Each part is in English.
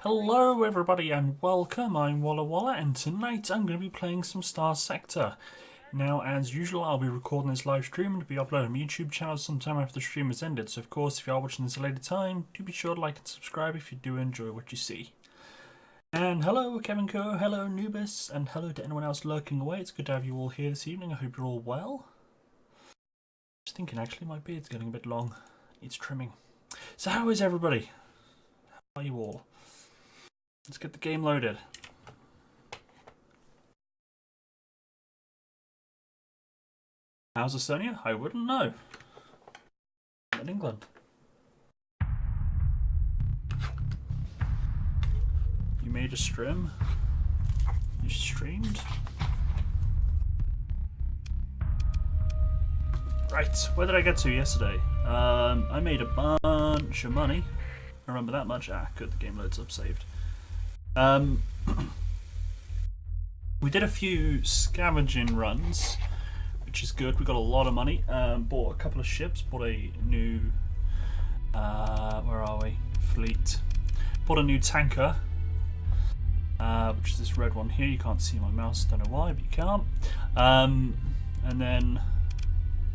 Hello everybody and welcome, I'm Walla and tonight I'm going to be playing some Starsector. Now as usual I'll be recording this live stream and be uploading on my YouTube channel sometime after the stream has ended, so of course if you are watching this at a later time, do be sure to like and subscribe if you do enjoy what you see. And hello Kevin Co, hello Nubis, and hello to anyone else lurking away. It's good to have you all here this evening. I hope you're all well. Just thinking actually my beard's getting a bit long, needs trimming. So how is everybody? How are you all? Let's get the game loaded. How's Estonia? I wouldn't know. I'm in England. You made a stream? You streamed? Right, where did I get to yesterday? I made a bunch of money. I remember that much. Ah, good, the game loads up saved. We did a few scavenging runs, which is good. We got a lot of money. Bought a couple of ships. Bought a new, where are we? Fleet. Bought a new tanker, which is this red one here. You can't see my mouse. Don't know why, but you can't. And then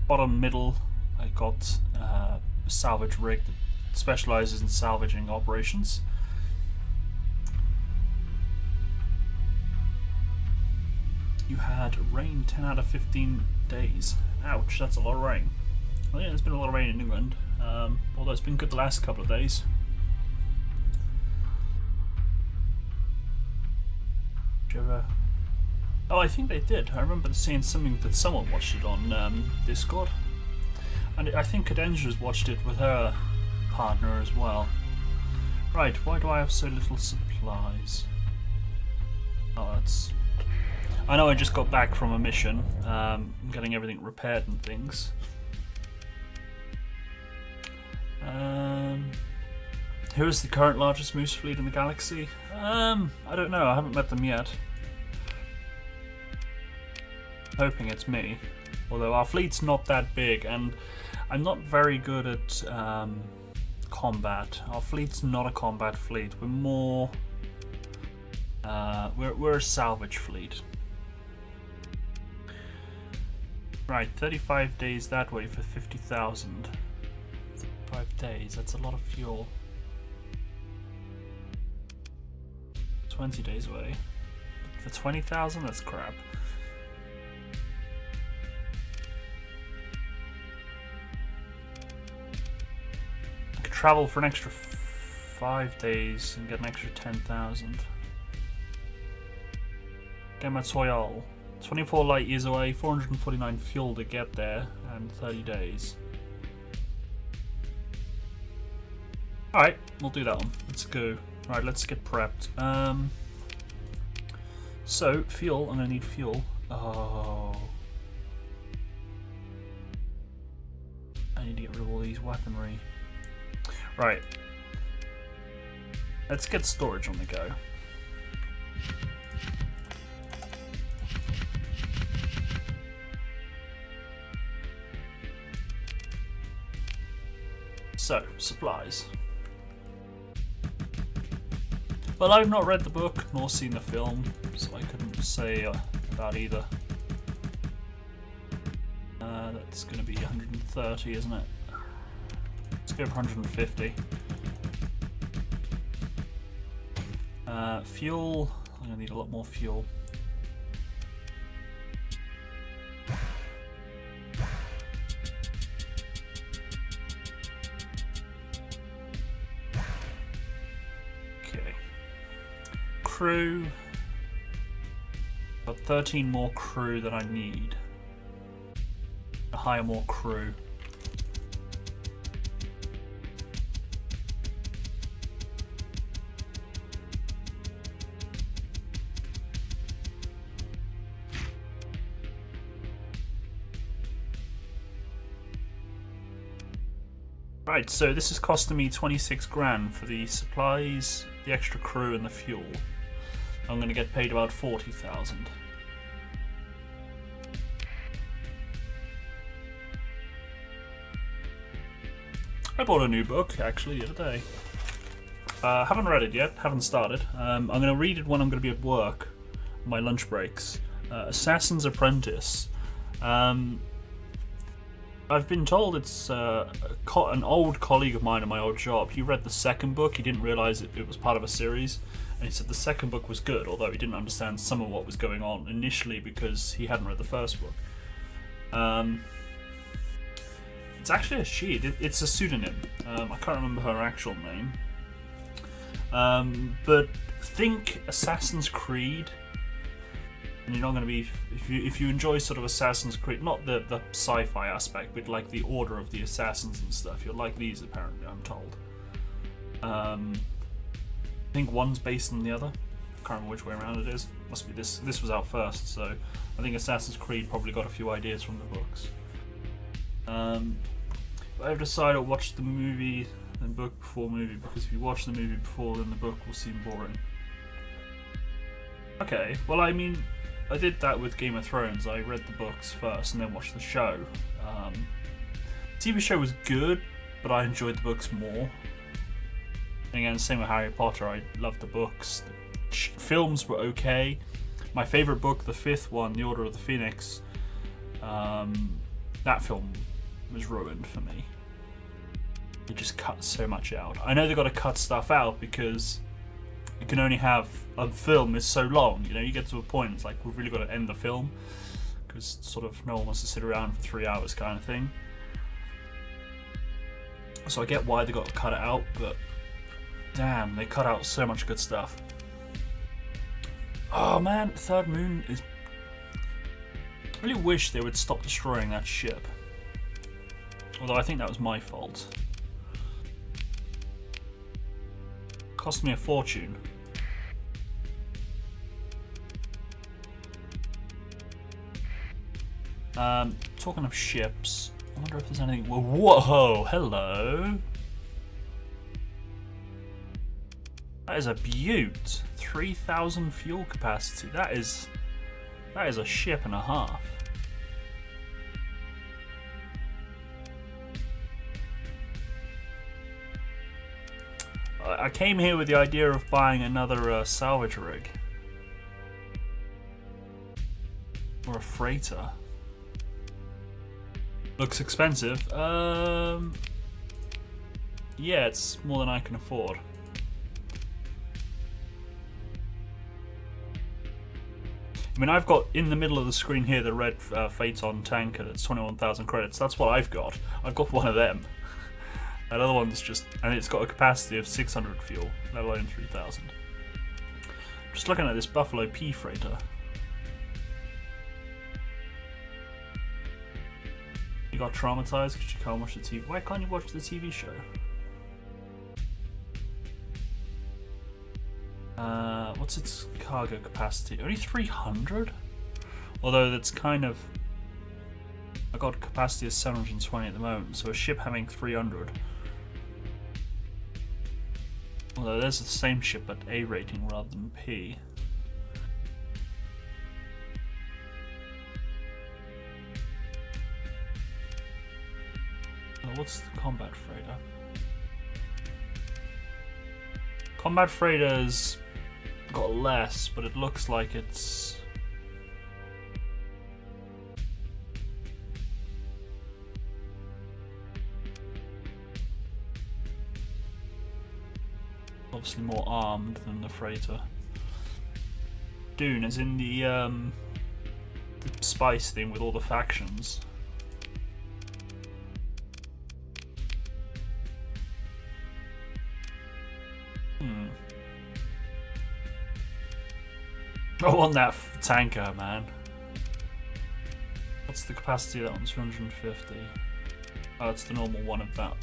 bottom middle, I got a salvage rig that specializes in salvaging operations. You had rain 10 out of 15 days. Ouch, that's a lot of rain. Well, yeah, there's been a lot of rain in England, although it's been good the last couple of days. Did you ever... Oh, I think they did. I remember seeing something that someone watched it on Discord. And I think Cadendra's watched it with her partner as well. Right, why do I have so little supplies? Oh, that's... I know I just got back from a mission, getting everything repaired and things. Who is the current largest moose fleet in the galaxy? I don't know, I haven't met them yet. Hoping it's me. Although our fleet's not that big, and I'm not very good at combat. Our fleet's not a combat fleet, we're more... we're a salvage fleet. Right, 35 days that way for 50,000. 5 days, that's a lot of fuel. 20 days away. For 20,000, that's crap. I could travel for an extra 5 days and get an extra 10,000. Gamatoyal. 24 light years away, 449 fuel to get there, and 30 days. Alright, we'll do that one. Let's go. Right, let's get prepped. So, fuel, I'm gonna need fuel. Oh. I need to get rid of all these weaponry. Right. Let's get storage on the go. So, supplies. Well, I've not read the book nor seen the film, so I couldn't say about either. That's going to be 130, isn't it? Let's go for 150. Fuel. I'm going to need a lot more fuel. Crew. Got 13 more crew than I need. To hire more crew. Right, so this is costing me 26 grand for the supplies, the extra crew and the fuel. I'm going to get paid about 40,000. I bought a new book actually the other day. Haven't read it yet, haven't started. I'm going to read it when I'm going to be at work, my lunch breaks. Assassin's Apprentice. I've been told it's an old colleague of mine at my old job. He read the second book, he didn't realise it was part of a series, and he said the second book was good, although he didn't understand some of what was going on initially because he hadn't read the first book. It's actually a she, it's a pseudonym. I can't remember her actual name. But think Assassin's Creed, and you're not going to be, if you enjoy sort of Assassin's Creed, not the sci-fi aspect, but like the order of the assassins and stuff, you'll like these apparently, I'm told. I think one's based on the other. I can't remember which way around it is. Must be this was out first, so I think Assassin's Creed probably got a few ideas from the books. I've decided I'll watch the movie and book before movie, because if you watch the movie before, then the book will seem boring. Okay, well, I mean, I did that with Game of Thrones. I read the books first and then watched the show. The TV show was good, but I enjoyed the books more. And again, same with Harry Potter. I loved the books. The films were okay. My favourite book, the fifth one, The Order of the Phoenix, that film was ruined for me. It just cut so much out. I know they've got to cut stuff out because you can only have, a film is so long, you know, you get to a point, it's like, we've really got to end the film, because sort of no one wants to sit around for 3 hours kind of thing. So I get why they got to cut it out, but damn, they cut out so much good stuff. Oh man, Third Moon is... I really wish they would stop destroying that ship. Although I think that was my fault. Cost me a fortune. Talking of ships, I wonder if there's anything. Whoa, hello. That is a beaut. 3,000 fuel capacity. That is a ship and a half. I came here with the idea of buying another salvage rig. Or a freighter. Looks expensive. Yeah, it's more than I can afford. I mean, I've got in the middle of the screen here the red Phaeton tanker that's 21,000 credits. That's what I've got. I've got one of them. That other one's just, and it's got a capacity of 600 fuel, let alone 3,000. Just looking at this Buffalo P freighter. You got traumatized because you can't watch the TV. Why can't you watch the TV show? What's its cargo capacity? Only 300? Although that's kind of... I got capacity of 720 at the moment, so a ship having 300. Although there's the same ship at A rating rather than P. Oh, what's the combat freighter? Combat freighter's got less, but it looks like it's... obviously more armed than the freighter. Dune is in the spice thing with all the factions. I want that tanker, man. What's the capacity of that one? 250. Oh, it's the normal one of that.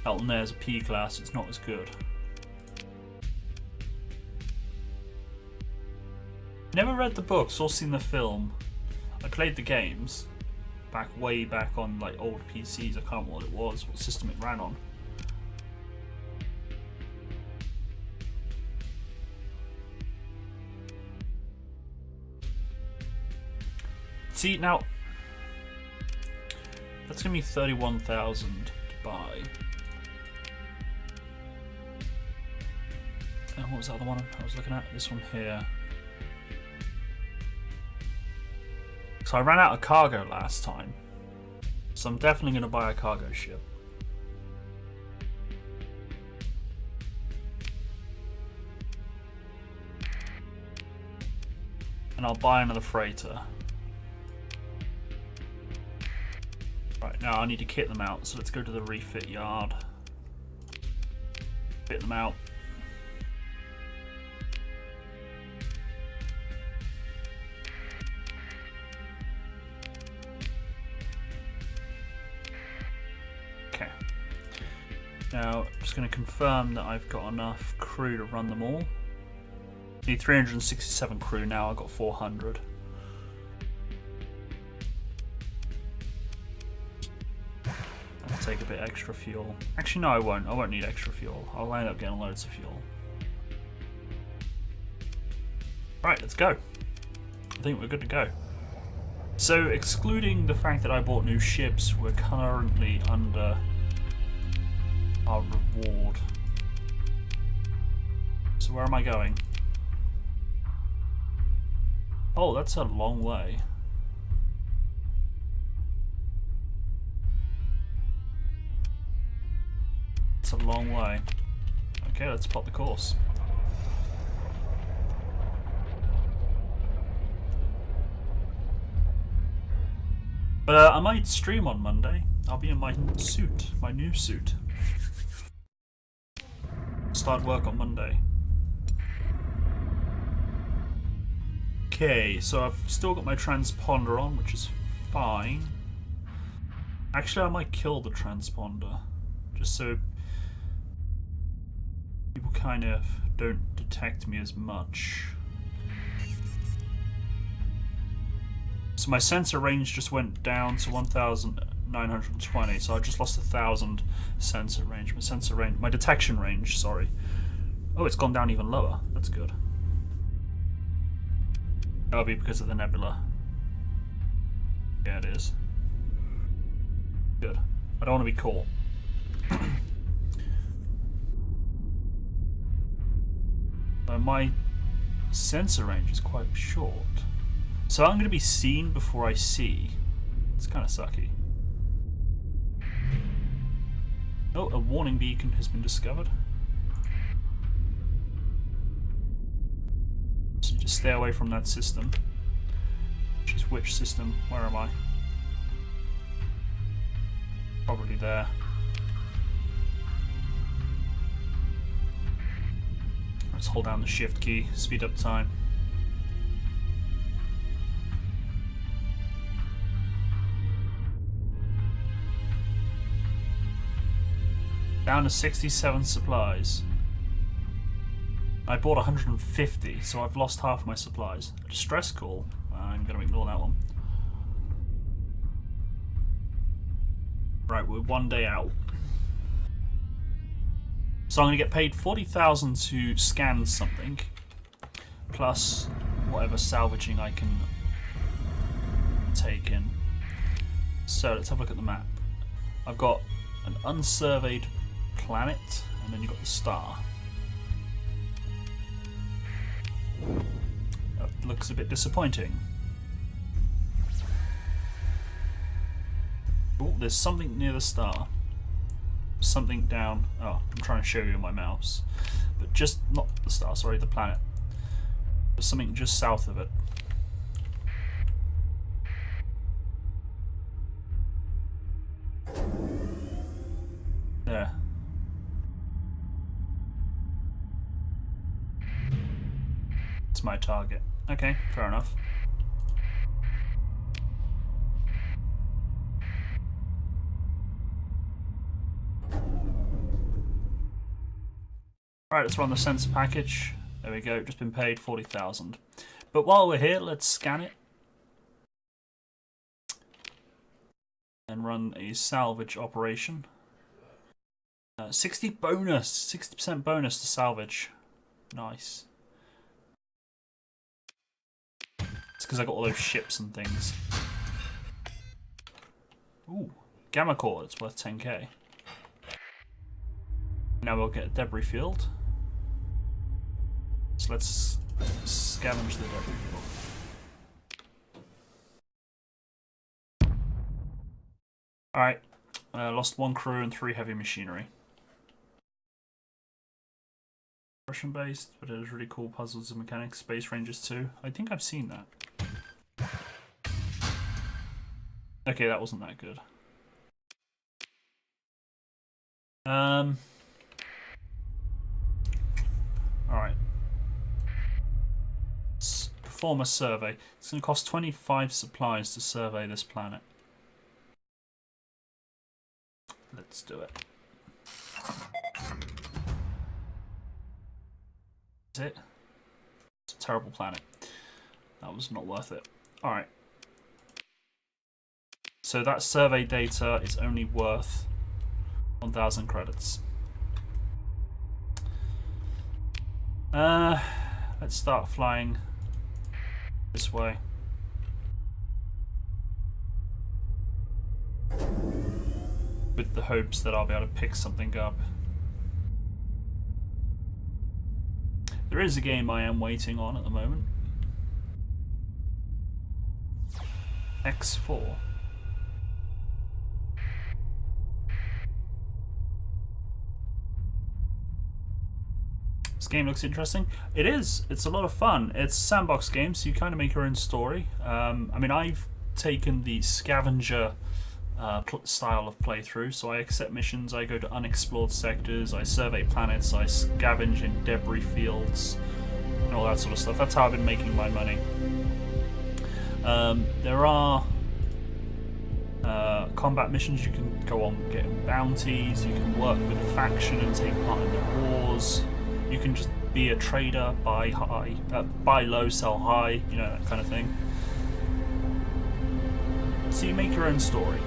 That one there's a P class, it's not as good. Never read the books or seen the film. I played the games way back on like old PCs. I can't remember what it was, what system it ran on. See, now that's gonna be 31,000 to buy. what was the other one I was looking at? This one here. So I ran out of cargo last time. So I'm definitely going to buy a cargo ship. And I'll buy another freighter. Right, now I need to kit them out, so let's go to the refit yard. Fit them out. Okay. Now, I'm just going to confirm that I've got enough crew to run them all. Need 367 crew now, I've got 400. I'll take a bit extra fuel. Actually, no, I won't. I won't need extra fuel. I'll end up getting loads of fuel. Right, let's go. I think we're good to go. So, excluding the fact that I bought new ships, we're currently under our reward. So where am I going? Oh, that's a long way. It's a long way. Okay, let's plot the course. But I might stream on Monday. I'll be in my suit, my new suit. Start work on Monday. Okay, so I've still got my transponder on, which is fine. Actually, I might kill the transponder, just so people kind of don't detect me as much. So my sensor range just went down to 1,920, so I just lost 1,000 sensor range. My detection range, sorry. Oh, it's gone down even lower. That's good. That'll be because of the nebula. Yeah, it is. Good. I don't want to be caught. My sensor range is quite short. So I'm going to be seen before I see. It's kind of sucky. Oh, a warning beacon has been discovered. So just stay away from that system. Which is which system? Where am I? Probably there. Let's hold down the shift key, speed up time. Down to 67 supplies. I bought 150, so I've lost half my supplies. A distress call. I'm going to ignore that one. Right, we're 1 day out. So I'm going to get paid 40,000 to scan something, plus whatever salvaging I can take in. So let's have a look at the map. I've got an unsurveyed planet, and then you've got the star. That looks a bit disappointing. Oh, there's something near the star. Something down. Oh, I'm trying to show you my mouse. But just, not the star, sorry, the planet. There's something just south of it. There. It's my target. Okay, fair enough. Right, let's run the sensor package. There we go, just been paid 40,000. But while we're here, let's scan it. And run a salvage operation. 60% bonus to salvage. Nice. It's because I got all those ships and things. Ooh, gamma core, it's worth 10k. Now we'll get a debris field. So let's scavenge the debris field. Alright, lost 1 crew and 3 heavy machinery. Russian based, but it is really cool. Puzzles and mechanics. Space Rangers 2. I think I've seen that. Okay, that wasn't that good. Alright. Let's perform a survey. It's going to cost 25 supplies to survey this planet. Let's do it. Is it? It's a terrible planet. That was not worth it. Alright. So that survey data is only worth 1,000 credits. Let's start flying this way. With the hopes that I'll be able to pick something up. There is a game I am waiting on at the moment. X4. This game looks interesting. It is. It's a lot of fun. It's a sandbox game, so you kind of make your own story. I mean, I've taken the scavenger style of playthrough, so I accept missions, I go to unexplored sectors, I survey planets, I scavenge in debris fields, and all that sort of stuff. That's how I've been making my money. There are combat missions. You can go on getting bounties, you can work with a faction and take part in the wars. You can just be a trader, buy high, buy low, sell high, you know, that kind of thing. So you make your own story.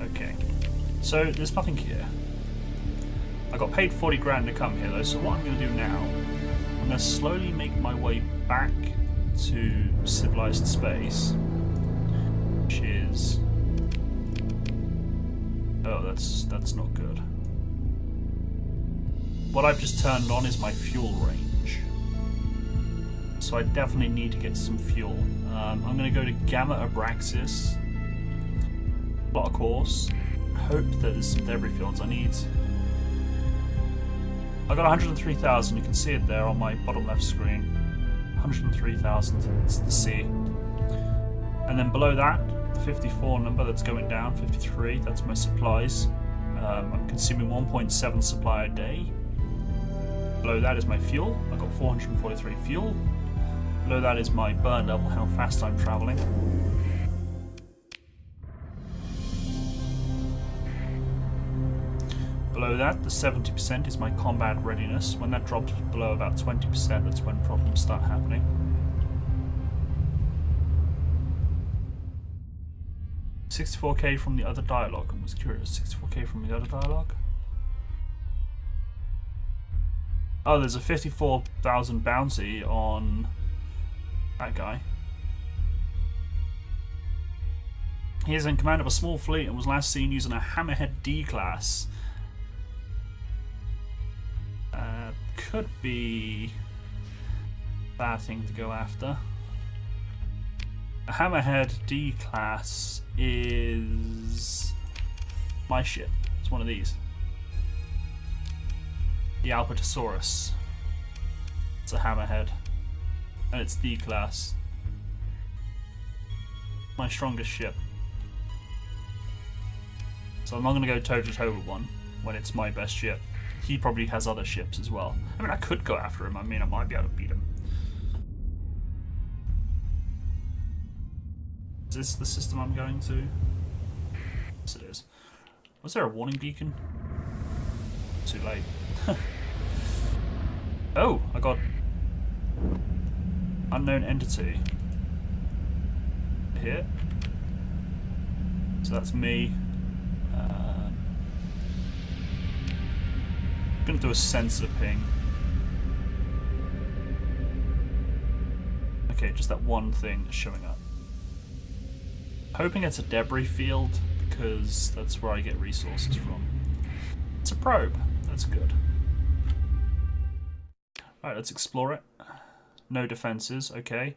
Okay, so there's nothing here. I got paid 40 grand to come here though, so what I'm going to do now, I'm going to slowly make my way back to civilized space, which is... oh, that's not good. What I've just turned on is my fuel range. So I definitely need to get some fuel. I'm going to go to Gamma Abraxas, plot a course, hope that there's some debris fields. I got 103,000, you can see it there on my bottom left screen. 103,000, it's the sea. And then below that, the 54 number that's going down, 53, that's my supplies. I'm consuming 1.7 supply a day. Below that is my fuel. I got 443 fuel. Below that is my burn level, how fast I'm travelling. Below that, the 70% is my combat readiness. When that drops below about 20%, that's when problems start happening. $64k from the other dialogue. I was curious, 64k from the other dialogue? Oh, there's a 54,000 bounty on that guy. He is in command of a small fleet and was last seen using a Hammerhead D class. Could be a bad thing to go after. A Hammerhead D class is my ship. It's one of these. The Albertosaurus. It's a Hammerhead. And it's D class. My strongest ship. So I'm not going to go toe to toe with one when it's my best ship. He probably has other ships as well. I mean, I could go after him. I mean, I might be able to beat him. Is this the system I'm going to? Yes, it is. Was there a warning beacon? Too late. Oh, I got unknown entity here. So that's me. I'm gonna do a sensor ping. Okay, just that one thing that's showing up. Hoping it's a debris field because that's where I get resources from. It's a probe. That's good. Alright, let's explore it. No defenses, okay.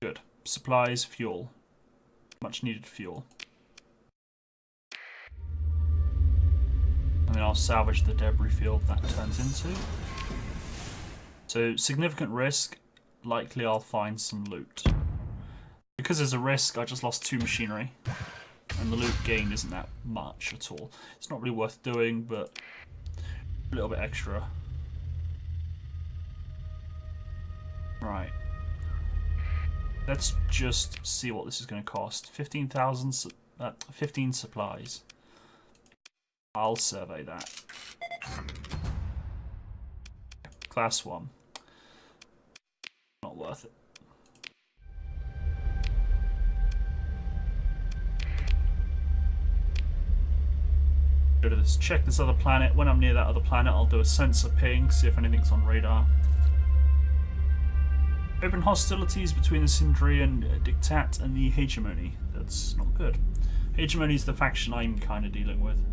Good. Supplies, fuel. Much needed fuel. And then I'll salvage the debris field that turns into. So, significant risk. Likely I'll find some loot. Because there's a risk, I just lost 2 machinery. And the loot gained isn't that much at all. It's not really worth doing, but a little bit extra. Right. Let's just see what this is going to cost. 15,000, 15 supplies. I'll survey that. Class 1. Not worth it. Go to this. Check this other planet. When I'm near that other planet, I'll do a sensor ping, see if anything's on radar. Open hostilities between the Sindrian Diktat and the Hegemony. That's not good. Hegemony is the faction I'm kind of dealing with.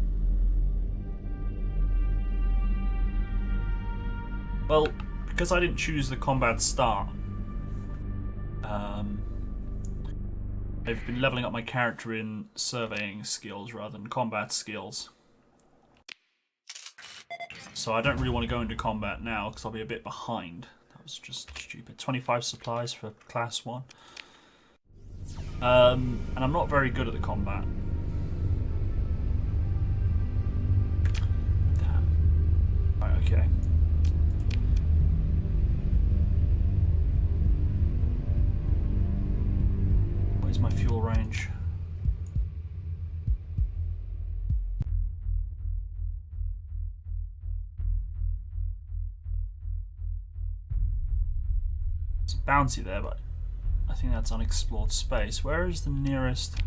Well, because I didn't choose the combat start, I've been leveling up my character in surveying skills rather than combat skills. So I don't really want to go into combat now because I'll be a bit behind. That was just stupid. 25 supplies for class 1. And I'm not very good at the combat. Damn. Right, okay. Where's my fuel range? It's bouncy there, but I think that's unexplored space. Where is the nearest?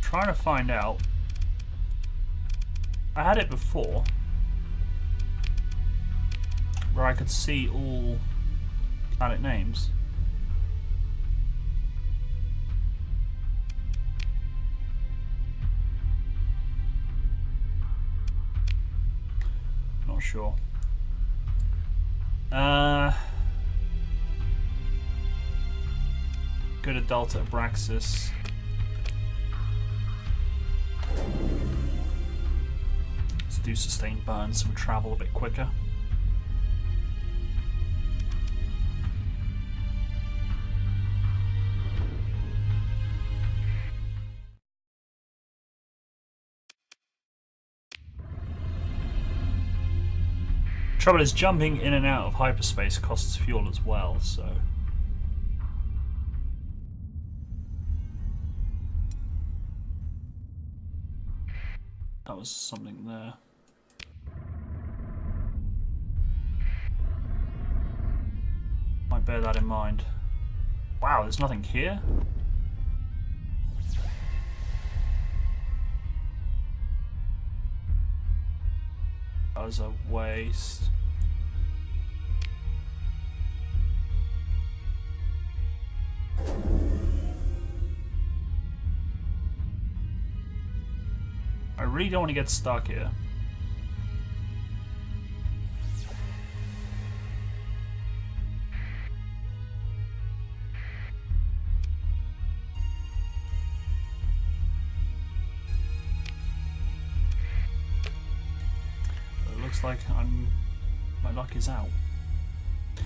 Trying to find out. I had it before where I could see all planet names. Not sure. Go to Delta Abraxas. Let's do sustained burn so we travel a bit quicker. Trouble is, jumping in and out of hyperspace costs fuel as well, so... That was something there. Might bear that in mind. Wow, there's nothing here? That was a waste. I really don't want to get stuck here. It looks like my luck is out.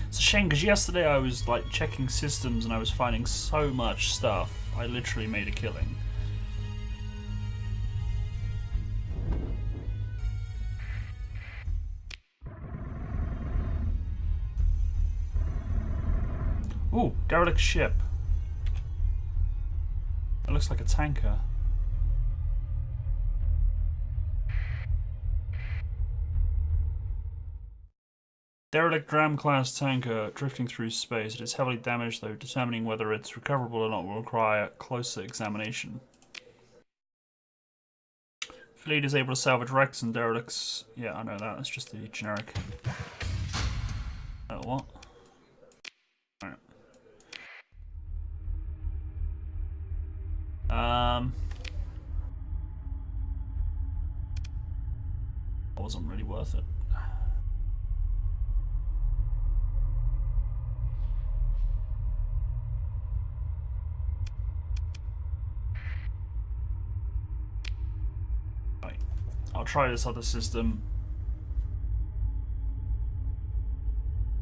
It's a shame because yesterday I was like checking systems and I was finding so much stuff. I literally made a killing. Ooh, derelict ship. It looks like a tanker. Derelict Dram-class tanker drifting through space. It is heavily damaged, though determining whether it's recoverable or not will require closer examination. Fleet is able to salvage wrecks and derelicts. Yeah, I know that. That's just the generic. Oh, what? Alright. That wasn't really worth it. Right. I'll try this other system.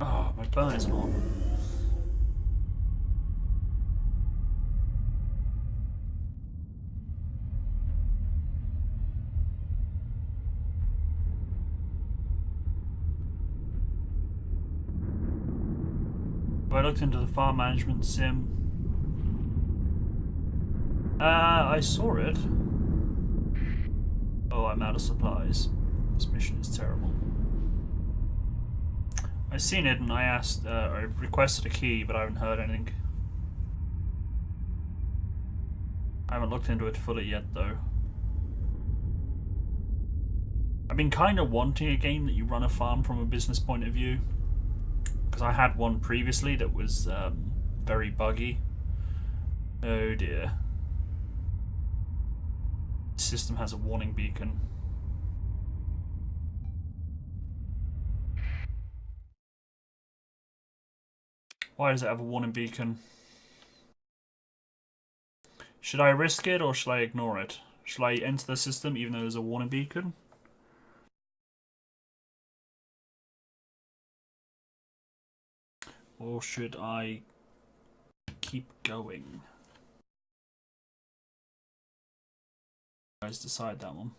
Oh, my burn isn't on. I looked into the farm management sim. I saw it. Oh, I'm out of supplies. This mission is terrible. I seen it and I asked, I requested a key, but I haven't heard anything. I haven't looked into it fully yet, though. I've been kind of wanting a game that you run a farm from a business point of view. Because I had one previously that was very buggy. Oh dear. The system has a warning beacon. Why does it have a warning beacon? Should I risk it or should I ignore it? Should I enter the system even though there's a warning beacon? Or should I keep going? You guys decide that one.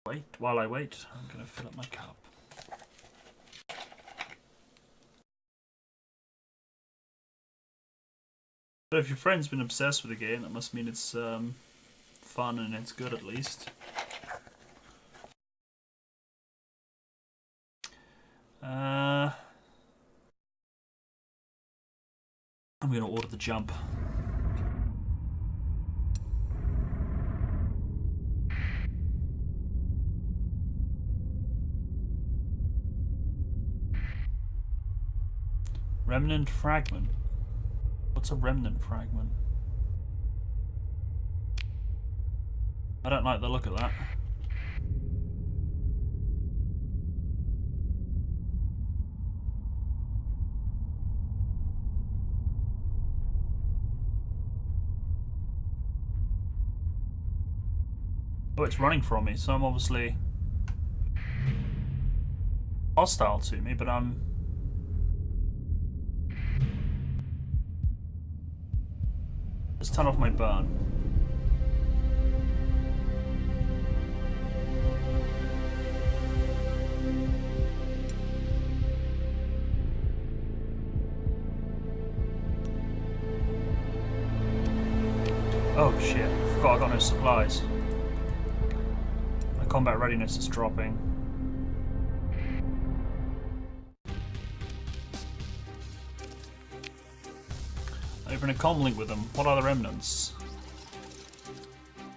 Wait, while I wait, I'm gonna fill up my cup. But if your friend's been obsessed with the game, that must mean it's fun and it's good at least. I'm gonna order the jump. Remnant fragment. What's a remnant fragment? I don't like the look of that. Oh, it's running from me, so I'm obviously hostile to me, but I'm... Let's turn off my burn. Oh shit, I forgot I got no supplies. My combat readiness is dropping. Open a comm link with them. What are the remnants?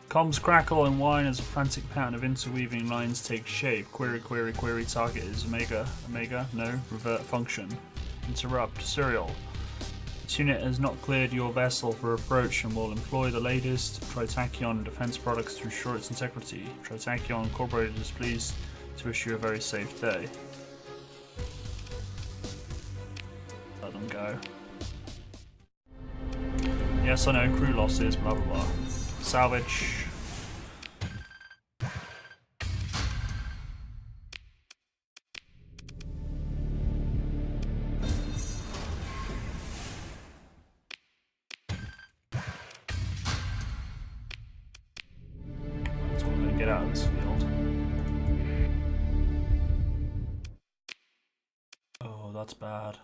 Comms crackle and whine as a frantic pattern of interweaving lines take shape. Query, query, query. Target is Omega. Omega? No. Revert function. Interrupt. Serial. This unit has not cleared your vessel for approach and will employ the latest Tritachyon defense products to ensure its integrity. Tritachyon Incorporated is pleased to wish you a very safe day. Let them go. Yes, I know, crew losses, blah blah blah. Salvage. So we're gonna get out of this field. Oh, that's bad.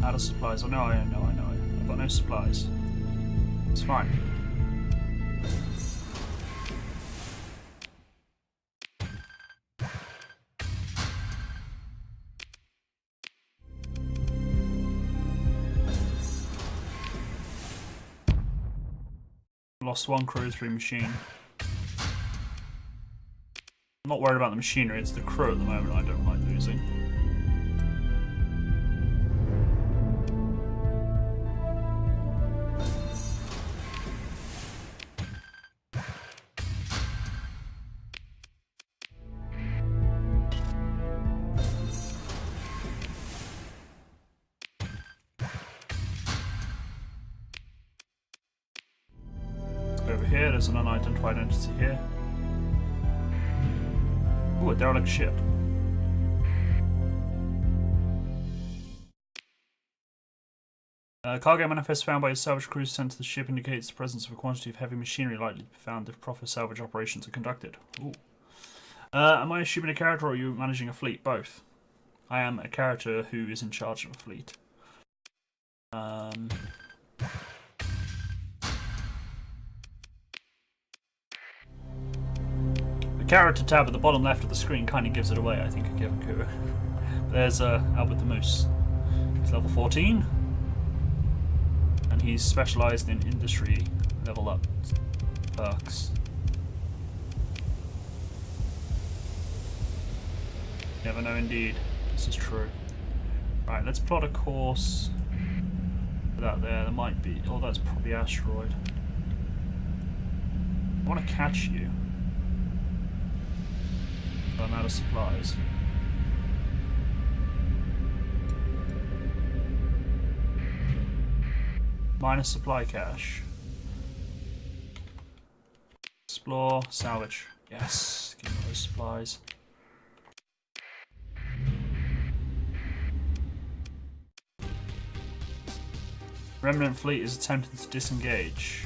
Out of supplies. Oh no, I know. I've got no supplies. It's fine. Lost one crew through machine. I'm not worried about the machinery, it's the crew at the moment I don't like losing. Over here, there's an unidentified entity here. Ooh, a derelict ship. Cargo manifest found by a salvage crew sent to the ship indicates the presence of a quantity of heavy machinery likely to be found if proper salvage operations are conducted. Ooh. Am I assuming a character or are you managing a fleet? Both. I am a character who is in charge of a fleet. The character tab at the bottom left of the screen kind of gives it away, I think, a given coup. There's Albert the Moose. He's level 14. And he's specialised in industry level up perks. Never know indeed. This is true. Right, let's plot a course for that there might be... Oh, that's probably asteroid. I want to catch you. But I'm out of supplies. Minus supply cache. Explore, salvage. Yes, give me those supplies. Remnant fleet is attempting to disengage.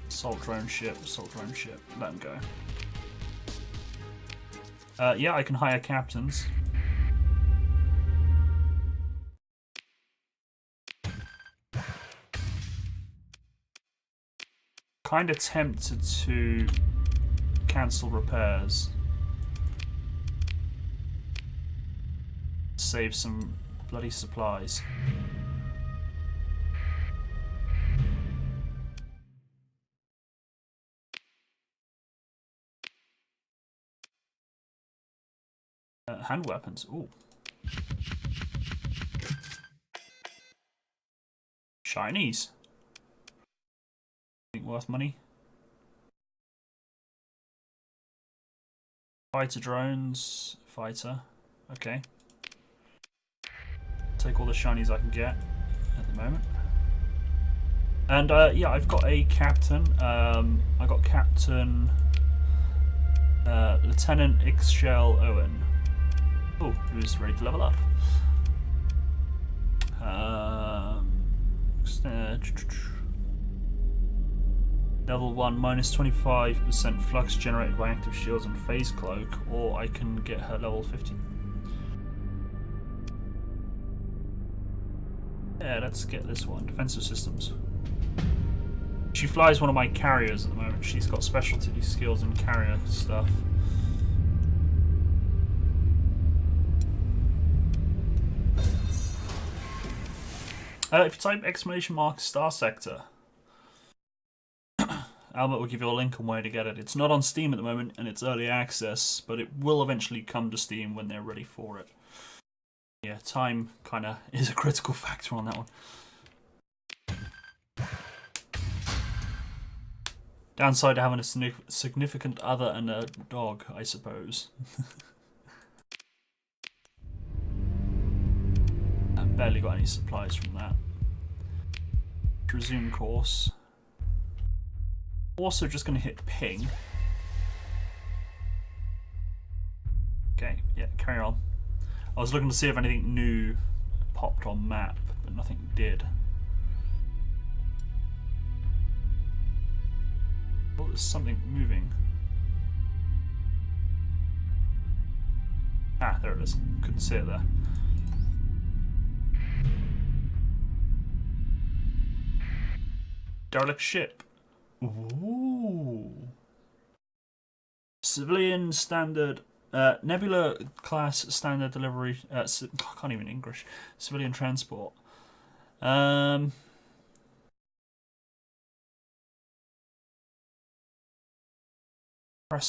Assault drone ship, let them go. Yeah, I can hire captains. Kind of tempted to cancel repairs. Save some bloody supplies. Hand weapons, ooh. Shinies. Think worth money. Fighter drones, fighter. Okay. Take all the shinies I can get at the moment. And yeah, I've got a captain. I got Captain Lieutenant Ixchel Owen. Oh, who's ready to level up. Level 1, minus 25% flux generated by active shields and phase cloak, or I can get her level 50. Yeah, let's get this one. Defensive systems. She flies one of my carriers at the moment. She's got specialty skills in carrier stuff. If you type ! Starsector, Albert will give you a link on where to get it. It's not on Steam at the moment, and it's early access, but it will eventually come to Steam when they're ready for it. Yeah, time kind of is a critical factor on that one. Downside to having a significant other and a dog, I suppose. I've barely got any supplies from that. Resume course. Also just going to hit ping. Okay, yeah, carry on. I was looking to see if anything new popped on map, but nothing did. Oh, there's something moving. Ah, there it is. Couldn't see it there. Derelict ship. Ooh. Civilian standard, Nebula class standard delivery. I can't even English. Civilian transport. Press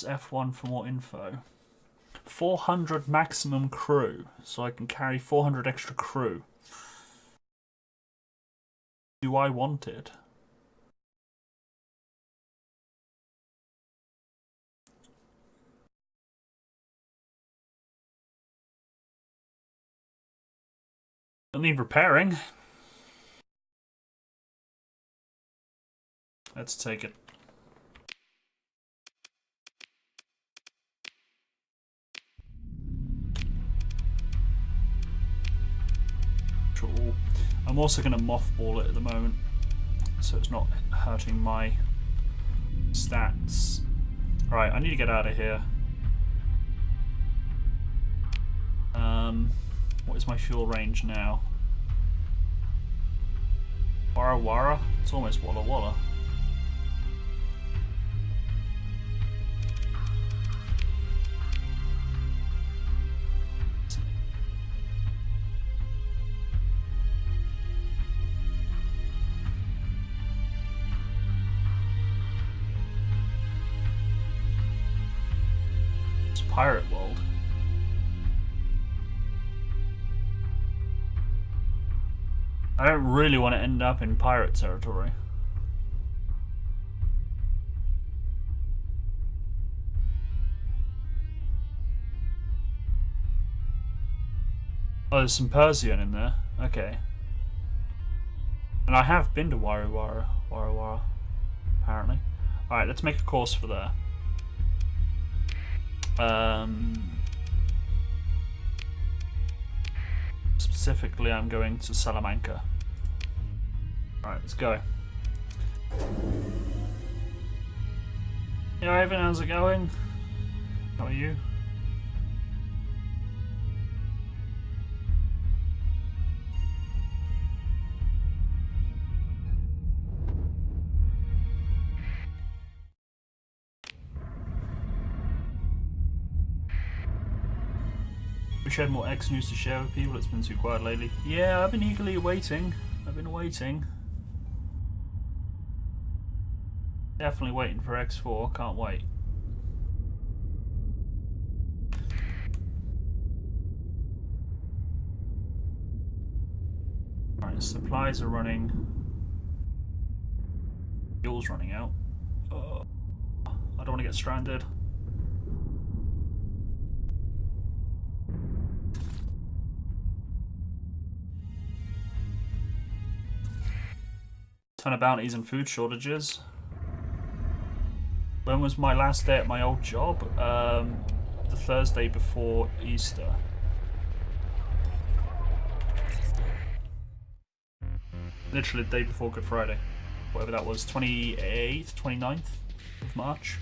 F1 for more info. 400 maximum crew, so I can carry 400 extra crew. Do I want it? Don't need repairing. Let's take it. Cool. I'm also going to mothball it at the moment, so it's not hurting my stats. Right, I need to get out of here. What is my fuel range now? Wara Wara? It's almost Walla Walla. It's Pirate World. I don't really want to end up in pirate territory. Oh, there's some Persian in there. Okay. And I have been to Wara Wara, apparently. Alright, let's make a course for there. Specifically, I'm going to Salamanca. Alright, let's go. Hey Ivan, how's it going? How are you? Wish I had more X news to share with people. It's been too quiet lately. Yeah, I've been eagerly waiting. I've been waiting. Definitely waiting for X4. Can't wait. Alright, supplies are running. Fuel's running out. I don't want to get stranded. Ton of bounties and food shortages. When was my last day at my old job? The Thursday before Easter. Literally the day before Good Friday. Whatever that was, 28th, 29th of March.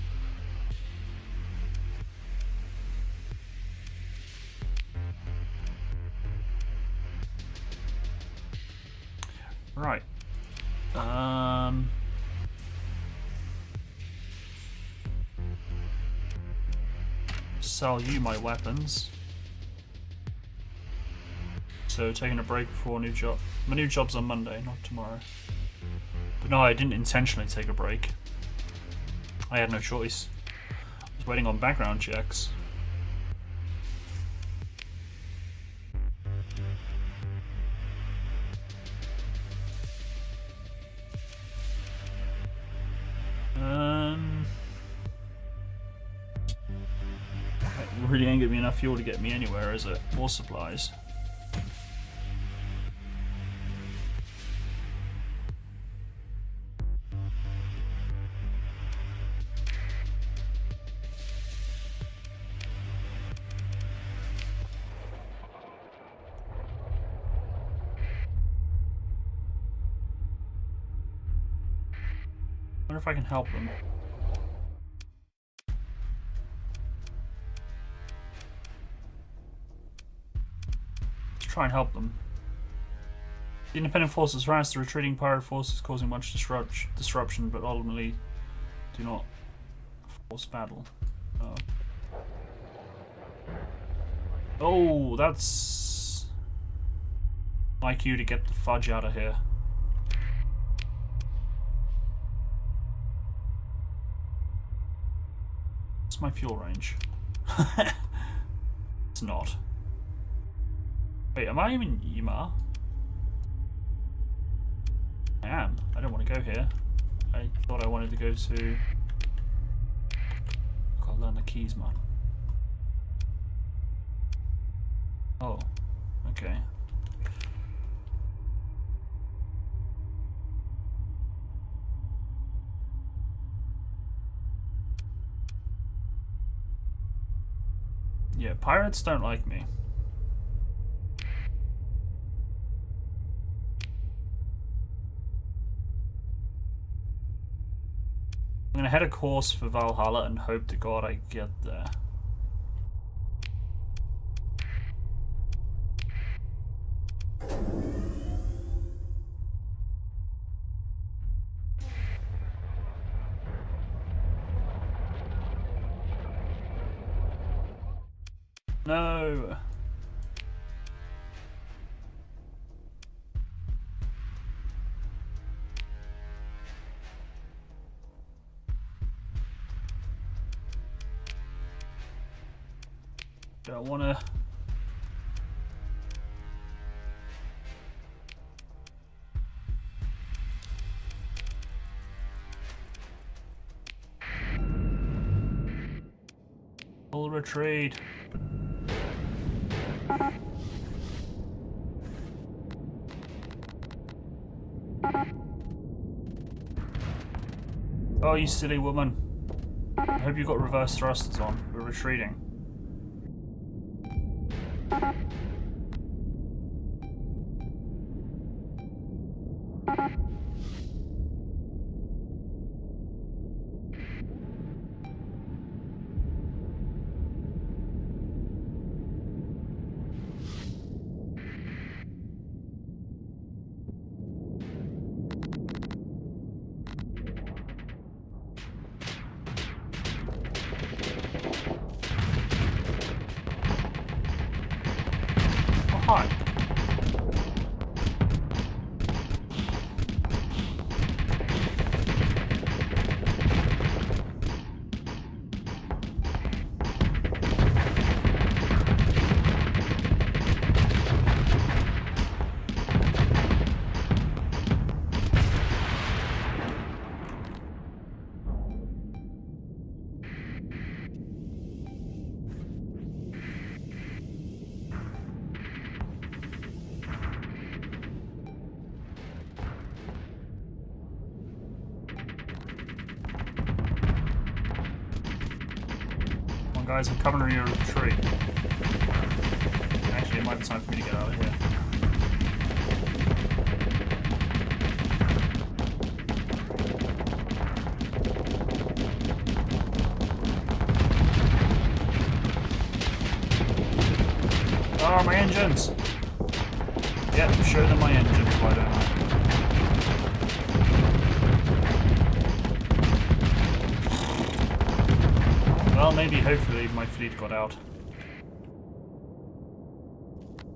Right. Sell you my weapons. So taking a break before a new job. My new job's on Monday, not tomorrow. But no, I didn't intentionally take a break. I had no choice. I was waiting on background checks. Really ain't gonna be enough fuel to get me anywhere, is it? More supplies. Wonder if I can help them. Try and help them. The independent forces harass the retreating pirate forces, causing much disruption, but ultimately do not force battle. Oh, that's like you to get the fudge out of here. What's my fuel range? It's not. Wait, am I even Yima? I am. I don't want to go here. I thought I wanted to go to... I gotta learn the keys, man. Oh, okay. Yeah, pirates don't like me. I'm gonna head a course for Valhalla and hope to God I get there. No. Don't wanna. Full retreat. Oh, you silly woman. I hope you got reverse thrusters on. We're retreating. Hi. Guys, I'm coming to your retreat. Actually, it might be time for me to get out of here. Oh, my engines! Yep, show them my engines, why don't I? Well, maybe, hopefully, my fleet got out.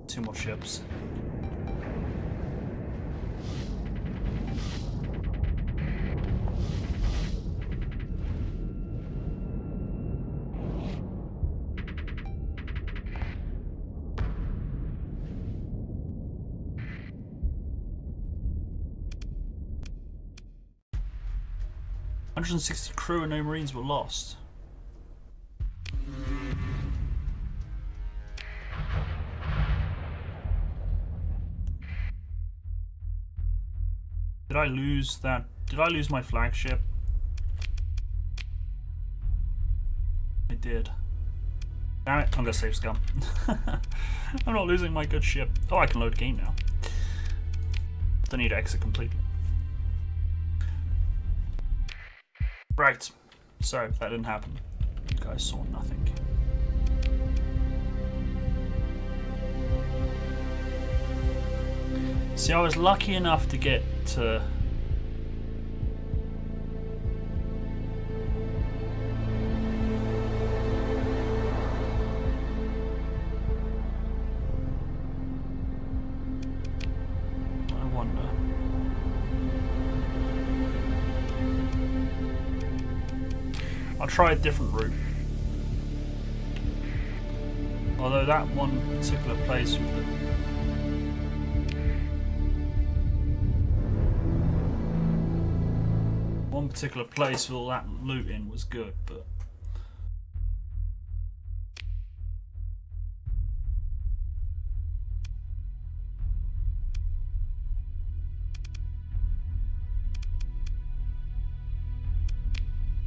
2 more ships. "160 crew and no Marines were lost." Did I lose that? Did I lose my flagship? I did. Damn it, I'm gonna save scum. I'm not losing my good ship. Oh, I can load game now. Don't need to exit completely. Right, so that didn't happen. You guys saw nothing. See, I was lucky enough to get to... I wonder. I'll try a different route. Although that one particular place with the... one particular place with all that loot in was good, but...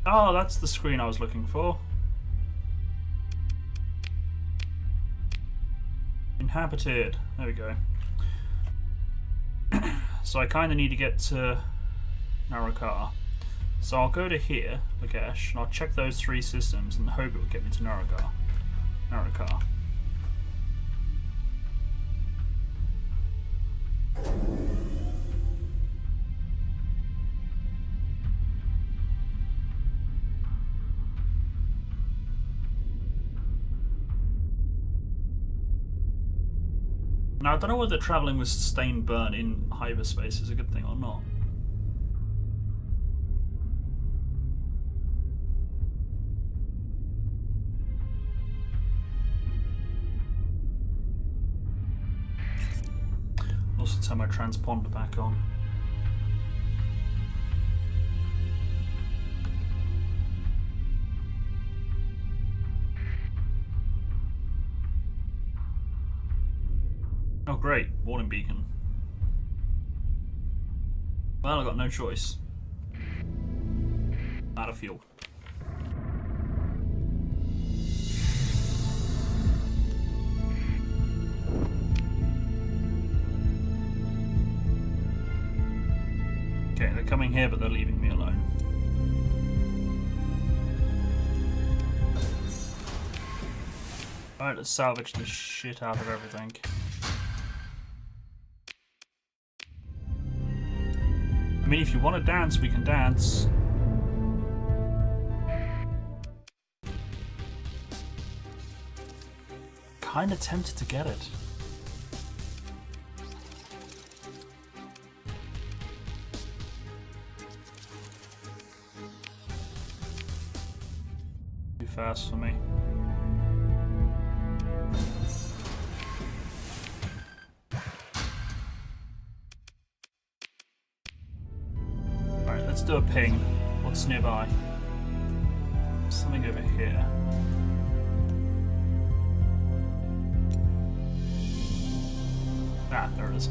oh, that's the screen I was looking for. Inhabited. There we go. So I kind of need to get to Naraka. So I'll go to here, Lagesh, and I'll check those 3 systems and hope it will get me to Naraka. Now I don't know whether travelling with sustained burn in hyperspace is a good thing or not. Also turn my transponder back on. Oh great, warning beacon. Well, I've got no choice. Out of fuel. Okay, they're coming here, but they're leaving me alone. Alright, let's salvage the shit out of everything. I mean, if you want to dance, we can dance. Kinda tempted to get it. Too fast for me. Alright, let's do a ping. What's nearby? Something over here. Ah, there it is.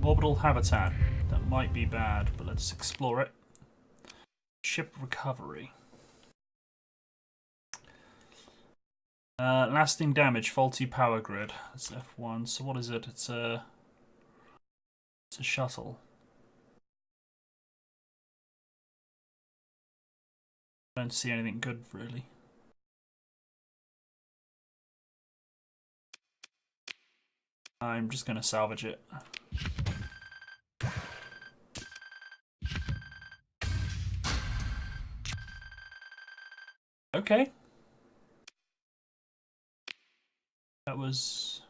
Orbital habitat. That might be bad, but let's explore it. Ship recovery. Lasting damage, faulty power grid. That's F1. So what is it? It's a shuttle. I don't see anything good really. I'm just gonna salvage it. Okay. That was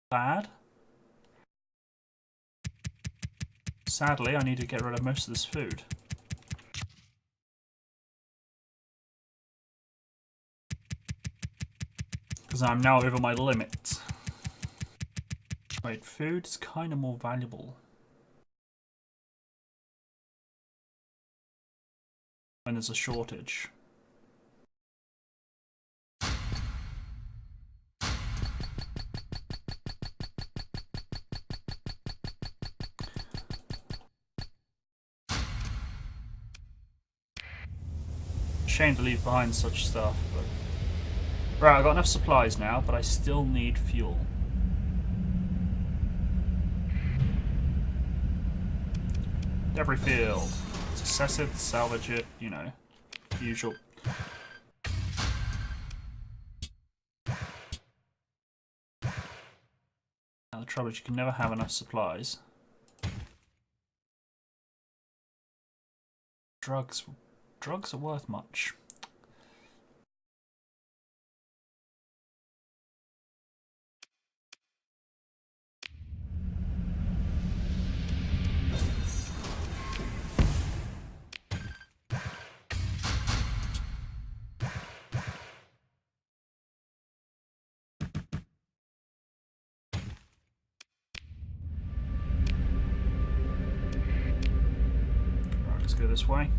bad. Sadly, I need to get rid of most of this food. Because I'm now over my limit. Wait, food is kind of more valuable when there's a shortage. Shame to leave behind such stuff, but... Right, I've got enough supplies now, but I still need fuel. Debris field. Assess it, salvage it, you know, usual. Now the trouble is you can never have enough supplies. Drugs are worth much. Right, let's go this way.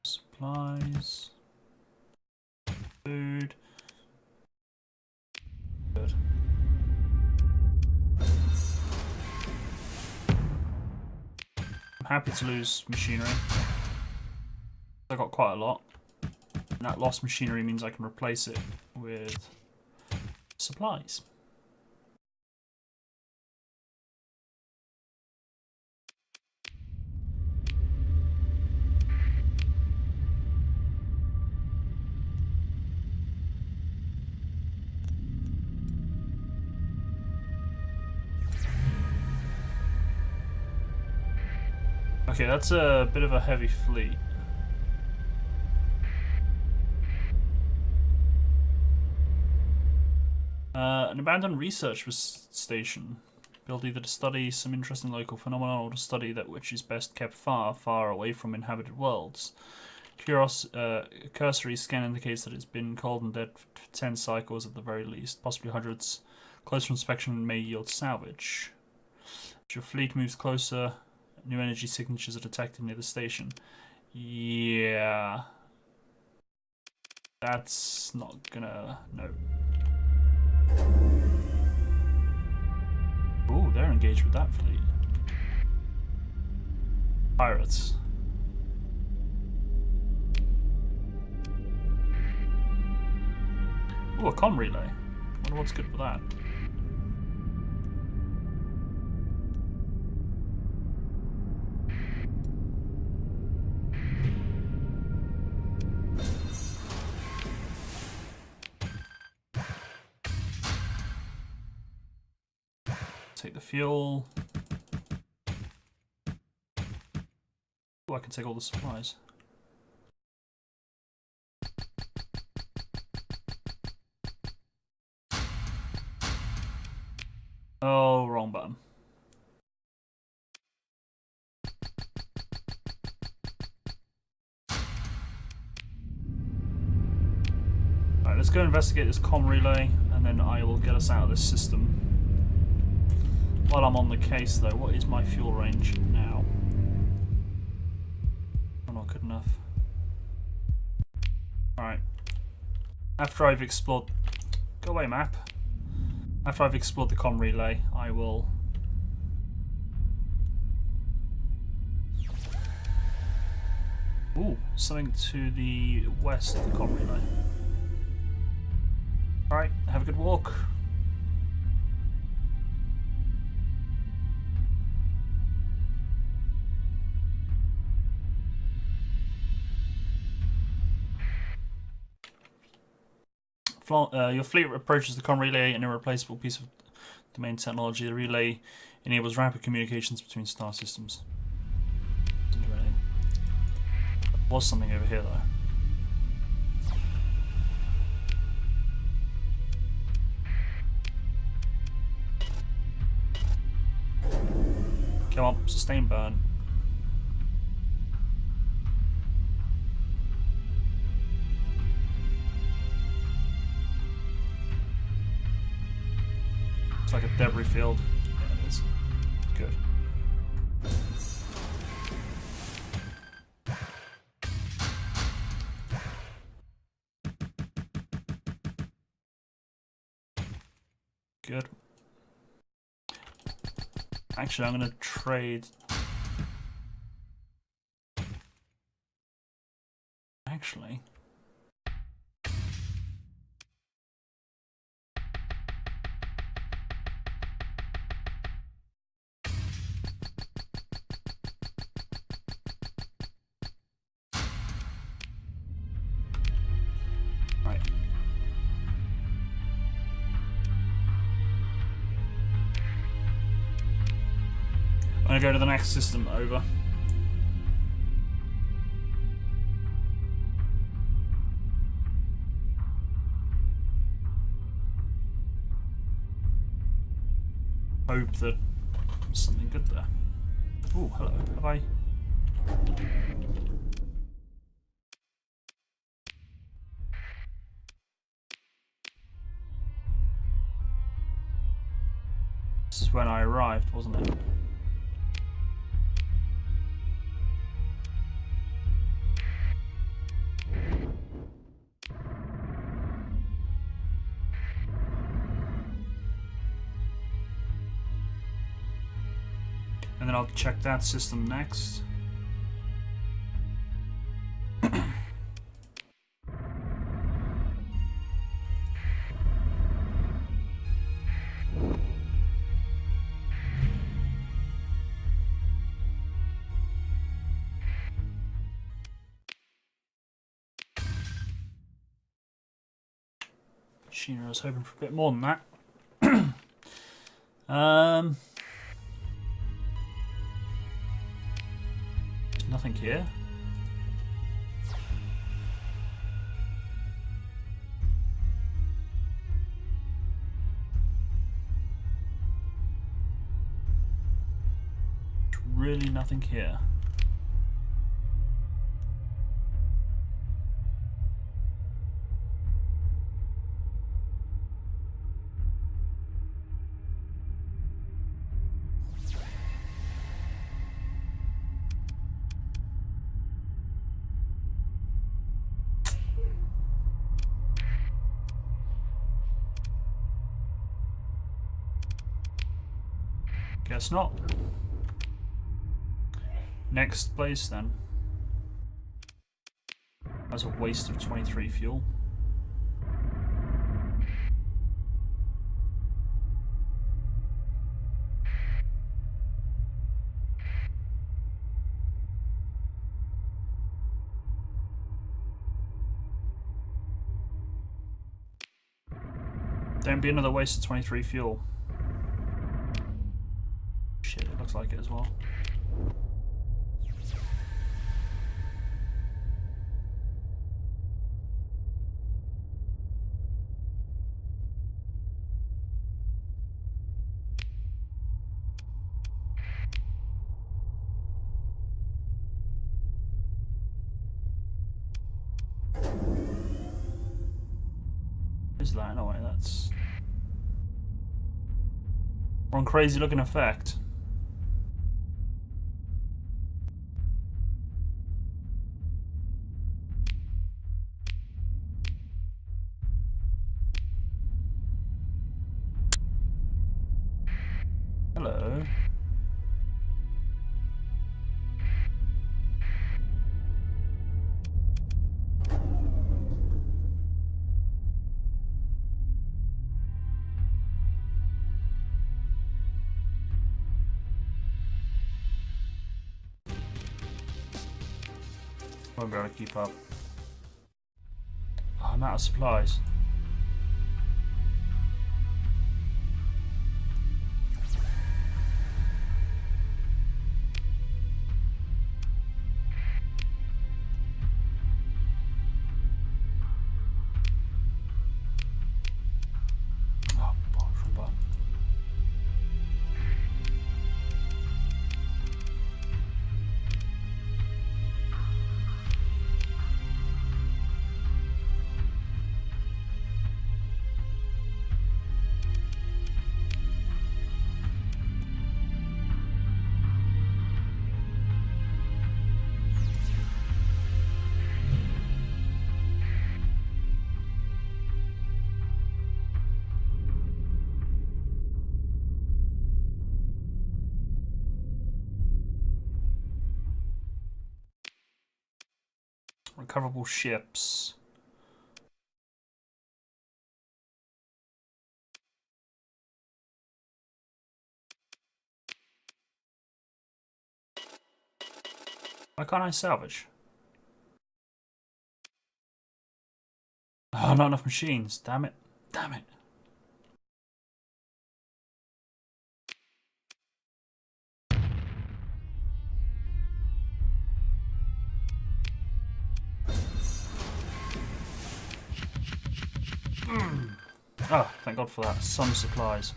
Supplies. Food. Good. I'm happy to lose machinery. I got quite a lot. And that lost machinery means I can replace it with supplies. Okay, that's a bit of a heavy fleet. An abandoned research station, built either to study some interesting local phenomenon or to study that which is best kept far, far away from inhabited worlds. Cursory scan indicates that it's been cold and dead for 10 cycles at the very least, possibly hundreds. Closer inspection may yield salvage. As your fleet moves closer, new energy signatures are detected near the station. Yeah. That's not gonna... no. Ooh, they're engaged with that fleet. Pirates. Ooh, a comm relay. Wonder what's good for that. Take the fuel. Ooh, I can take all the supplies. Oh, wrong button. Alright, let's go investigate this comm relay, and then I will get us out of this system. While I'm on the case, though, what is my fuel range now? Oh, not good enough. Alright. After I've explored... Go away, map. After I've explored the comm relay, I will... Ooh, something to the west of the comm relay. Alright, have a good walk. Your fleet approaches the comm relay, an irreplaceable piece of domain technology. The relay enables rapid communications between star systems. Doesn't do anything. There was something over here, though. Come on, sustain burn. It's like a debris field. Yeah, it is. Good. Good. Actually, I'm going to trade actually. Right. I'm gonna go to the next system. Over. Hope that there's something good there. Oh, hello. Have I? This is when I arrived, wasn't it? And then I'll check that system next. Sheena, I was hoping for a bit more than that. Nothing here. Really nothing here. Guess not. Next place then. That's a waste of 23 fuel. Don't be another waste of 23 fuel. Shit, it looks like it as well. Is that? No way, that's... One crazy looking effect. Hello. Won't be able to keep up. Oh, I'm out of supplies. Oh, from button. Recoverable ships. Why can't I salvage? Oh, not enough machines. Damn it. Damn it. Oh, thank God for that. Some supplies.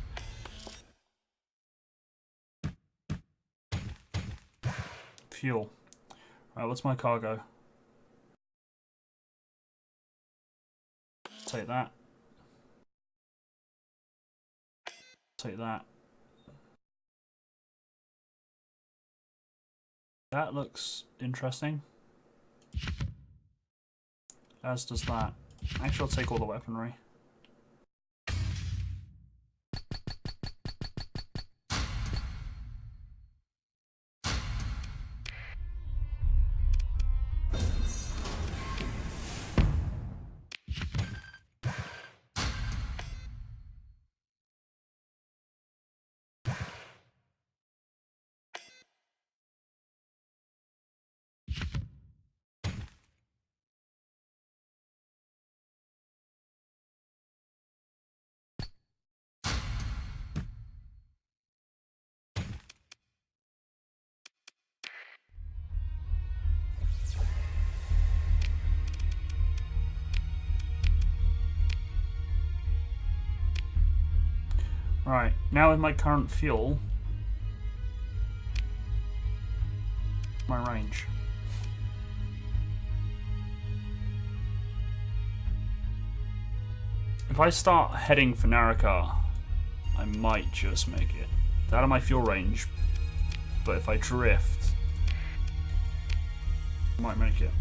Fuel. Right, what's my cargo? Take that. Take that. That looks interesting. As does that. Actually, I'll take all the weaponry. Right, now with my current fuel, my range. If I start heading for Naraka, I might just make it. It's out of my fuel range, but if I drift, I might make it.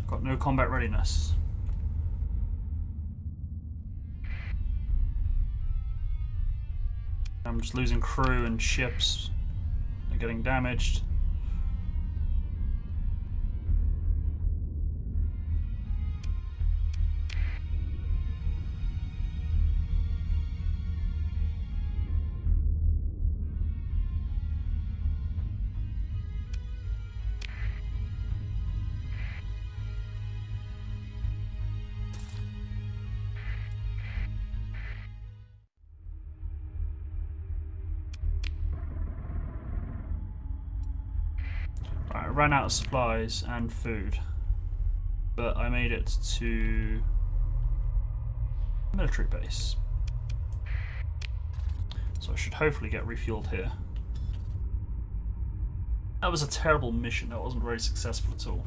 Got no combat readiness. I'm just losing crew and ships. They're getting damaged. I ran out of supplies and food, but I made it to a military base, so I should hopefully get refueled here. That was a terrible mission. That wasn't very successful at all.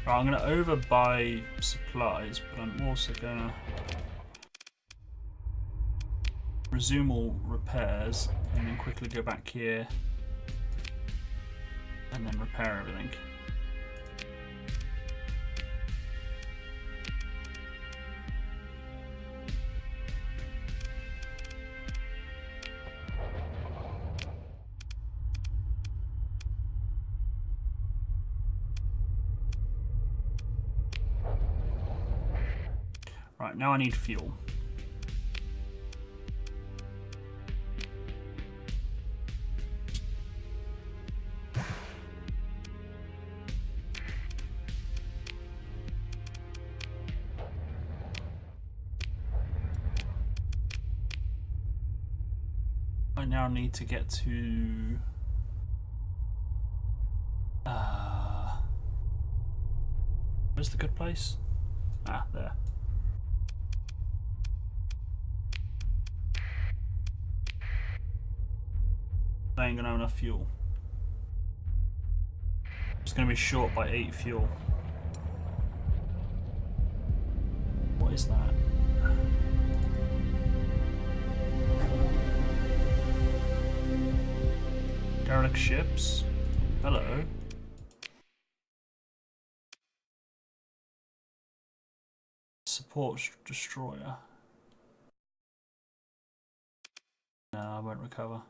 Right, I'm going to overbuy supplies, but I'm also going to resume all repairs and then quickly go back here and then repair everything. Right, now I need fuel. I now need to get to... where's the good place? Ah, there. I ain't gonna have enough fuel. It's gonna be short by 8 fuel. What is that? Derelict ships. Hello. Support destroyer. No, I won't recover.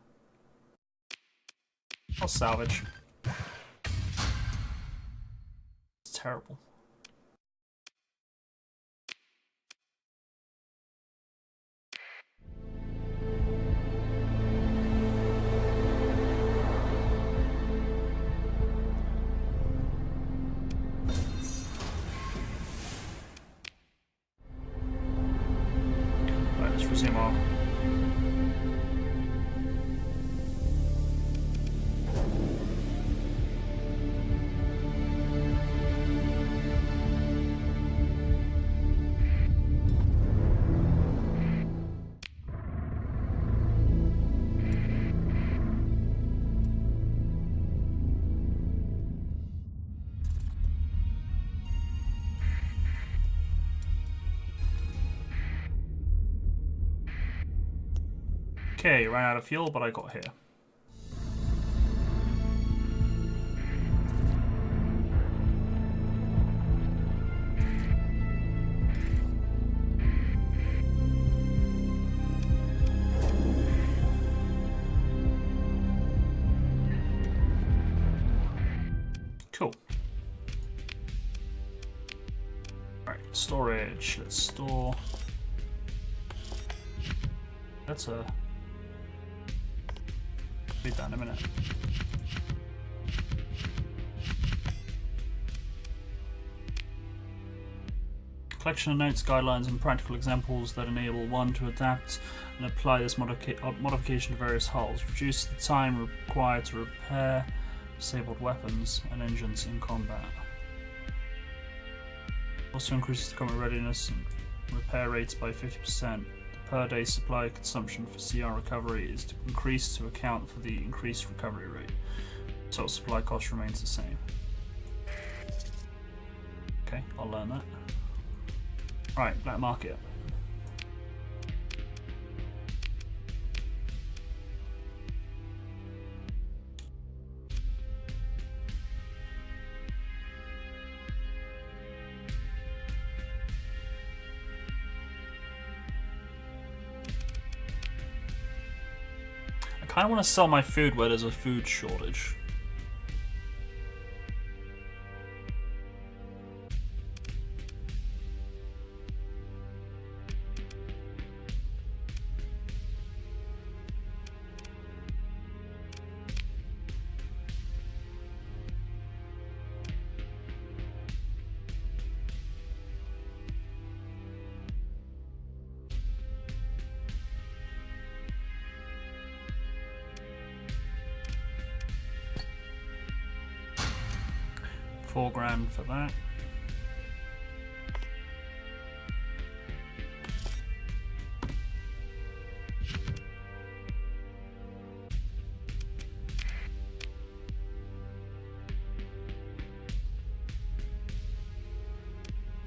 I'll salvage. It's terrible. Right, let's resume our... Okay, ran out of fuel, but I got here. Cool. Right, storage. Let's store. That's a... read that in a minute. Collection of notes, guidelines, and practical examples that enable one to adapt and apply this modification to various hulls. Reduce the time required to repair disabled weapons and engines in combat. Also increases the combat readiness and repair rates by 50%. Per day supply consumption for CR recovery is to increase to account for the increased recovery rate. Total supply cost remains the same. Okay, I'll learn that. Right, black market. I kind of want to sell my food where there's a food shortage. $4,000 for that.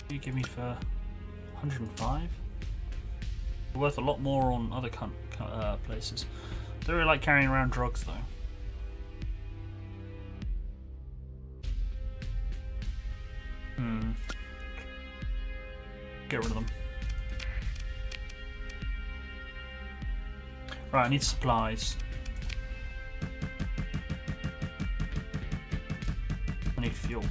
You give me for 105? They're worth a lot more on other places. They really like carrying around drugs though. Get rid of them. Right, I need supplies. I need fuel.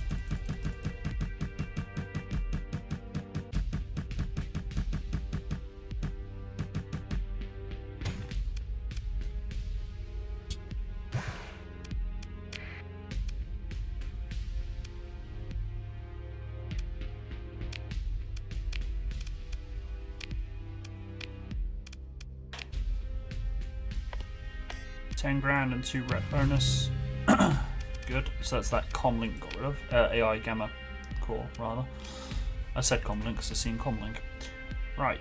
10 grand and 2 rep bonus. Good. So that's that comlink got rid of. AI gamma core, rather. I said comlink because I've seen comlink. Right.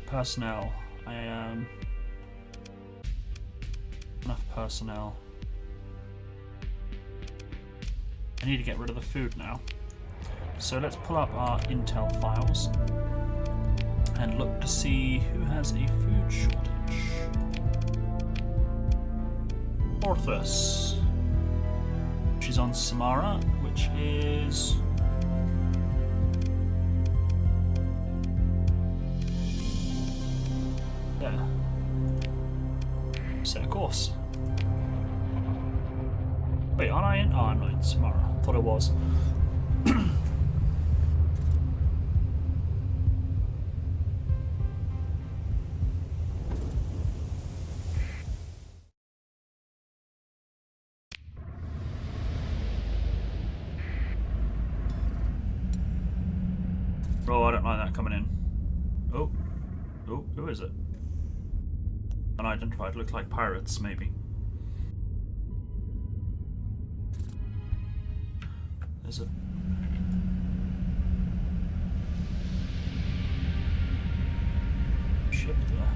Personnel. I am... enough personnel. I need to get rid of the food now. So let's pull up our intel files and look to see who has a food shortage. Orthus, which is on Samara, which is there. Set a course. Wait, aren't I in? Oh, I'm not in Samara. Thought I was. Oh, I don't like that coming in. Oh. Oh, who is it? Unidentified. Look like pirates, maybe. There's a... ship there.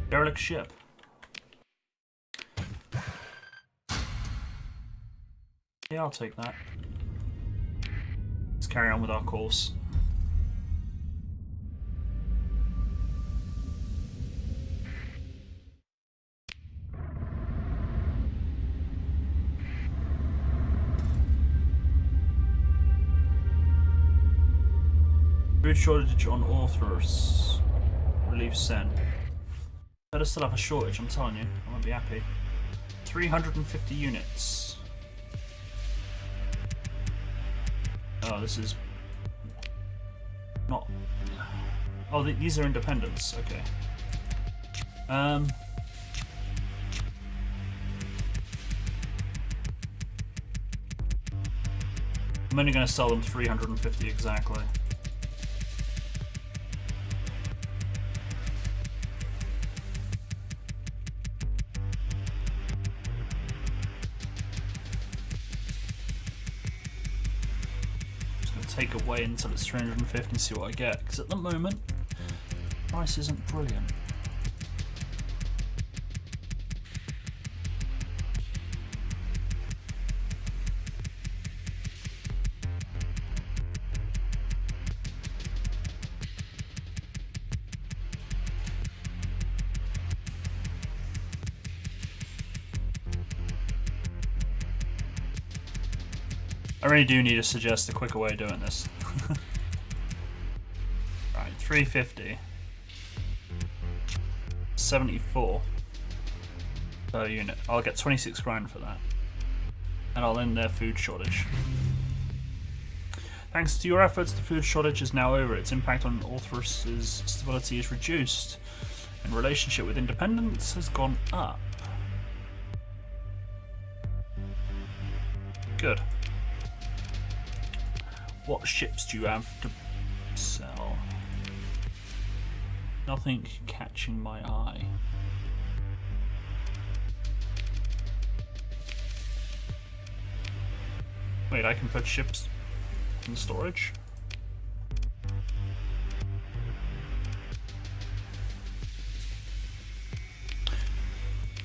Derelict ship. Yeah, I'll take that. Let's carry on with our course. Food shortage on authors. Relief sent. Better still have a shortage, I'm telling you. I won't be happy. 350 units. Oh, this is not... Oh, these are independents. Okay. I'm only going to sell them 350 exactly. Take away until it's 350 and see what I get, because at the moment price isn't brilliant. I really do need to suggest a quicker way of doing this. Right, 350. 74 per unit. I'll get 26 grand for that. And I'll end their food shortage. Thanks to your efforts, the food shortage is now over. Its impact on Orthus's stability is reduced, and relationship with independence has gone up. Good. What ships do you have to sell? Nothing catching my eye. Wait, I can put ships in storage?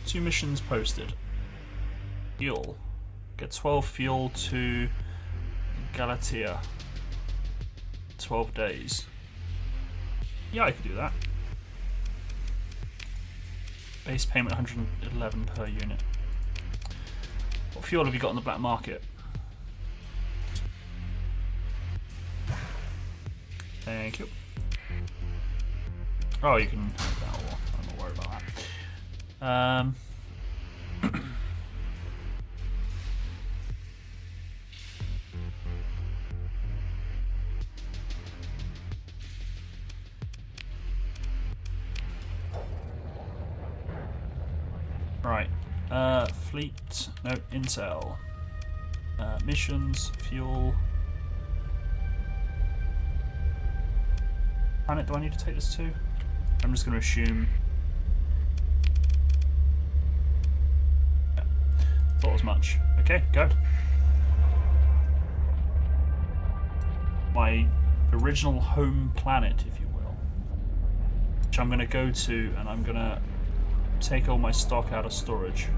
Two missions posted. Fuel. Get 12 fuel to Galatea. 12 days. Yeah, I could do that. Base payment 111 per unit. What fuel have you got on the black market? Thank you. Oh, you can have that all. I'm not worried about that. Right, fleet, no, intel, missions, fuel. Planet, do I need to take this to? I'm just going to assume. Yeah. Thought as much. Okay, go. My original home planet, if you will. Which I'm going to go to, and I'm going to take all my stock out of storage.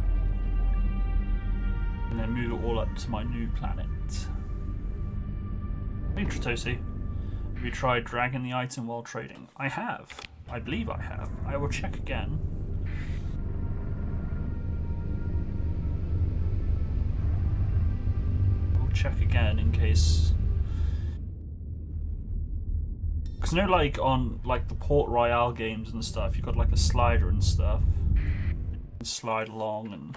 And then move it all up to my new planet. Hey, Tritosi. Have you tried dragging the item while trading? I have. I believe I have. I will check again. I will check again in case. Because you know, like on like the Port Royale games and stuff, you've got like a slider and stuff. You can slide along, and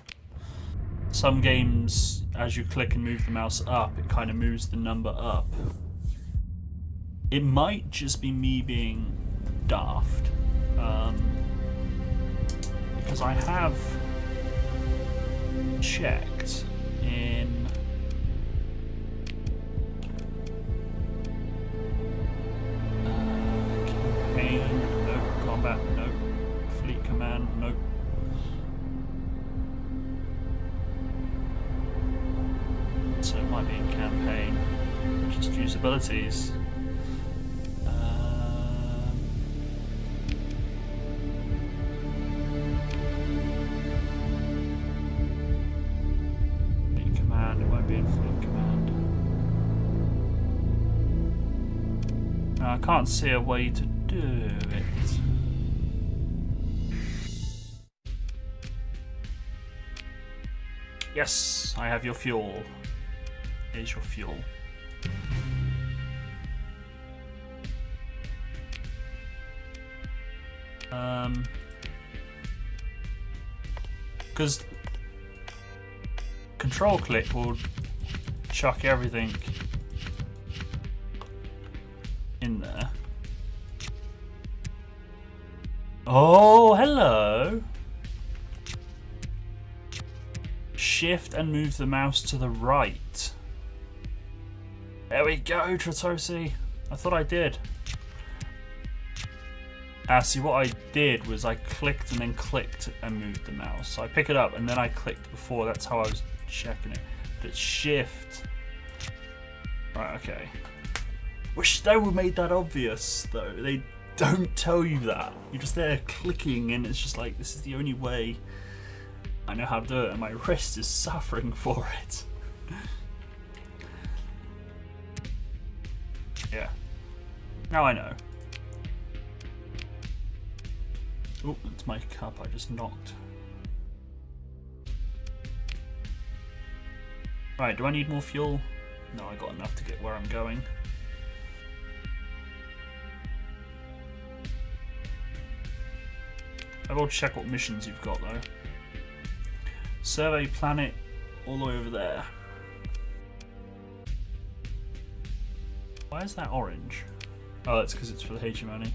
some games, as you click and move the mouse up, it kind of moves the number up. It might just be me being daft, because I have checked in campaign, no. Combat, no. Fleet command, no. So it might be in campaign. Just use abilities. I can't see a way to do it. Yes, I have your fuel. Here's your fuel. Because control click will chuck everything in there. Oh, hello. Shift and move the mouse to the right. There we go, Tritosi. I thought I did. See, what I did was I clicked and then clicked and moved the mouse. So I pick it up and then I clicked before. That's how I was checking it. But it's shift. Right, okay. Wish they would have made that obvious, though. They don't tell you that. You're just there clicking, and it's just like, this is the only way I know how to do it, and my wrist is suffering for it. Yeah. Now I know. Oh, it's my cup I just knocked. Right, do I need more fuel? No, I got enough to get where I'm going. I will check what missions you've got though. Survey planet all the way over there. Why is that orange? Oh, that's because it's for the hegemony.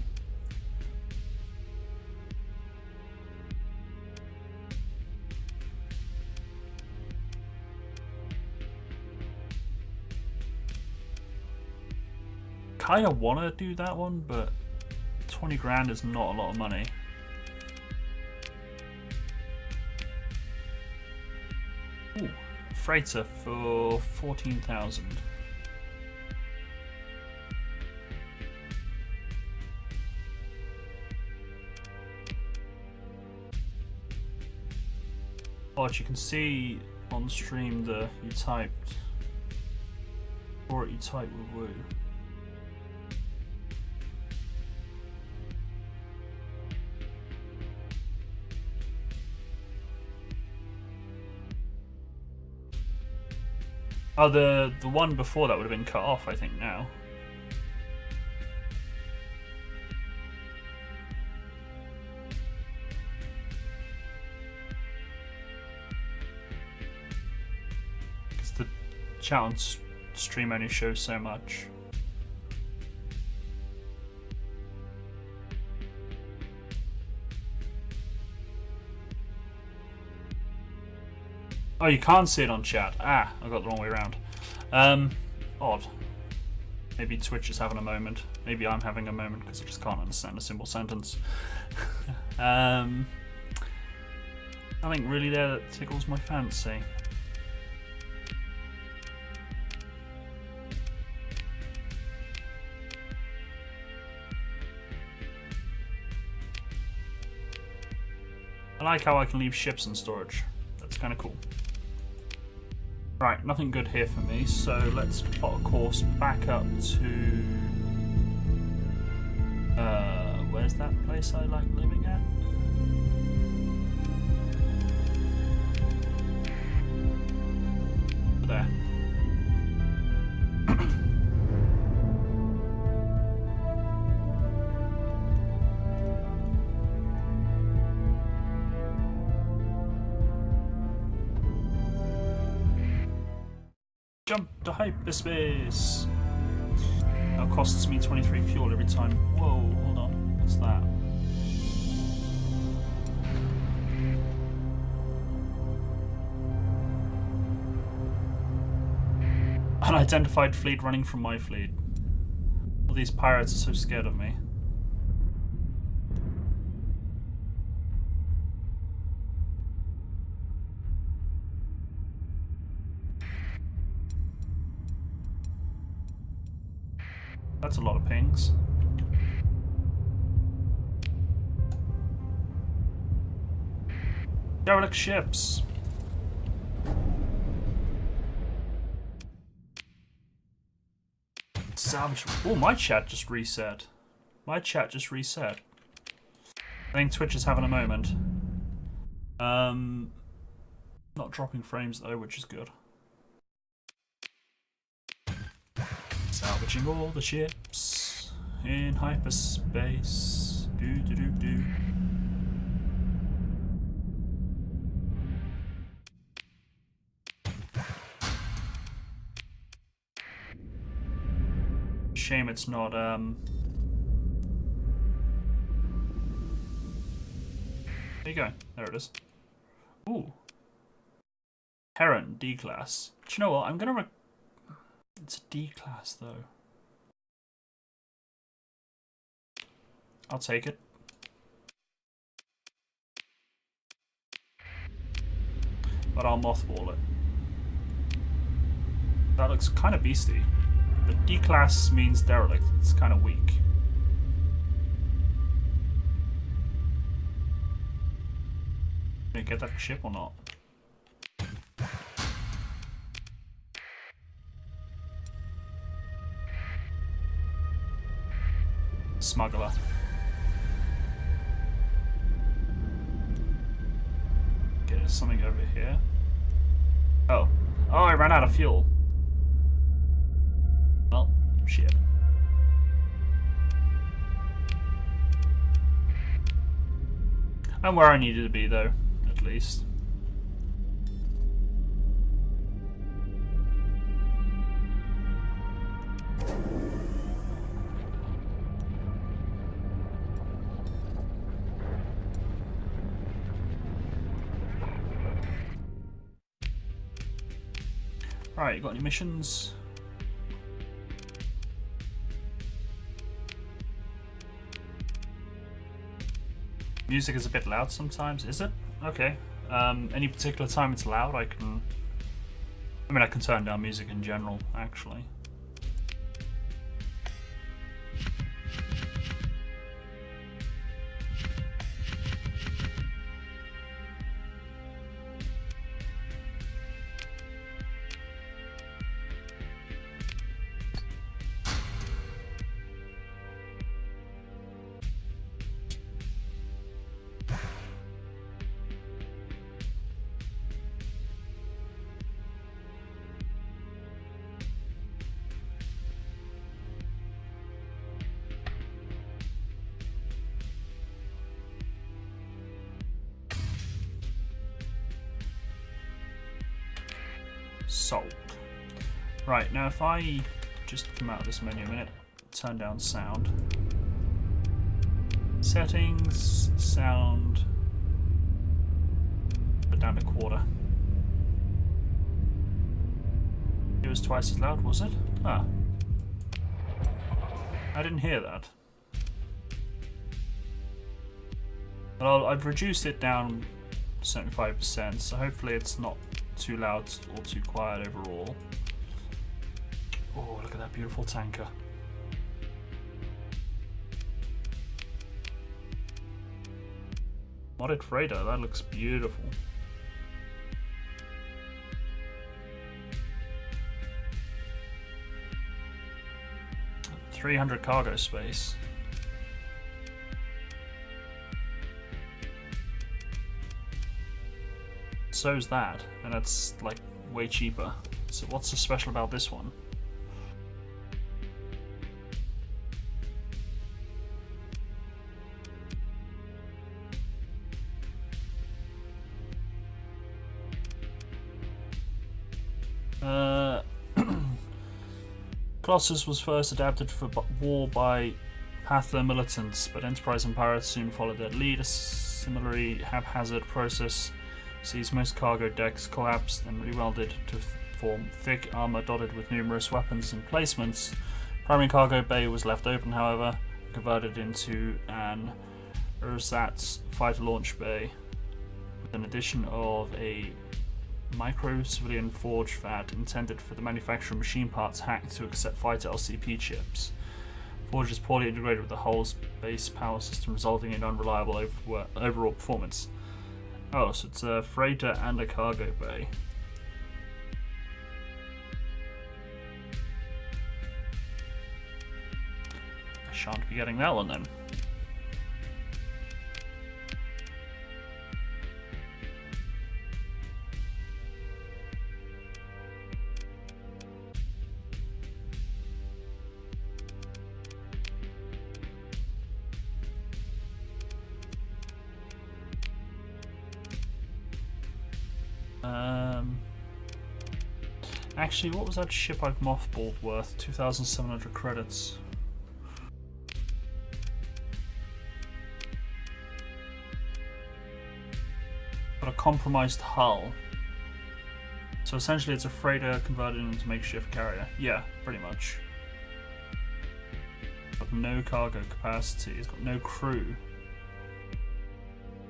Kind of want to do that one, but 20 grand is not a lot of money. Ooh, freighter for 14,000. Oh, as you can see on stream, you typed, or you typed with woo. Oh, the one before that would have been cut off, I think, now. Because the chat on stream only shows so much. Oh, you can't see it on chat. Ah, I got the wrong way around. Odd. Maybe Twitch is having a moment. Maybe I'm having a moment because I just can't understand a simple sentence. Nothing really there that tickles my fancy. I like how I can leave ships in storage. That's kind of cool. Right, nothing good here for me, so let's plot a course back up to... where's that place I like living at? There. Jump to hyperspace! Now costs me 23 fuel every time. Whoa, hold on. What's that? Unidentified fleet running from my fleet. All these pirates are so scared of me. That's a lot of pings. Derelict ships. Salvage. Oh, my chat just reset. My chat just reset. I think Twitch is having a moment. Not dropping frames though, which is good. Salvaging all the ships in hyperspace. Do do do do. Shame it's not there you go. There it is. Ooh. Heron, D class. Do you know what? I'm gonna it's a D class though. I'll take it. But I'll mothball it. That looks kind of beastie. But D class means derelict. It's kind of weak. Can you get that ship or not? Smuggler. Okay, there's something over here. Oh. Oh, I ran out of fuel. Well, shit. I'm where I needed to be, though, at least. Alright, you got any missions? Music is a bit loud sometimes, is it? Okay. Any particular time it's loud, I can turn down music in general, actually. Sold. Right, now if I just come out of this menu a minute, turn down sound. Settings, sound, put down to quarter. It was twice as loud, was it? Ah. I didn't hear that. Well, I've reduced it down 75%, so hopefully it's not too loud or too quiet overall. Oh, look at that beautiful tanker. Modded freighter, that looks beautiful. $300 cargo space. So's that, and it's like way cheaper. So what's so special about this one? Colossus was first adapted for war by Pathler militants, but Enterprise and Pirates soon followed their lead. A similarly haphazard process sees most cargo decks collapsed and rewelded to form thick armor dotted with numerous weapons emplacements. Primary cargo bay was left open, however, converted into an ersatz fighter launch bay, with an addition of a micro-civilian forge vat intended for the manufacture of machine parts hacked to accept fighter LCP chips. Forge is poorly integrated with the hull's base power system, resulting in unreliable overall performance. Oh, so it's a freighter and a cargo bay. I shan't be getting that one then. Actually, what was that ship I've mothballed worth? 2,700 credits. Got a compromised hull. So essentially it's a freighter converted into a makeshift carrier. Yeah, pretty much. Got no cargo capacity, it's got no crew.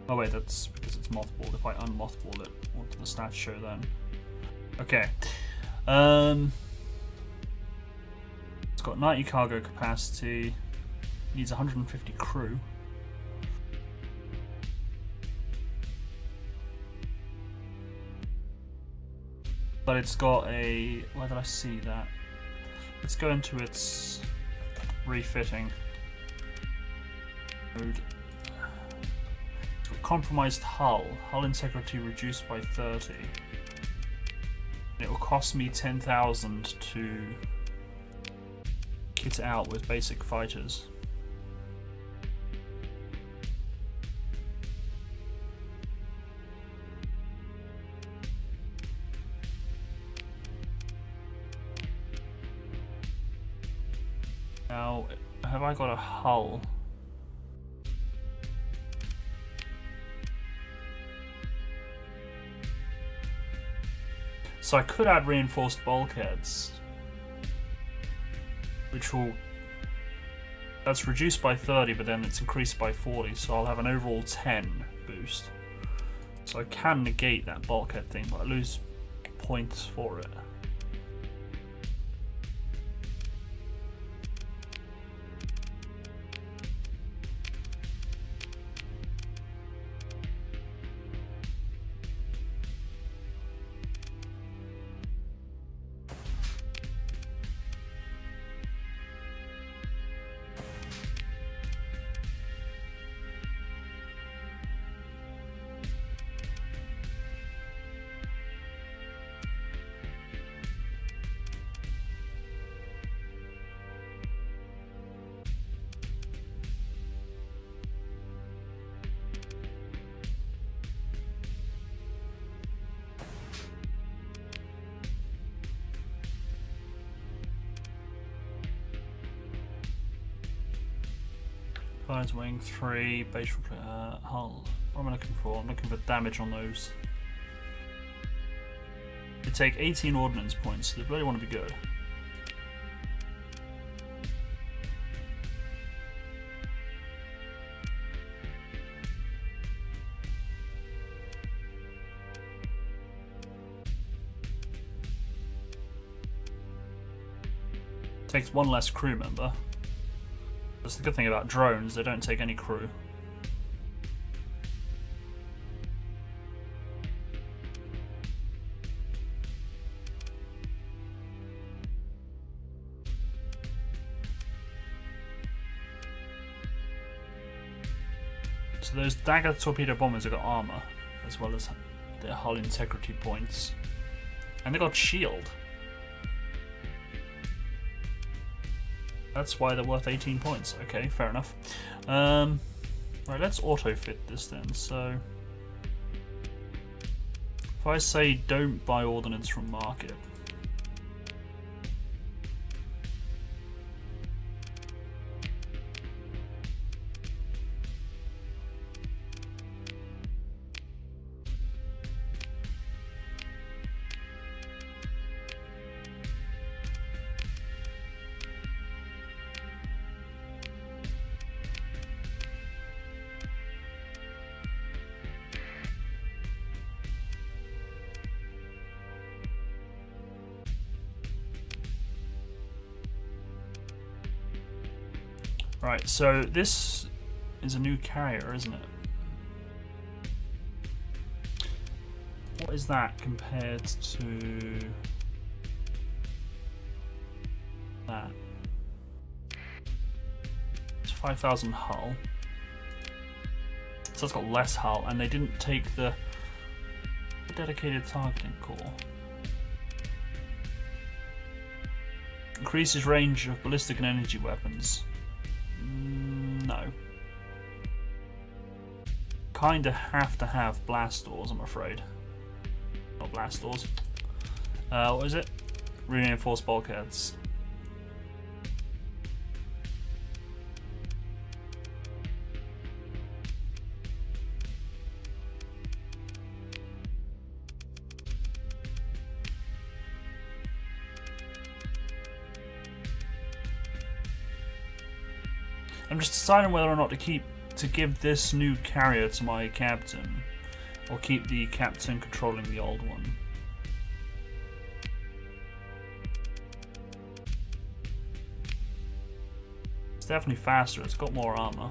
Oh wait, that's because it's mothballed. If I unmothball it, what do the stats show then? Okay. It's got 90 cargo capacity, needs 150 crew. But it's got a, where did I see that? Let's go into its refitting mode. It's got compromised hull integrity reduced by 30. It will cost me 10,000 to kit it out with basic fighters. Now, have I got a hull? So I could add reinforced bulkheads, which will, that's reduced by 30, but then it's increased by 40, so I'll have an overall 10 boost. So I can negate that bulkhead thing, but I lose points for it. Pilots wing 3, base hull. What am I looking for? I'm looking for damage on those. They take 18 ordnance points, so they really want to be good. Takes one less crew member. That's the good thing about drones, they don't take any crew. So those dagger torpedo bombers have got armor, as well as their hull integrity points. And they got shield. That's why they're worth 18 points. Okay, fair enough. Right, let's auto-fit this then. So, if I say don't buy ordnance from market, right, so this is a new carrier, isn't it? What is that compared to that? It's 5,000 hull. So it's got less hull, and they didn't take the dedicated targeting core. Increases range of ballistic and energy weapons. No. Kinda have to have blast doors, I'm afraid. Not blast doors. What is it? Reinforced bulkheads. I'm just deciding whether or not to give this new carrier to my captain, or keep the captain controlling the old one. It's definitely faster. It's got more armor.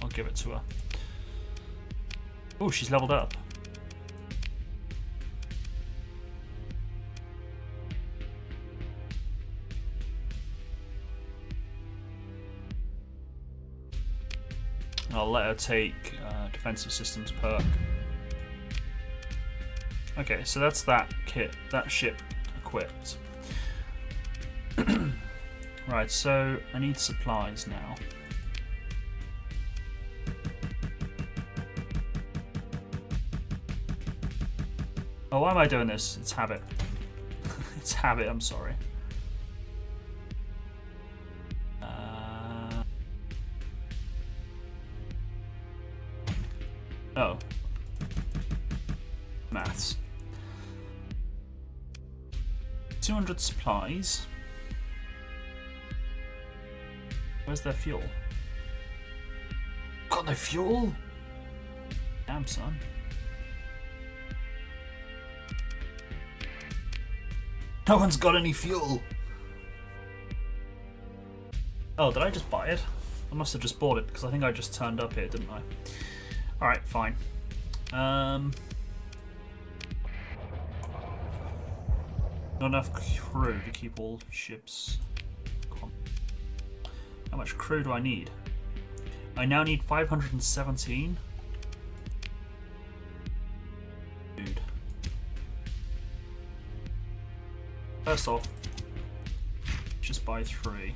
I'll give it to her. Oh, she's leveled up. I'll let her take defensive systems perk. Okay, so that's that kit, that ship equipped. Right, so I need supplies now. Oh, why am I doing this? It's habit. It's habit, I'm sorry. Oh. Maths. 200 supplies. Where's their fuel? Got no fuel? Damn, son. No one's got any fuel. Oh, did I just buy it? I must have just bought it because I think I just turned up here, didn't I? Alright, fine. Not enough crew to keep all ships. How much crew do I need? I now need 517. Dude. First off, just buy 3.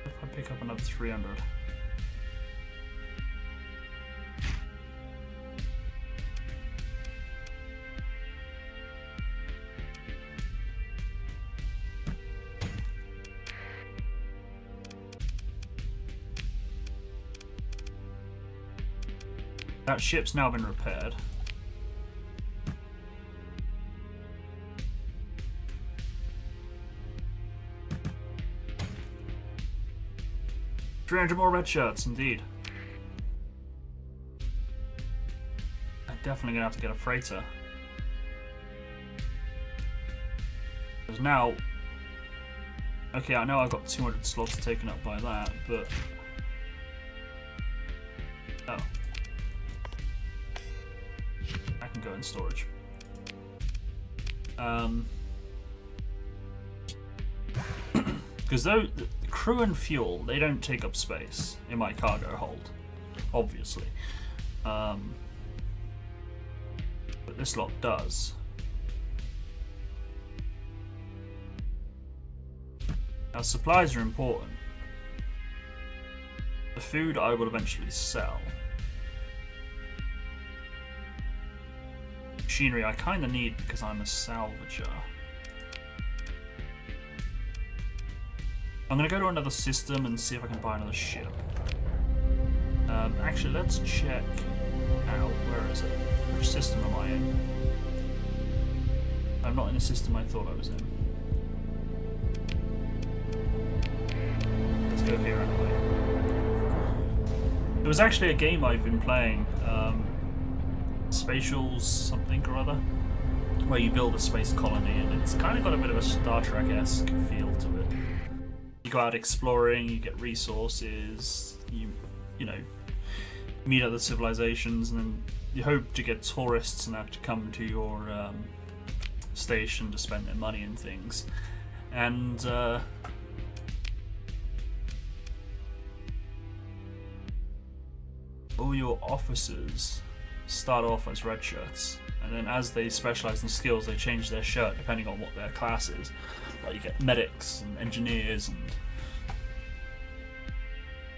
If I pick up another 300. That ship's now been repaired. $300 more red shirts, indeed. I definitely gonna have to get a freighter. Because now, okay, I know I've got 200 slots taken up by that, but oh, I can go in storage. Because though the crew and fuel, they don't take up space in my cargo hold, obviously. But this lot does. Now supplies are important. The food I will eventually sell. Machinery I kind of need because I'm a salvager. I'm going to go to another system and see if I can buy another ship. Actually, let's check out. Where is it? Which system am I in? I'm not in the system I thought I was in. Let's go here anyway. It was actually a game I've been playing. Spatials something or other. Where you build a space colony, and it's kind of got a bit of a Star Trek-esque feel to it. You go out exploring, you get resources, you know, meet other civilizations, and then you hope to get tourists and that to come to your station to spend their money and things. And all your officers start off as red shirts, and then as they specialize in skills, they change their shirt depending on what their class is. Like you get medics and engineers and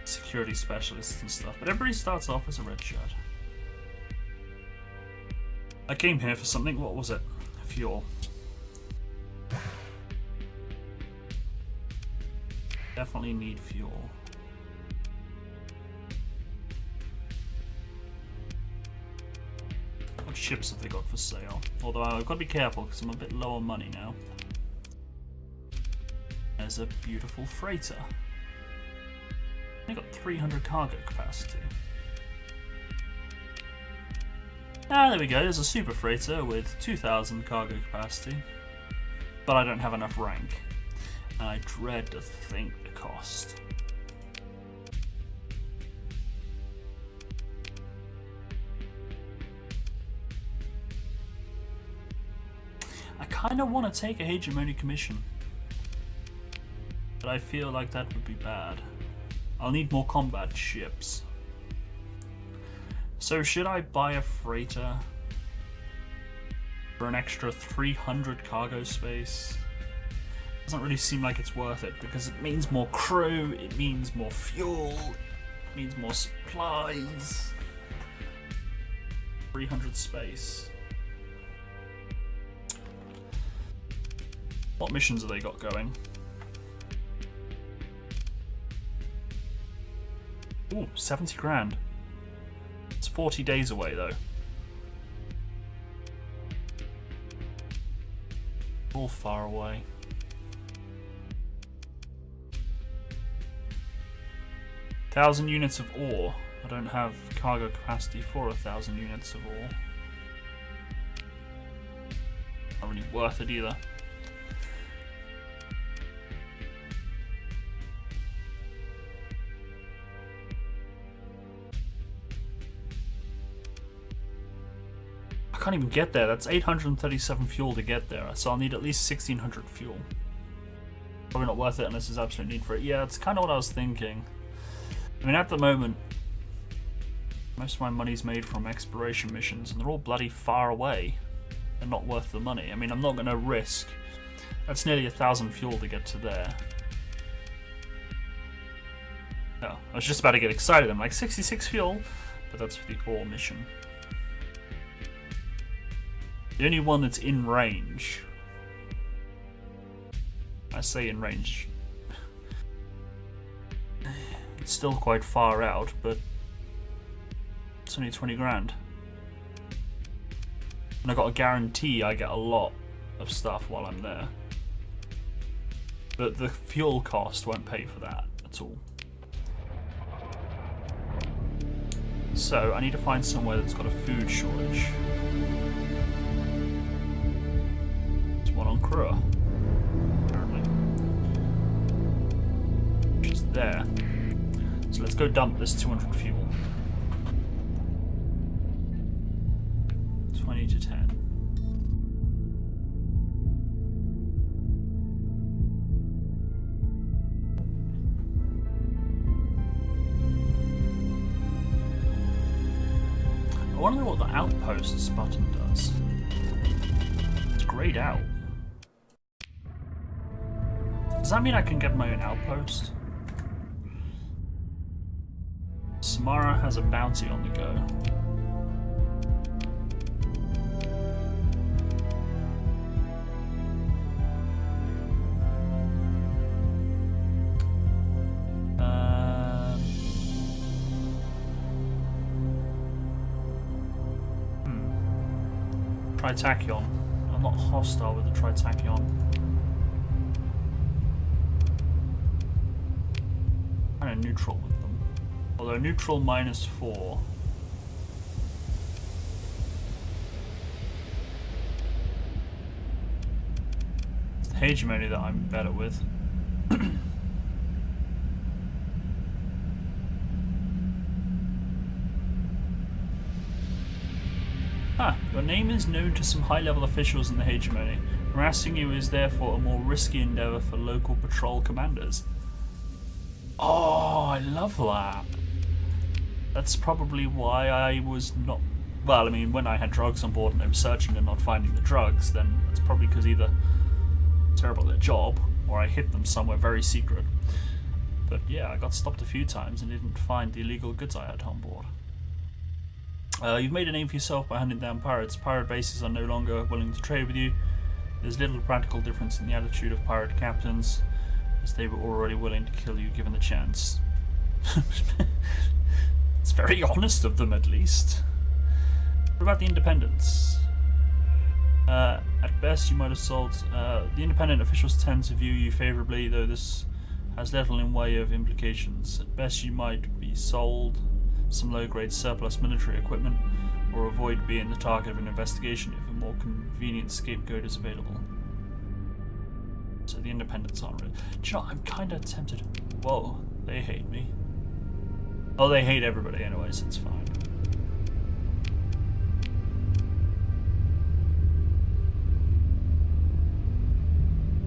security specialists and stuff, but everybody starts off as a red shirt. I came here for something. What was it? Fuel. Definitely need fuel. What ships have they got for sale? Although I've got to be careful because I'm a bit low on money now. There's a beautiful freighter. They got 300 cargo capacity. Ah, there we go. There's a super freighter with 2,000 cargo capacity. But I don't have enough rank. And I dread to think the cost. I kind of want to take a hegemony commission. But I feel like that would be bad. I'll need more combat ships. So should I buy a freighter for an extra 300 cargo space? Doesn't really seem like it's worth it because it means more crew, it means more fuel, it means more supplies. 300 space. What missions have they got going? Ooh, 70 grand. It's 40 days away though. All far away. Thousand units of ore. I don't have cargo capacity for 1,000 units of ore. Not really worth it either. I can't even get there. That's 837 fuel to get there, so I'll need at least 1,600 fuel. Probably not worth it unless there's absolute need for it. Yeah, that's kind of what I was thinking. I mean, at the moment, most of my money's made from exploration missions, and they're all bloody far away and not worth the money. I mean, I'm not going to risk. That's nearly 1,000 fuel to get to there. No, I was just about to get excited. I'm like, 66 fuel, but that's for the ore mission. The only one that's in range, I say in range, it's still quite far out, but it's only 20 grand. And I got a guarantee I get a lot of stuff while I'm there. But the fuel cost won't pay for that at all. So I need to find somewhere that's got a food shortage. There's one on Krua, apparently. Which is there. So let's go dump this 200 fuel. 20 to 10. I want to know what the outposts button does. It's grayed out. Does that mean I can get my own outpost? Samara has a bounty on the go. Tritachyon. I'm not hostile with the Tritachyon. Kind of neutral with them. Although neutral -4. It's the hegemony that I'm better with. Your name is known to some high-level officials in the hegemony. Harassing you is therefore a more risky endeavour for local patrol commanders. Oh, I love that. That's probably why I was not... Well, I mean, when I had drugs on board and they were searching and not finding the drugs, then it's probably because either terrible at their job or I hid them somewhere very secret. But yeah, I got stopped a few times and didn't find the illegal goods I had on board. You've made a name for yourself by hunting down pirates. Pirate bases are no longer willing to trade with you. There's little practical difference in the attitude of pirate captains, as they were already willing to kill you given the chance. It's very honest of them, at least. What about the independents? At best, you might have sold... the independent officials tend to view you favourably, though this has little in way of implications. At best, you might be sold some low-grade surplus military equipment, or avoid being the target of an investigation if a more convenient scapegoat is available. So the independents aren't really... Do you know, I'm kind of tempted... Whoa, they hate me. Oh, they hate everybody anyways, it's fine.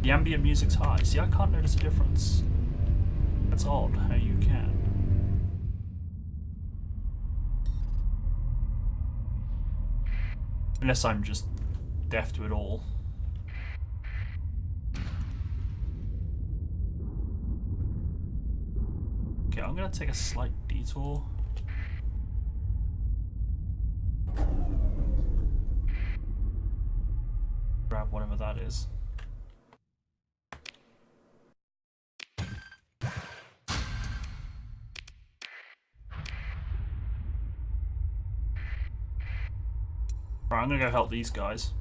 The ambient music's high. See, I can't notice a difference. That's odd how you can. Unless I'm just deaf to it all. Okay, I'm gonna take a slight detour. Grab whatever that is. Right, I'm gonna go help these guys.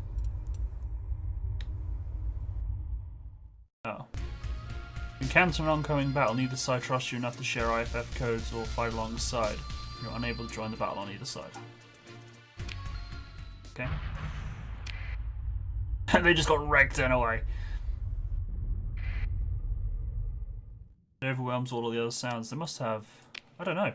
Oh. Encounter an oncoming battle. Neither side trusts you enough to share IFF codes or fight alongside. You're unable to join the battle on either side. Okay. They just got wrecked anyway. It overwhelms all of the other sounds. They must have... I don't know.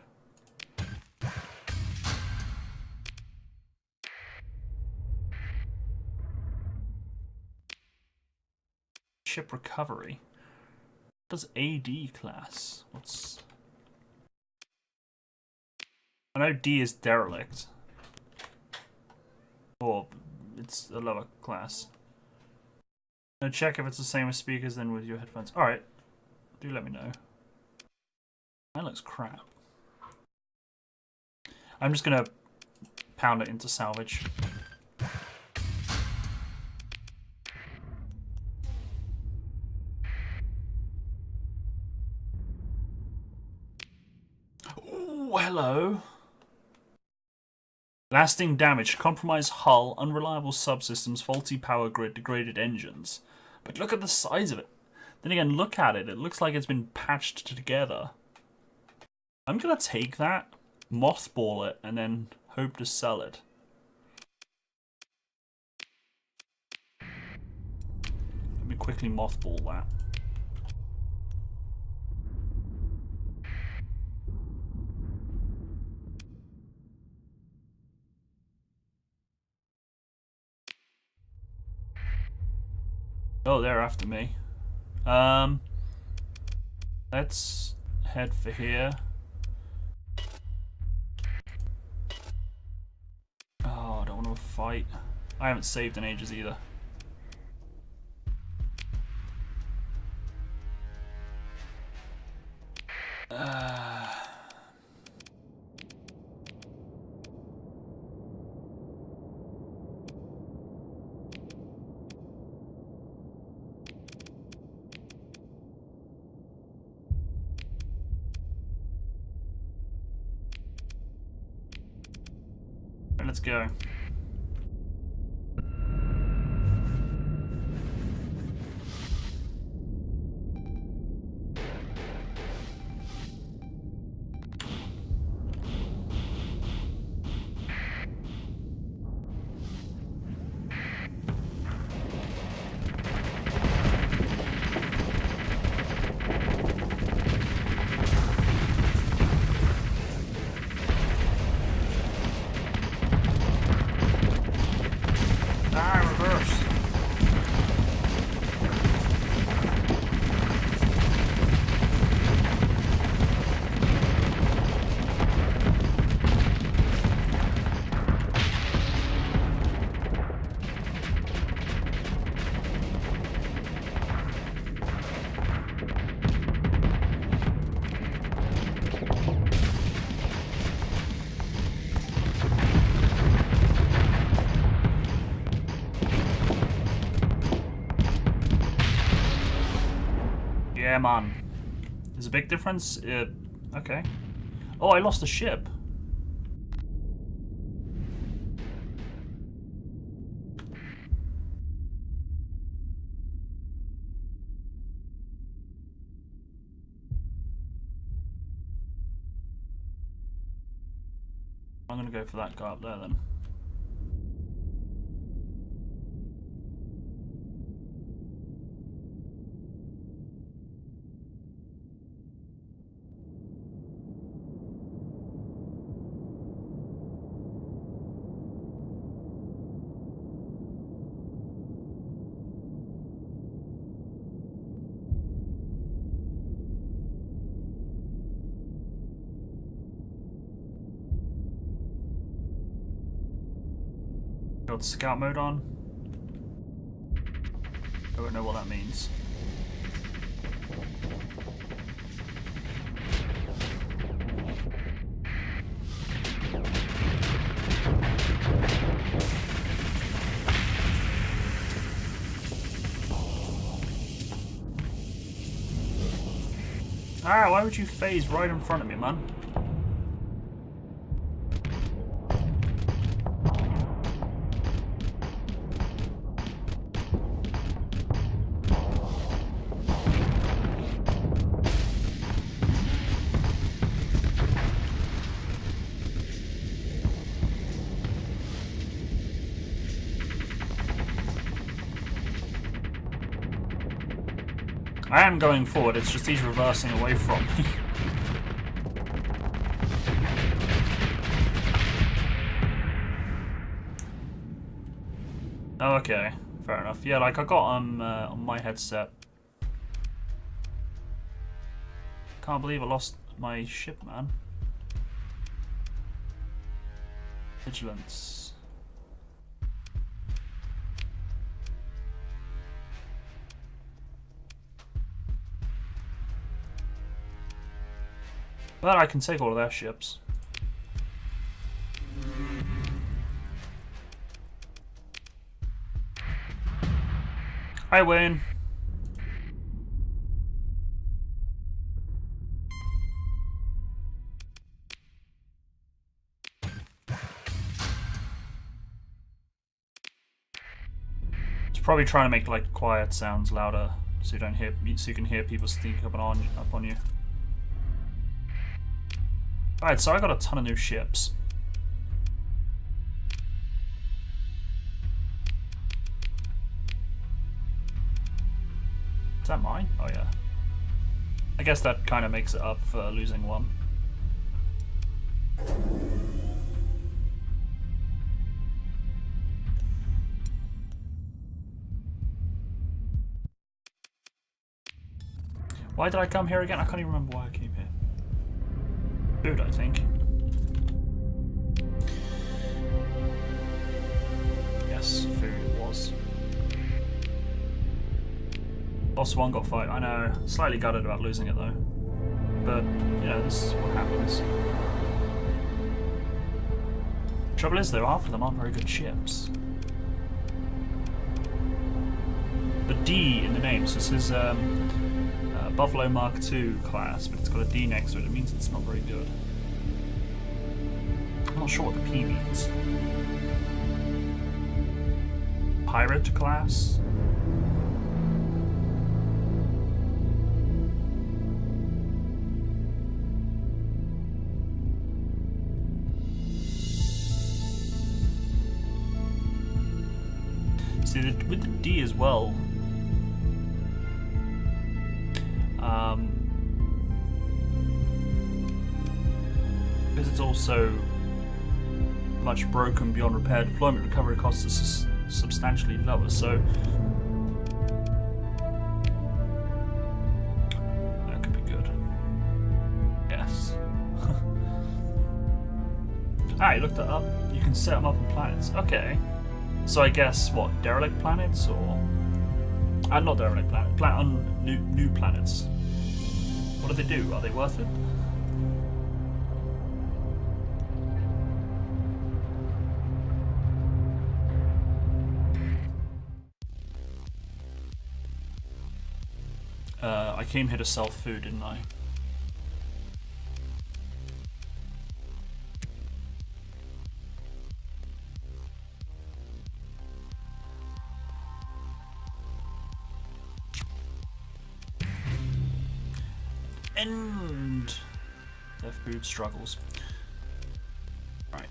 Ship recovery. What does AD class? What's... I know D is derelict. Or it's a lower class. Now check if it's the same with speakers than with your headphones. Alright. Do let me know. That looks crap. I'm just gonna pound it into salvage. Ooh, hello. Lasting damage, compromised hull, unreliable subsystems, faulty power grid, degraded engines. But look at the size of it. Then again, look at it. It looks like it's been patched together. I'm gonna take that. mothball it and then hope to sell it. Let me quickly mothball that. Oh, they're after me. Let's head for here. Oh, I don't want to fight. I haven't saved in ages either. Let's go. Yeah, man. There's a big difference. Okay. Oh, I lost a ship. I'm gonna go for that guy up there then. Got scout mode on. I don't know what that means. Ah, why would you phase right in front of me, man? I am going forward, it's just he's reversing away from me. Oh, okay, fair enough. Yeah, like I got on my headset. Can't believe I lost my ship, man. Vigilance. But I can take all of their ships. Hi, Wayne. It's probably trying to make like quiet sounds louder, so you don't hear, so you can hear people sneaking up on you. Alright, so I got a ton of new ships. Is that mine? Oh yeah. I guess that kind of makes it up for losing one. Why did I come here again? I can't even remember why I came here. Food, I think. Yes, food it was. Boss 1 got 5. I know, slightly gutted about losing it though. But, you know, this is what happens. Trouble is though, half of them aren't very good ships. The D in the name, so this is Buffalo Mark II class, but it's got a D next to it. It means it's not very good. I'm not sure what the P means. Pirate class? See, with the D as well, because it's also much broken beyond repair, deployment recovery costs are substantially lower, so that could be good. Yes. Ah, you looked that up. You can set them up on planets. Okay. So I guess, what, derelict planets, or... not derelict planets, on new planets. What do they do? Are they worth it? I came here to sell food, didn't I? End their food struggles. Right.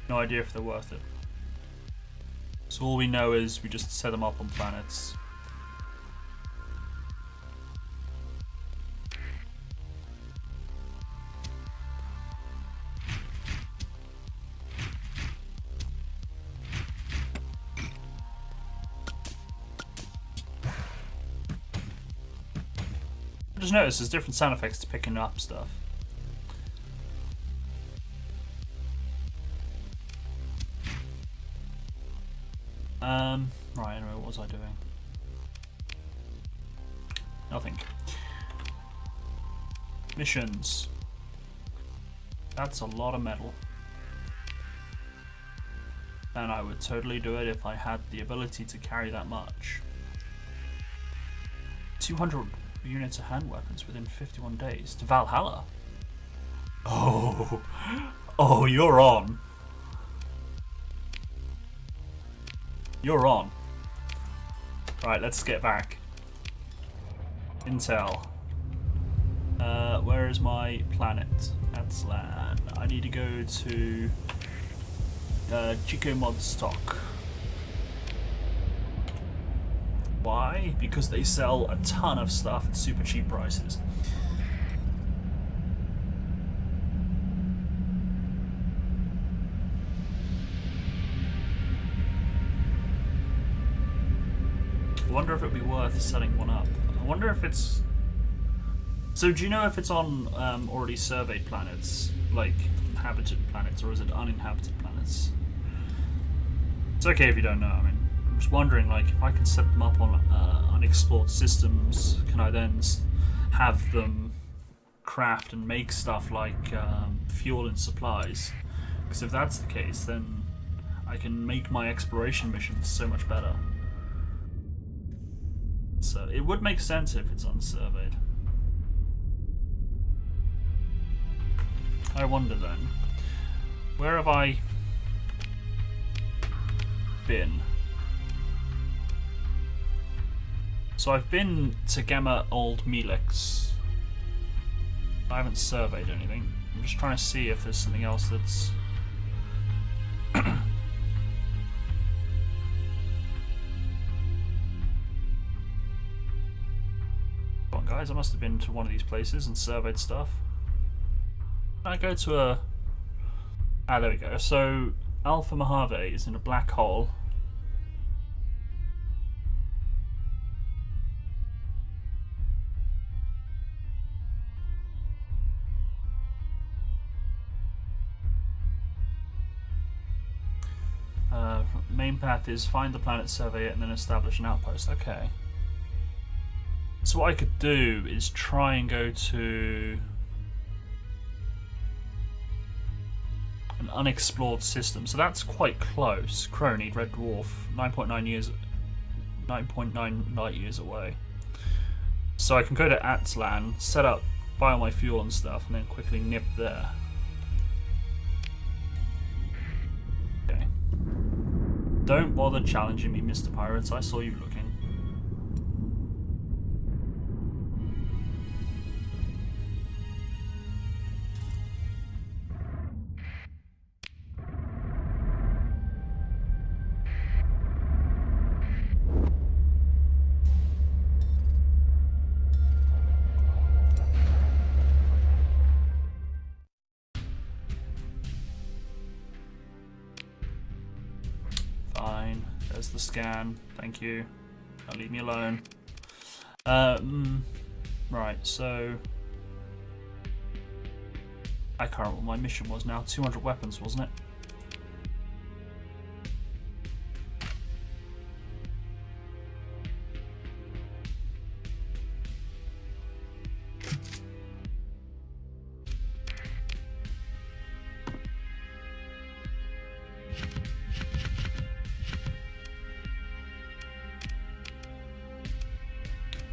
No idea if they're worth it. So all we know is we just set them up on planets. I just noticed there's different sound effects to picking up stuff. Right, anyway, what was I doing? Nothing. Missions. That's a lot of metal. And I would totally do it if I had the ability to carry that much. 200 units of hand weapons within 51 days to Valhalla. Oh, oh, you're on. You're on. Right, let's get back. Intel. Where is my planet? That's land. I need to go to Chico Mod Stock. Why? Because they sell a ton of stuff at super cheap prices. I wonder if it'd be worth setting one up. I wonder if it's... So do you know if it's on already surveyed planets, like inhabited planets, or is it uninhabited planets? It's okay if you don't know. I mean, I'm just wondering, like, if I can set them up on unexplored systems, can I then have them craft and make stuff like fuel and supplies? Because if that's the case, then I can make my exploration missions so much better. So it would make sense if it's unsurveyed. I wonder then, where have I been? So I've been to Gamma Old Melix, I haven't surveyed anything. I'm just trying to see if there's something else that's... Come on guys, I must have been to one of these places and surveyed stuff. I go to a... Ah, there we go. So, Alpha Mojave is in a black hole. Main path is find the planet, survey it, and then establish an outpost. Okay. So what I could do is try and go to an unexplored system. So that's quite close. Crony, red dwarf, 9.9 light years away. So I can go to Atlan, set up, buy all my fuel and stuff, and then quickly nip there. Okay. Don't bother challenging me, Mr. Pirates. I saw you looking. Fine. There's the scan. Thank you. Now leave me alone. Right, so... I can't remember what my mission was now. 200 weapons, wasn't it?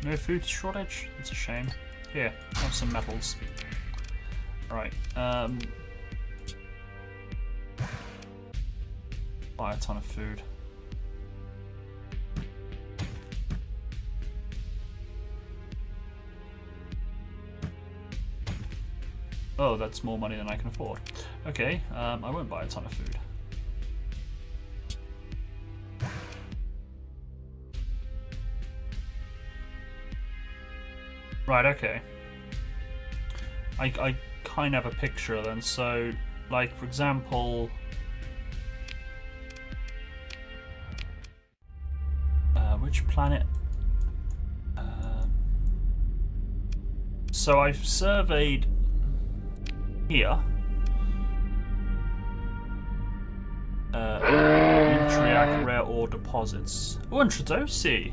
No food shortage? It's a shame. Here, have some metals. Right, buy a ton of food. Oh, that's more money than I can afford. Okay, I won't buy a ton of food. Right, okay. I kind of have a picture then, so, like, for example... which planet? So I've surveyed here. Intriac rare ore deposits. Oh, and Tradosi!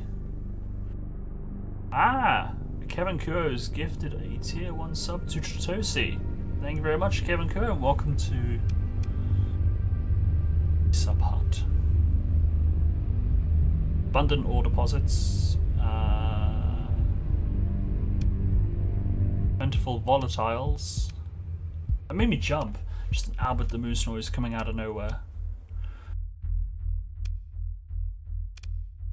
Ah! Kevin Kerr has gifted a tier 1 sub to Tratosi. Thank you very much, Kevin Kerr, and welcome to Sub Hut. Abundant ore deposits. Plentiful volatiles. That made me jump. Just an Albert the Moose noise coming out of nowhere.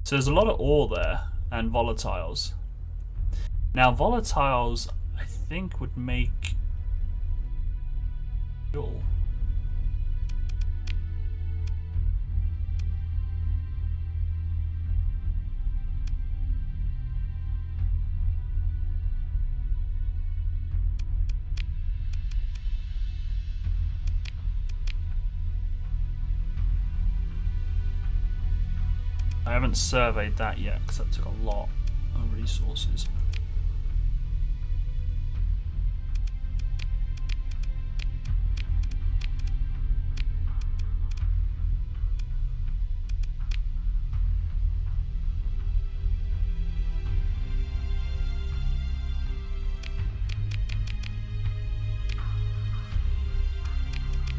So there's a lot of ore there, and volatiles. Now, volatiles, I think, would make fuel. I haven't surveyed that yet, because that took a lot of resources.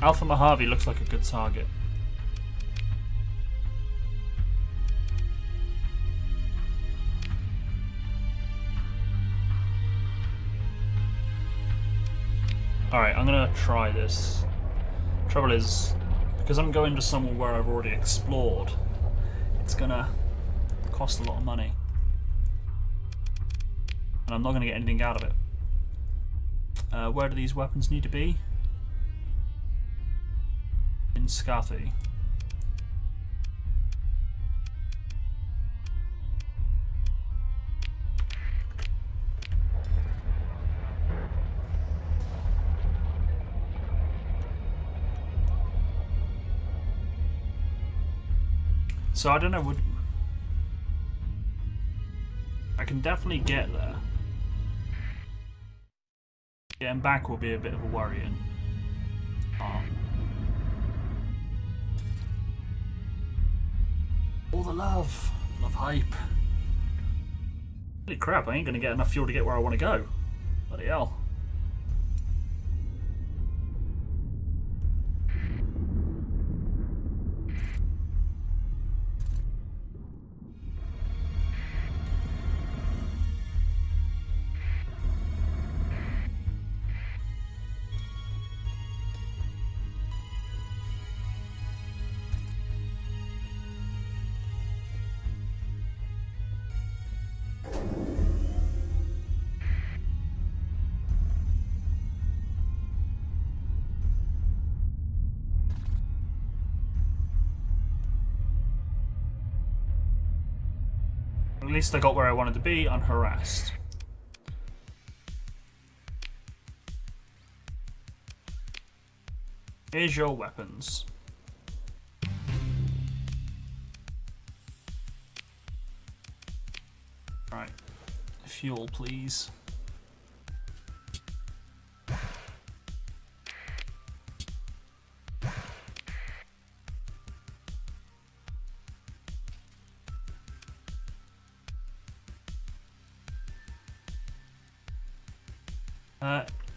Alpha Mojave looks like a good target. Alright, I'm gonna try this. Trouble is, because I'm going to somewhere where I've already explored, it's gonna cost a lot of money. And I'm not gonna get anything out of it. Where do these weapons need to be? In Scathy. So I don't know, I can definitely get there. Getting back will be a bit of a worrying. All the love hype. Holy crap, I ain't gonna get enough fuel to get where I want to go. Bloody hell. At least I got where I wanted to be, unharassed. Here's your weapons. Right. Fuel, please.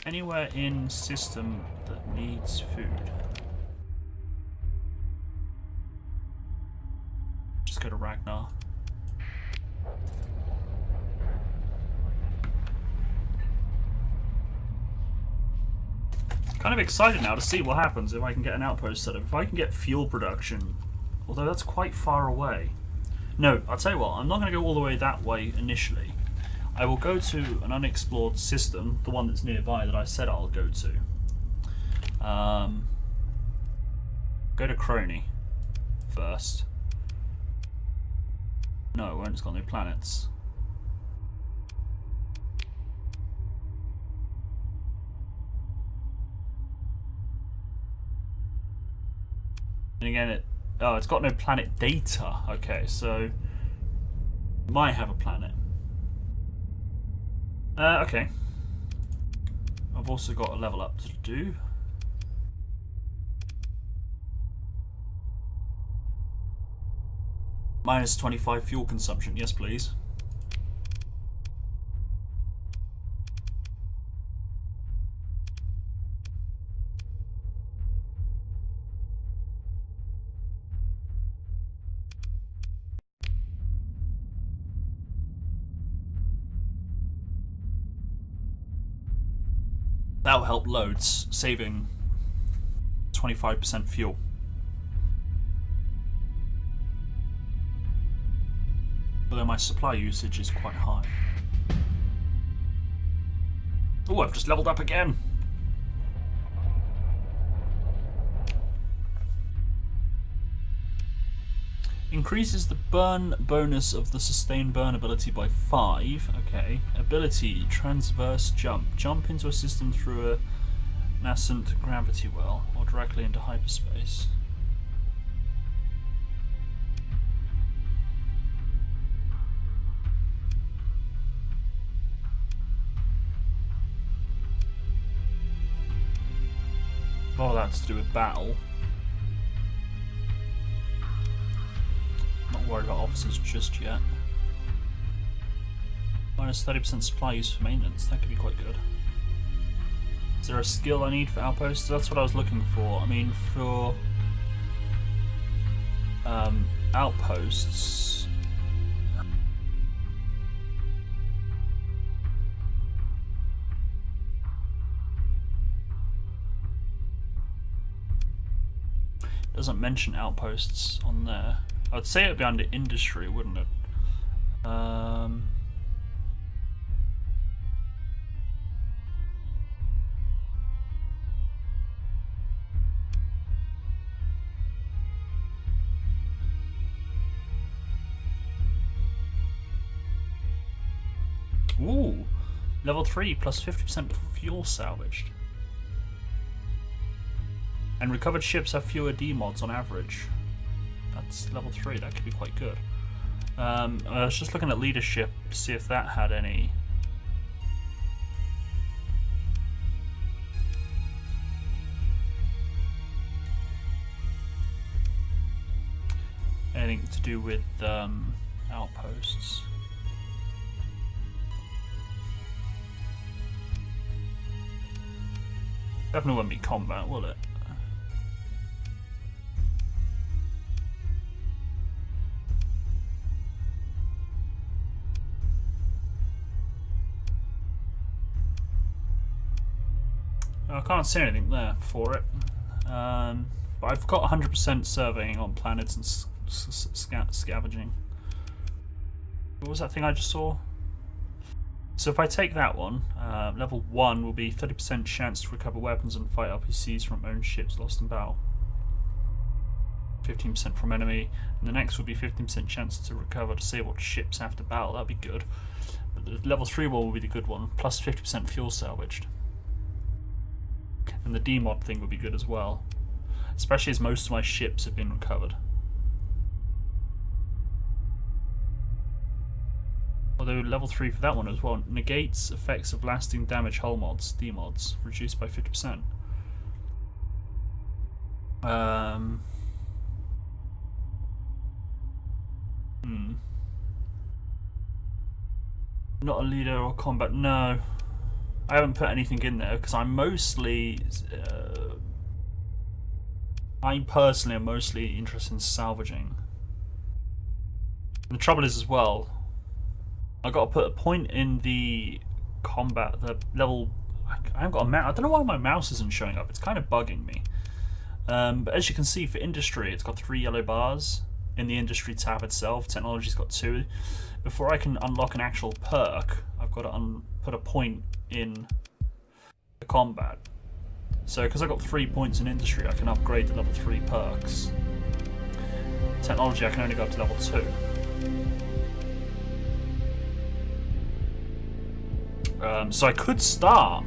Anywhere in system that needs food. Just go to Ragnar. Kind of excited now to see what happens if I can get an outpost set up. If I can get fuel production, although that's quite far away. No, I'll tell you what, I'm not going to go all the way that way initially. I will go to an unexplored system, the one that's nearby that I said I'll go to. Go to Crony first. No, it won't, it's got no planets. And again, it's got no planet data. Okay, so it might have a planet. Okay. I've also got a level up to do. Minus 25 fuel consumption, yes please. That'll help loads, saving 25% fuel. Although my supply usage is quite high. Oh, I've just leveled up again! Increases the burn bonus of the sustained burn ability by 5. Okay. Ability, transverse jump. Jump into a system through a nascent gravity well or directly into hyperspace. Oh, that's to do with battle. Not worried about officers just yet. Minus 30% supply use for maintenance, that could be quite good. Is there a skill I need for outposts? That's what I was looking for. I mean, for outposts, doesn't mention outposts on there. I'd say it'd be under industry, wouldn't it? Ooh, level 3 plus 50% fuel salvaged. And recovered ships have fewer D-mods on average. That's level 3, that could be quite good. I was just looking at leadership to see if that had any... anything to do with outposts. Definitely won't be combat, will it? I can't see anything there for it, but I've got 100% surveying on planets and scavenging. What was that thing I just saw? So if I take that one, level 1 will be 30% chance to recover weapons and fight RPCs from owned ships lost in battle. 15% from enemy, and the next will be 15% chance to recover disabled ships after battle. That'd be good. But the level 3 one will be the good one, plus 50% fuel salvaged. And the D-mod thing would be good as well, especially as most of my ships have been recovered. Although level 3 for that one as well negates effects of lasting damage hull mods, D-mods, reduced by 50%. Not a leader or combat, no. I haven't put anything in there because I'm mostly... I personally am mostly interested in salvaging. And the trouble is as well, I got to put a point in the combat, the level. I haven't got a mouse. I don't know why my mouse isn't showing up. It's kind of bugging me. But as you can see, for industry, it's got 3 yellow bars in the industry tab itself. Technology's got 2. Before I can unlock an actual perk, I've got to put a point in the combat. So, because I got 3 points in industry, I can upgrade to level 3 perks. Technology, I can only go up to level 2. So I could start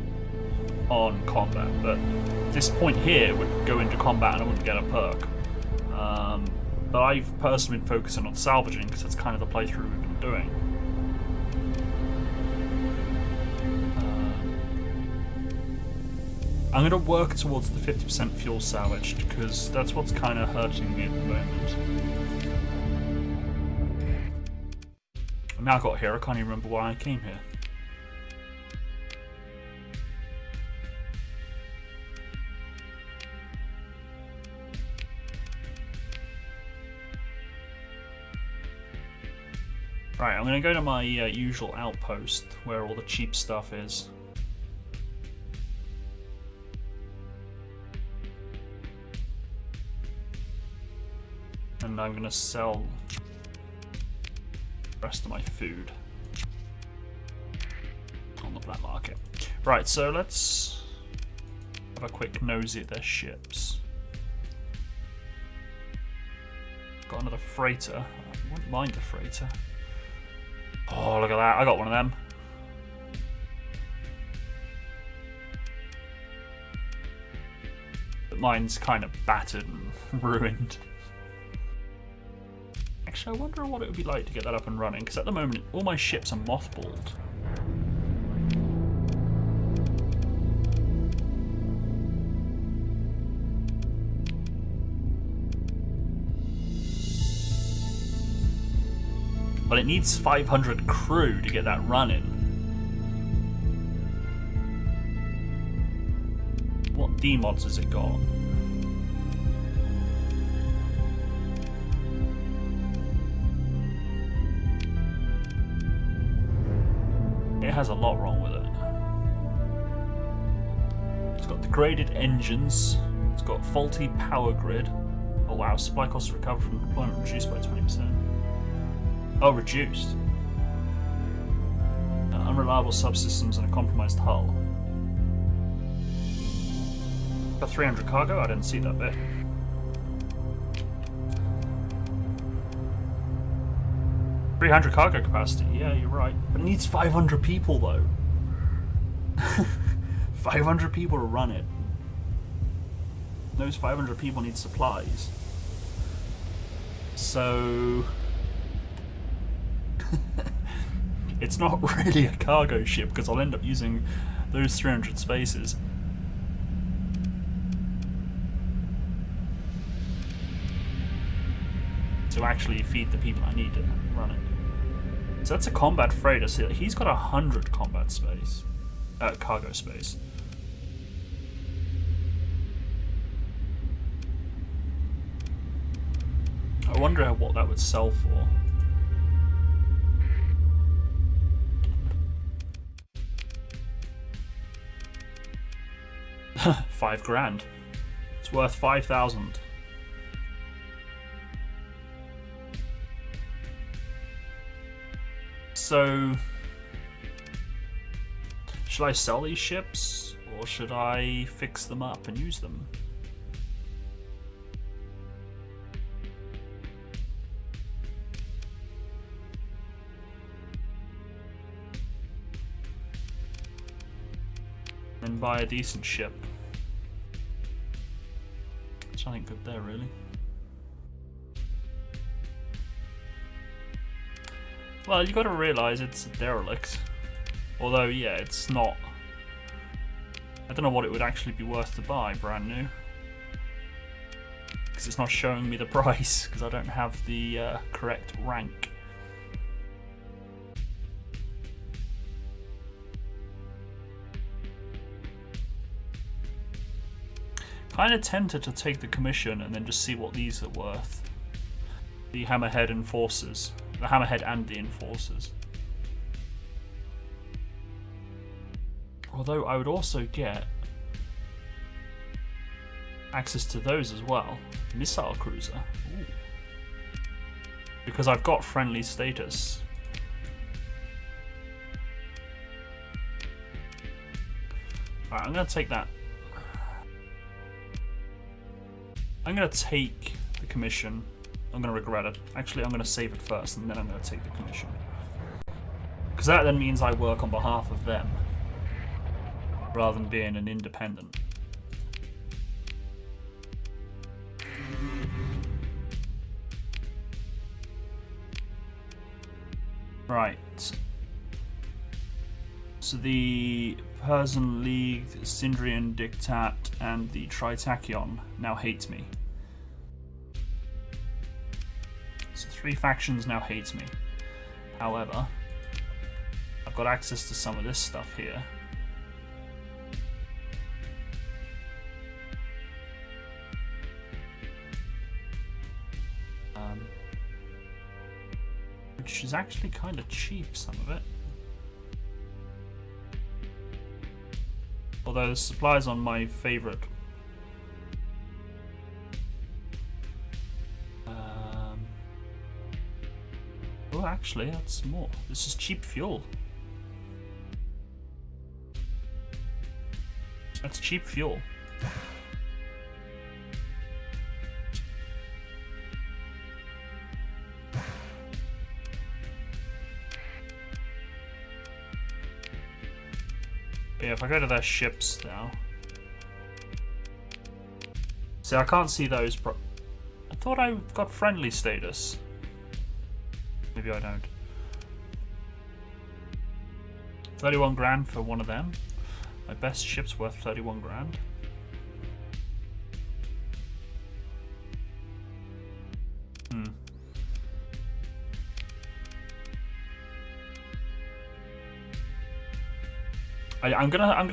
on combat, but this point here would go into combat and I wouldn't get a perk. But I've personally been focusing on salvaging because that's kind of the playthrough we've been doing. I'm going to work towards the 50% fuel salvaged because that's what's kind of hurting me at the moment. Now I got here, I can't even remember why I came here. Right, I'm going to go to my usual outpost where all the cheap stuff is. And I'm going to sell the rest of my food on the black market. Right, so let's have a quick nosy at their ships. Got another freighter. I wouldn't mind the freighter. Oh, look at that. I got one of them. But mine's kind of battered and ruined. Actually, I wonder what it would be like to get that up and running, because at the moment, all my ships are mothballed. But it needs 500 crew to get that running. What D-mods has it got? It has a lot wrong with it. It's got degraded engines. It's got faulty power grid. Oh wow, supply costs recovered from deployment reduced by 20%. Oh, reduced. Unreliable subsystems and a compromised hull. Got 300 cargo? I didn't see that bit. 300 cargo capacity, yeah, you're right. But it needs 500 people though. 500 people to run it. Those 500 people need supplies. So... it's not really a cargo ship because I'll end up using those 300 spaces. To actually feed the people I need to run it. So that's a combat freighter. So he's got 100 combat space, cargo space. I wonder what that would sell for. $5,000. It's worth 5,000. So, should I sell these ships, or should I fix them up and use them? And buy a decent ship. There's nothing good there, really. Well, you got to realise it's a derelict. Although, yeah, it's not. I don't know what it would actually be worth to buy brand new. Because it's not showing me the price, because I don't have the correct rank. Kind of tempted to take the commission and then just see what these are worth. The Hammerhead Enforcers. The Hammerhead and the Enforcers. Although I would also get access to those as well. Missile Cruiser. Ooh. Because I've got friendly status. Alright, I'm going to take that. I'm going to take the commission. I'm going to regret it. Actually, I'm going to save it first, and then I'm going to take the commission. Because that then means I work on behalf of them, rather than being an independent. Right. So the Persian League, the Sindrian Diktat, and the Tritachyon now hate me. So 3 factions now hate me. However, I've got access to some of this stuff here. Which is actually kind of cheap, some of it. Although the supplies on my favourite. Oh, actually, that's more. This is cheap fuel. That's cheap fuel. Yeah, if I go to their ships now. See, I can't see those. I thought I got friendly status. Maybe I don't. 31 grand for one of them. My best ship's worth 31 grand. I'm gonna I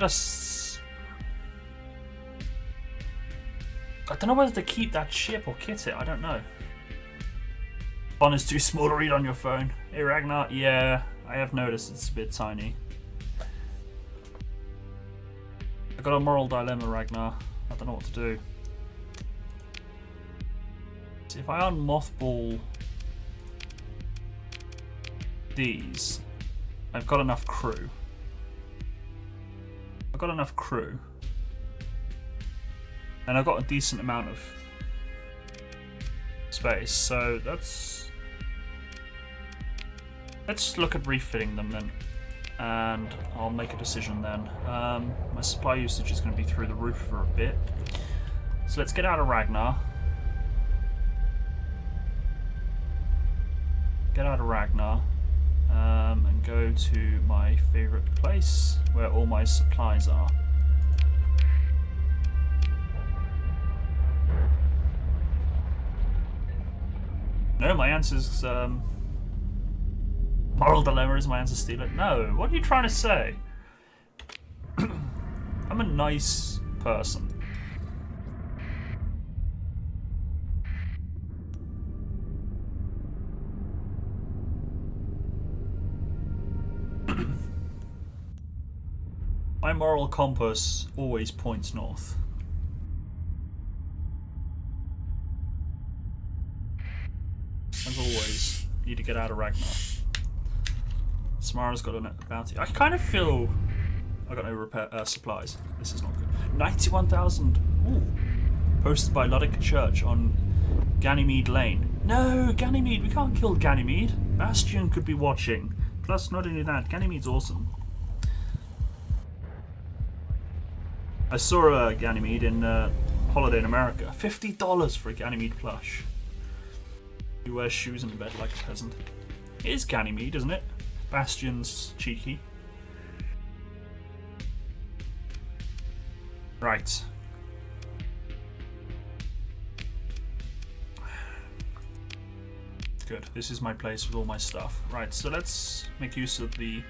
don't know whether to keep that ship or kit it. I don't know. Font is too small to read on your phone. Hey Ragnar, yeah, I have noticed it's a bit tiny. I got a moral dilemma, Ragnar. I don't know what to do. See, if I unmothball these, I've got enough crew. I've got enough crew. And I've got a decent amount of space, so that's Let's look at refitting them then, and I'll make a decision then. My supply usage is going to be through the roof for a bit, so let's get out of Ragnar. And go to my favourite place where all my supplies are. No, my answer's moral dilemma is my answer steal it. No, what are you trying to say? I'm a nice person. My moral compass always points north. As always, need to get out of Ragnar. Samara's got a bounty. I kind of feel I got no repair supplies. This is not good. 91,000. Ooh. Posted by Luddick Church on Ganymede Lane. No, Ganymede. We can't kill Ganymede. Bastion could be watching. Plus, not only that, Ganymede's awesome. I saw a Ganymede in Holiday in America. $50 for a Ganymede plush. He wears shoes in bed like a peasant. It is Ganymede, isn't it? Bastion's cheeky. Right. Good. This is my place with all my stuff. Right, so let's make use of the...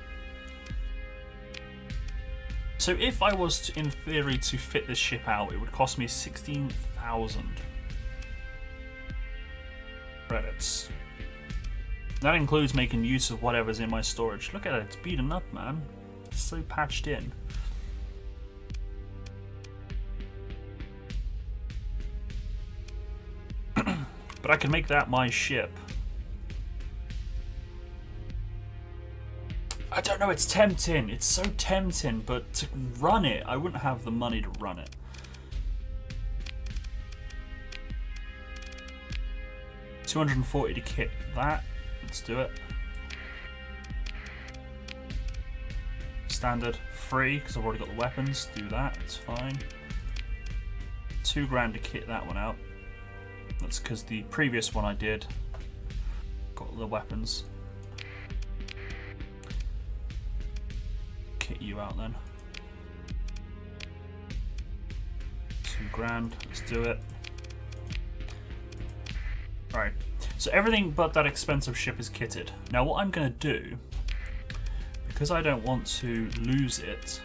So if I was to, in theory, to fit this ship out, it would cost me 16,000 credits. That includes making use of whatever's in my storage. Look at it, it's beaten up, man. It's so patched in. But I can make that my ship. I don't know, it's tempting. It's so tempting, but to run it, I wouldn't have the money to run it. $240 to kit that. Let's do it. Standard, free, because I've already got the weapons. Do that, it's fine. $2,000 to kit that one out. That's because the previous one I did got the weapons. Kit you out then. $2,000, let's do it. Alright, so everything but that expensive ship is kitted. Now what I'm going to do, because I don't want to lose it,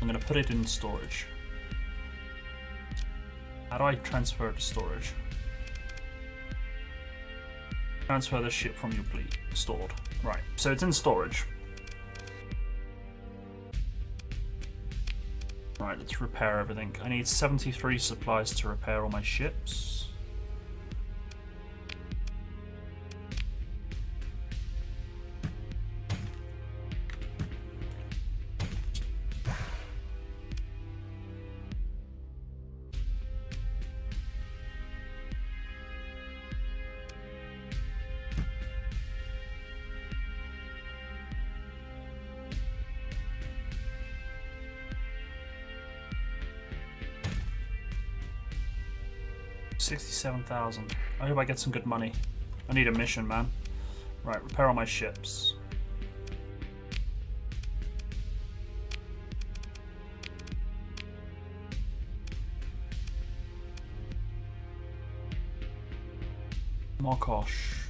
I'm going to put it in storage. How do I transfer it to storage? Transfer the ship from your fleet. Stored. Right, so it's in storage. Right, let's repair everything. I need 73 supplies to repair all my ships. $67,000. I hope I get some good money. I need a mission, man. Right, repair all my ships. Mokosh.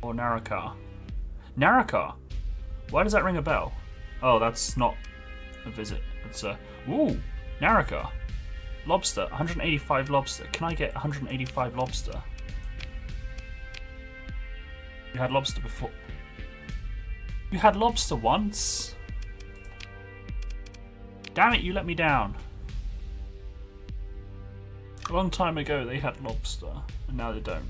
Or Naraka. Naraka? Why does that ring a bell? Oh, that's not a visit. It's a... Ooh! Naraka. Lobster. 185 lobster. Can I get 185 lobster? You had lobster before. You had lobster once? Damn it, you let me down. A long time ago they had lobster, and now they don't.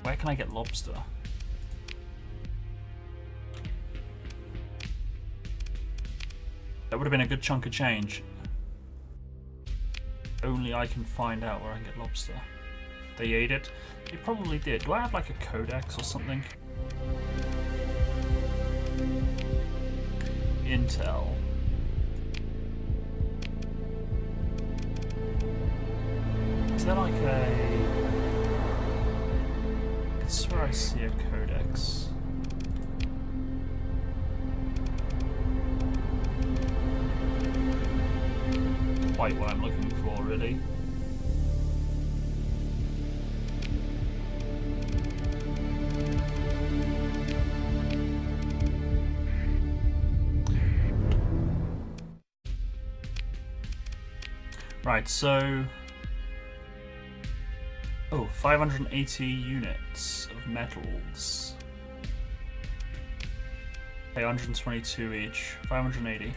Where can I get lobster? That would have been a good chunk of change. Only I can find out where I can get lobster. They ate it. They probably did. Do I have like a codex or something? Intel. Is there like a... I swear I see a codex. Quite what I'm looking for, really. Right, so... Oh, 580 units of metals. Okay, 122 each. 580.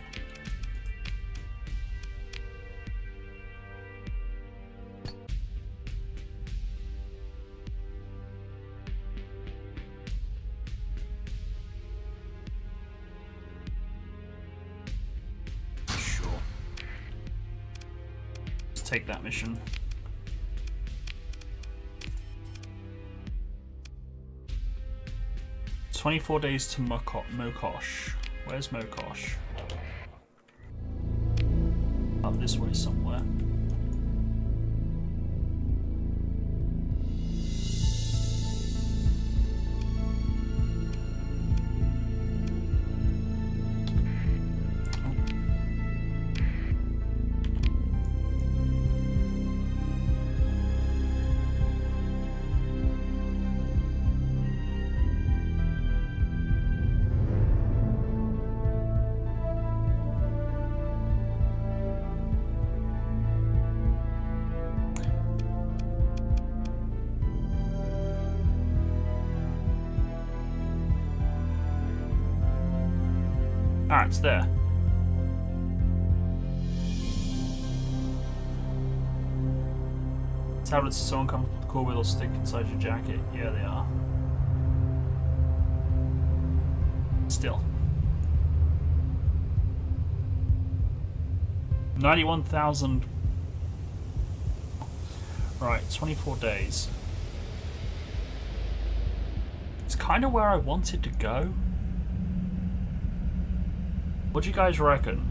Sure. Let's take that mission. "24 days to Mokosh." Where's Mokosh? Up this way somewhere. Ah, it's there. Tablets are so uncomfortable with or stick inside your jacket. Yeah, they are. Still. 91,000. Right, 24 days. It's kind of where I wanted to go. What do you guys reckon?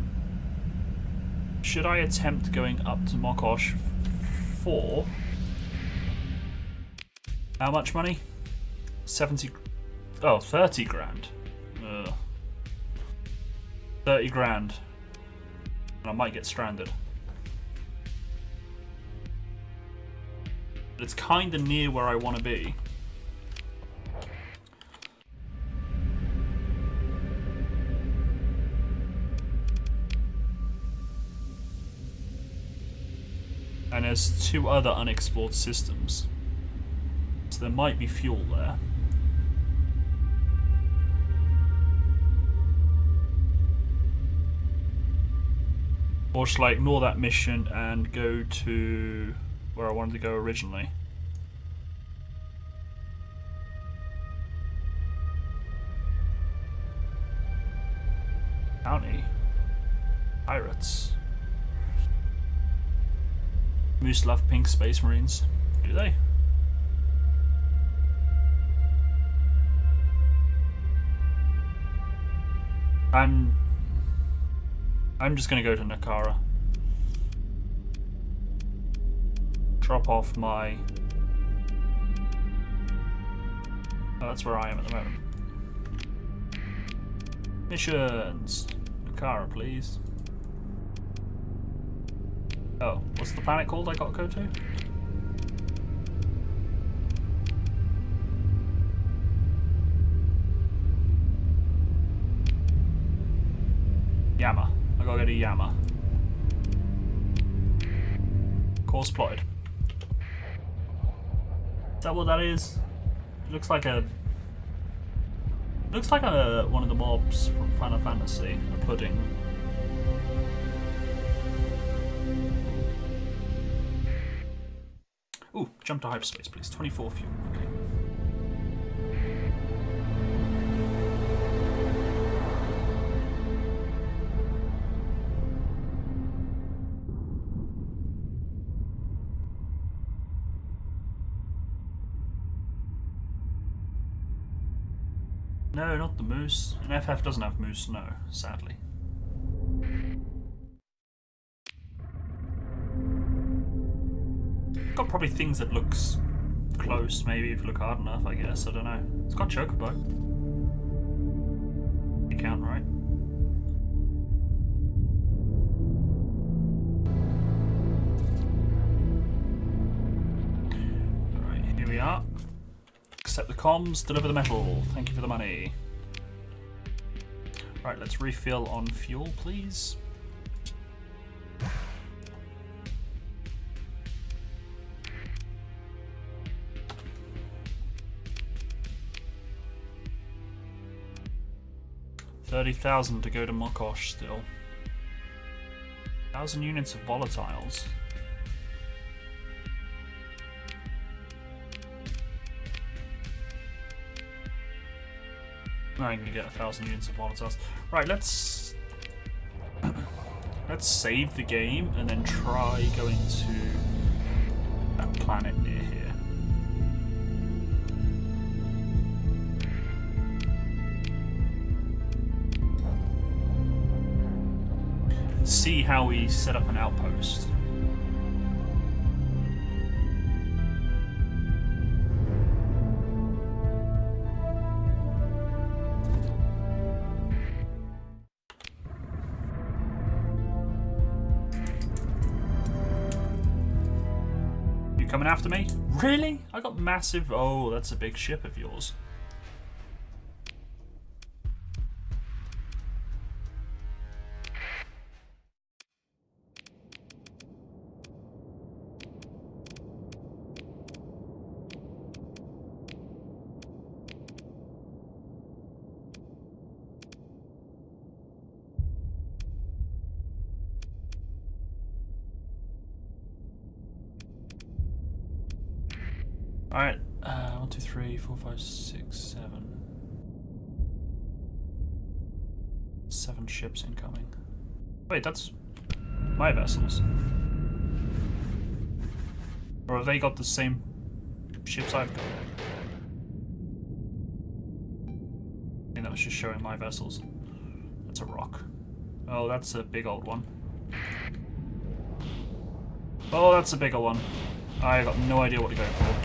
Should I attempt going up to Mokosh for... How much money? 70... Oh, 30 grand. Ugh. 30 grand. And I might get stranded. But it's kinda near where I want to be. And there's 2 other unexplored systems. So there might be fuel there. Or should I ignore that mission and go to where I wanted to go originally? Bounty. Pirates. Moose love pink space marines. Do they? I'm just gonna go to Nakara. Drop off my... Oh, that's where I am at the moment. Missions! Nakara, please. Oh, what's the planet called I gotta go to? Yama. I gotta go to Yama. Course plotted. Is that what that is? It looks like a... Looks like one of the mobs from Final Fantasy. A pudding. Ooh, jump to hyperspace, please. 24 fuel. Okay. No, not the moose. An FF doesn't have moose, no, sadly. Got probably things that looks close, maybe if you look hard enough, I guess. I don't know. It's got chocobo. You count, right? Alright, here we are. Accept the comms, deliver the metal. Thank you for the money. Right, let's refill on fuel, please. $30,000 to go to Mokosh still. 1,000 units of volatiles. I'm gonna get 1,000 units of volatiles. Right, let's save the game and then try going to that planet near here. See how we set up an outpost. You coming after me? Really? I got massive... Oh, that's a big ship of yours. Alright, 1, 2, 3, 4, 5, 6, 7. 7 ships incoming. Wait, that's my vessels. Or have they got the same ships I've got? I think that was just showing my vessels. That's a rock. Oh, that's a big old one. Oh, that's a bigger one. I got no idea what to go for.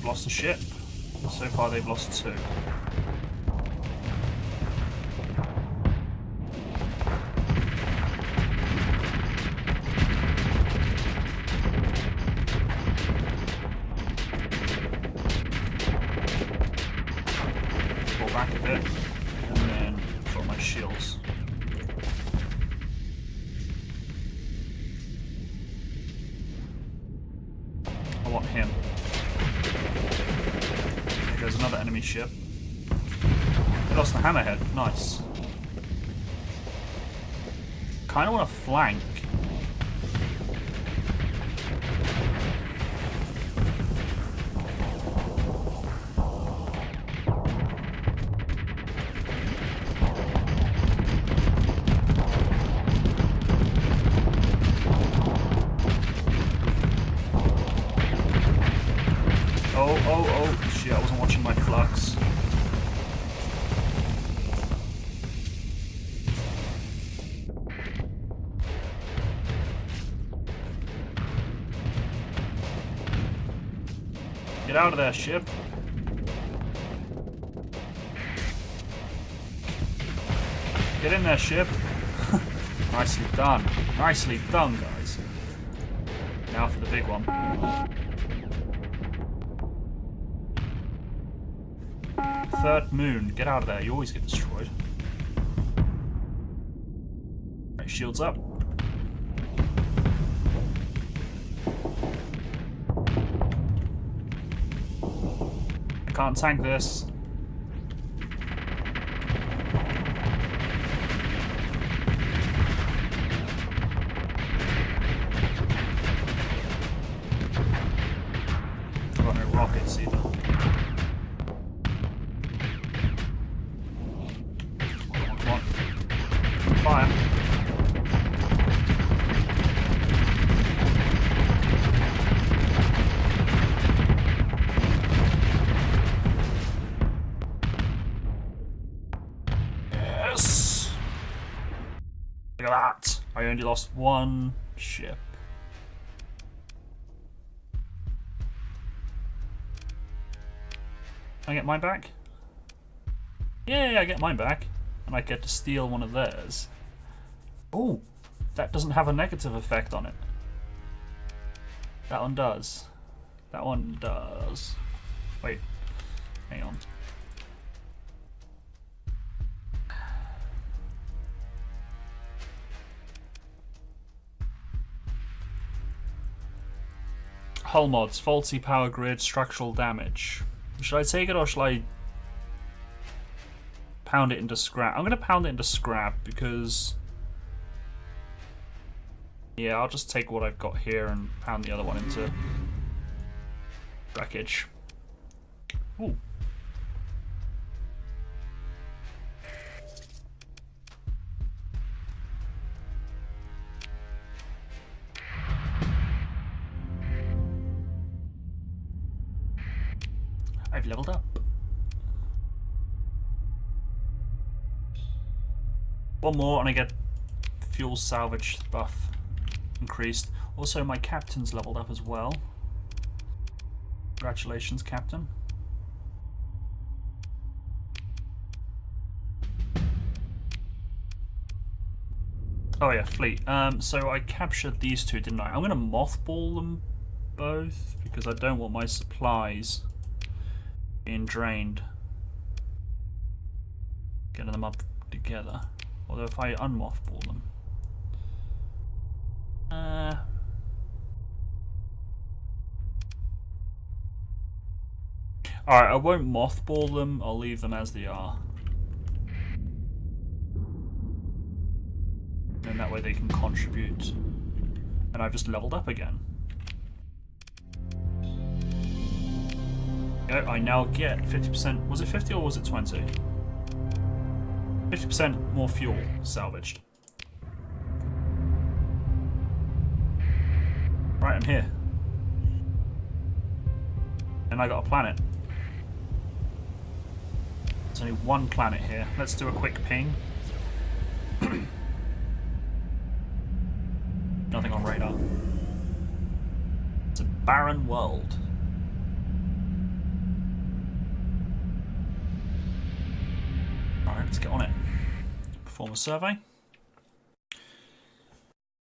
Lost a ship. So far they've lost 2. Pull back a bit and then put my shields. I want him. There's another enemy ship. They lost the hammerhead. Nice. Kind of want to flank. Oh, shit, I wasn't watching my flux. Get out of there, ship. Get in there, ship. Nicely done. Nicely done, guys. Now for the big one. Third moon. Get out of there. You always get destroyed. Right, shields up. I can't tank this. rockets either. Come on. Fire. Yes! Look at that. I only lost one ship. Can I get mine back? Yeah, I get mine back. And I get to steal one of theirs. Oh, that doesn't have a negative effect on it. That one does. That one does. Wait, hang on. Hull mods, faulty power grid, structural damage. Should I take it or shall I pound it into scrap? I'm going to pound it into scrap because... yeah, I'll just take what I've got here and pound the other one into wreckage. Ooh. I've leveled up. One more and I get fuel salvage buff increased. Also my captain's leveled up as well. Congratulations, Captain. Oh yeah, fleet. So I captured these two, didn't I? I'm gonna mothball them both because I don't want my supplies being drained. Getting them up together. Although if I unmothball them. Alright, I won't mothball them, I'll leave them as they are. And that way they can contribute. And I've just leveled up again. I now get 50%, was it 50 or was it 20? 50% more fuel salvaged. Right, I'm here. And I got a planet. There's only one planet here. Let's do a quick ping. Nothing on radar. It's a barren world. Alright, let's get on it. Perform a survey.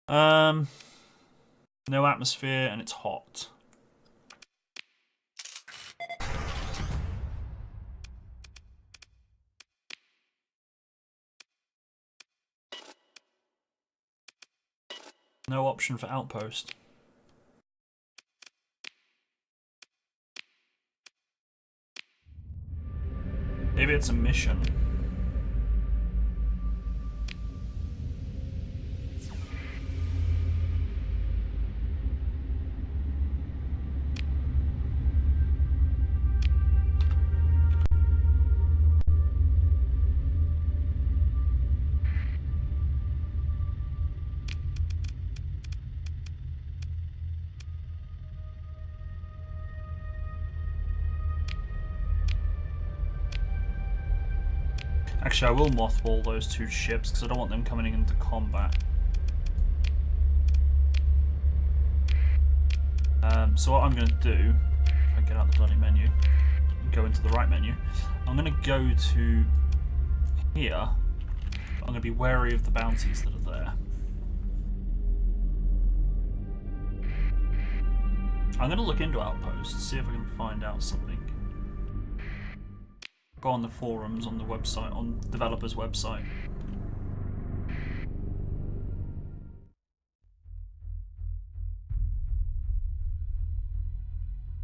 No atmosphere and it's hot. No option for outpost. Maybe it's a mission. Actually, I will mothball those two ships because I don't want them coming into combat. So what I'm going to do, if I get out the bloody menu, and go into the right menu, I'm going to go to here. I'm going to be wary of the bounties that are there. I'm going to look into outposts, see if I can find out something. Go on the forums, on the website, on developers' website.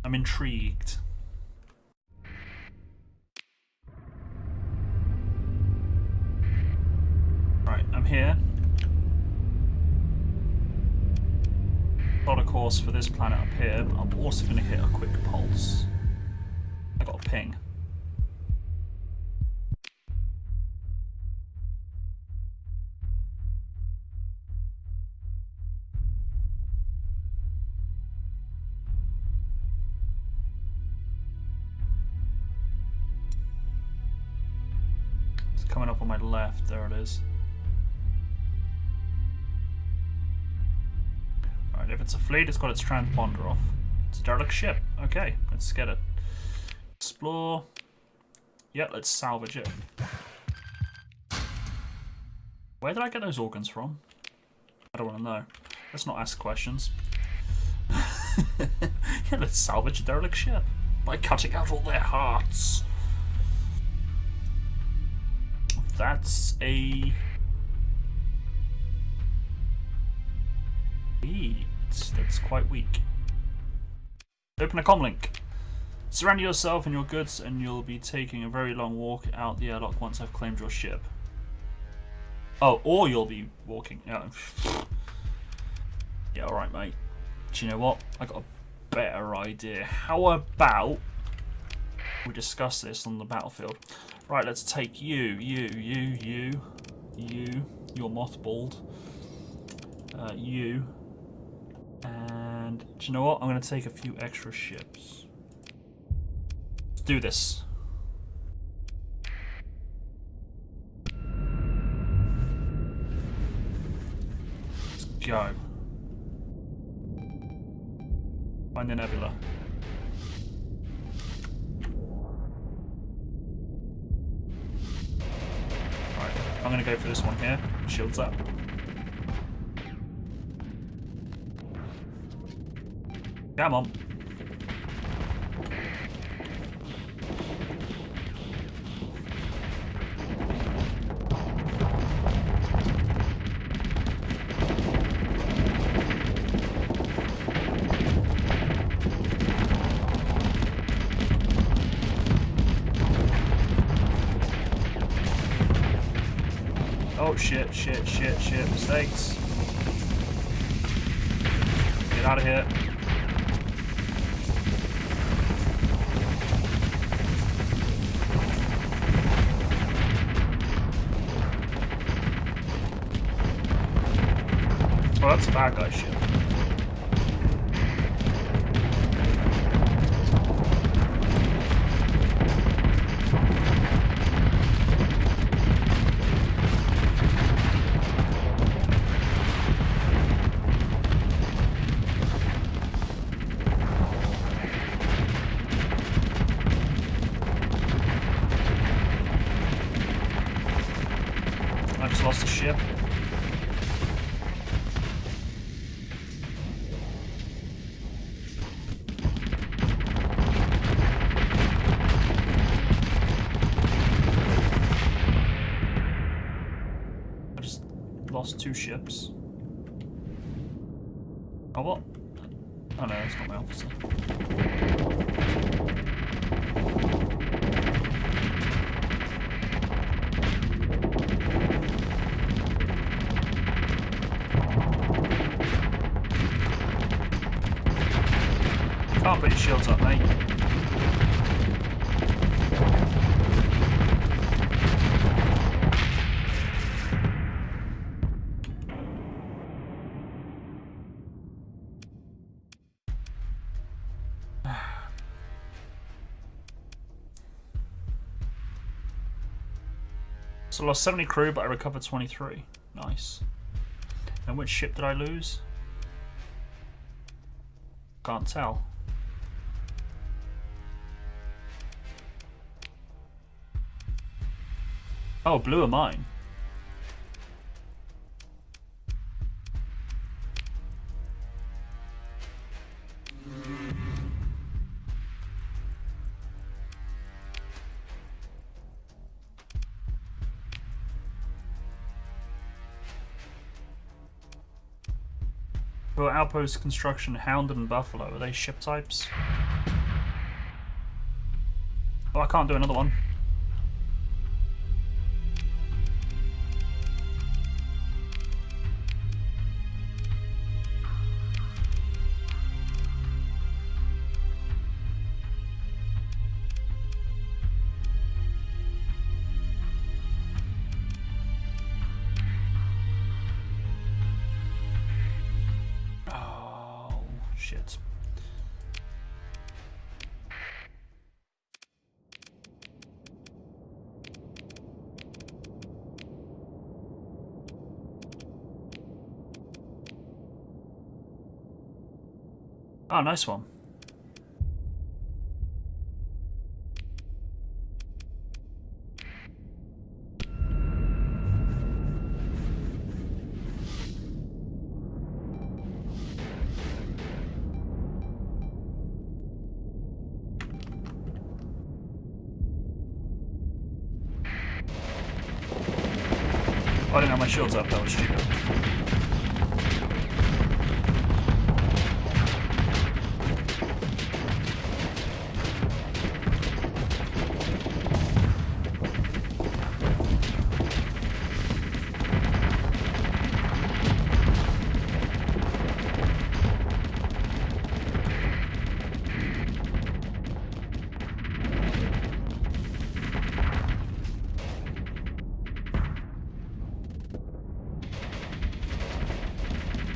I'm intrigued. Right, I'm here. Got a course for this planet up here, but I'm also going to hit a quick pulse. ping. It's coming up on my left. There it is. Alright, if it's a fleet, it's got its transponder off. It's a derelict ship. Okay, let's get it. Explore. Yeah, let's salvage it. Where did I get those organs from? I don't want to know. Let's not ask questions. Yeah, let's salvage a derelict ship by cutting out all their hearts. That's a... That's quite weak. Open a comlink. Surrender yourself and your goods and you'll be taking a very long walk out the airlock once I've claimed your ship. Oh, or you'll be walking. Yeah, alright, mate. Do you know what? I got a better idea. How about we discuss this on the battlefield? Right, let's take you. You're mothballed. You. And do you know what? I'm going to take a few extra ships. Let's do this. Let's go. Find the nebula. Right, I'm going to go for this one here. Shields up. Come on. Oh shit, mistakes. Get out of here. Oh, that's a bad guy ship. I just lost the ship. Lost 2 ships. Oh, what? Oh no, it's not my officer. Can't put your shields up, mate. So I lost 70 crew, but I recovered 23. Nice. And which ship did I lose? Can't tell. Oh, blue are mine. Well, outpost construction, Hound and Buffalo, are they ship types? Oh, I can't do another one. Oh, nice one. Oh, I didn't have my shields up, that was stupid.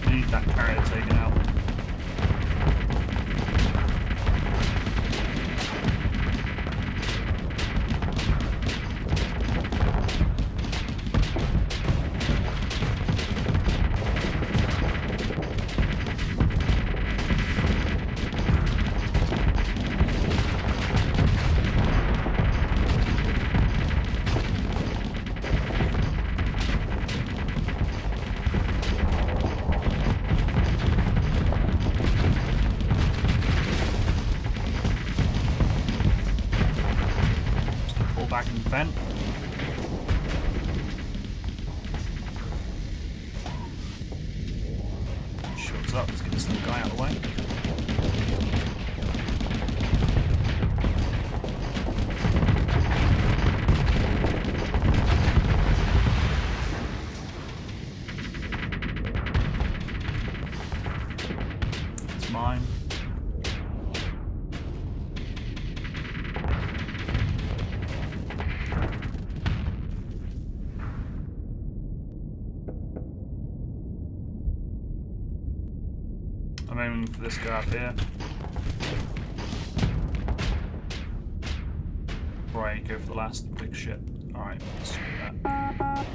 Need that carrier taken out. Back in the vent. Shields up, let's get this little guy out of the way. It's mine. I'm aiming for this guy up here. Right, go for the last big shit. Alright, let's do that.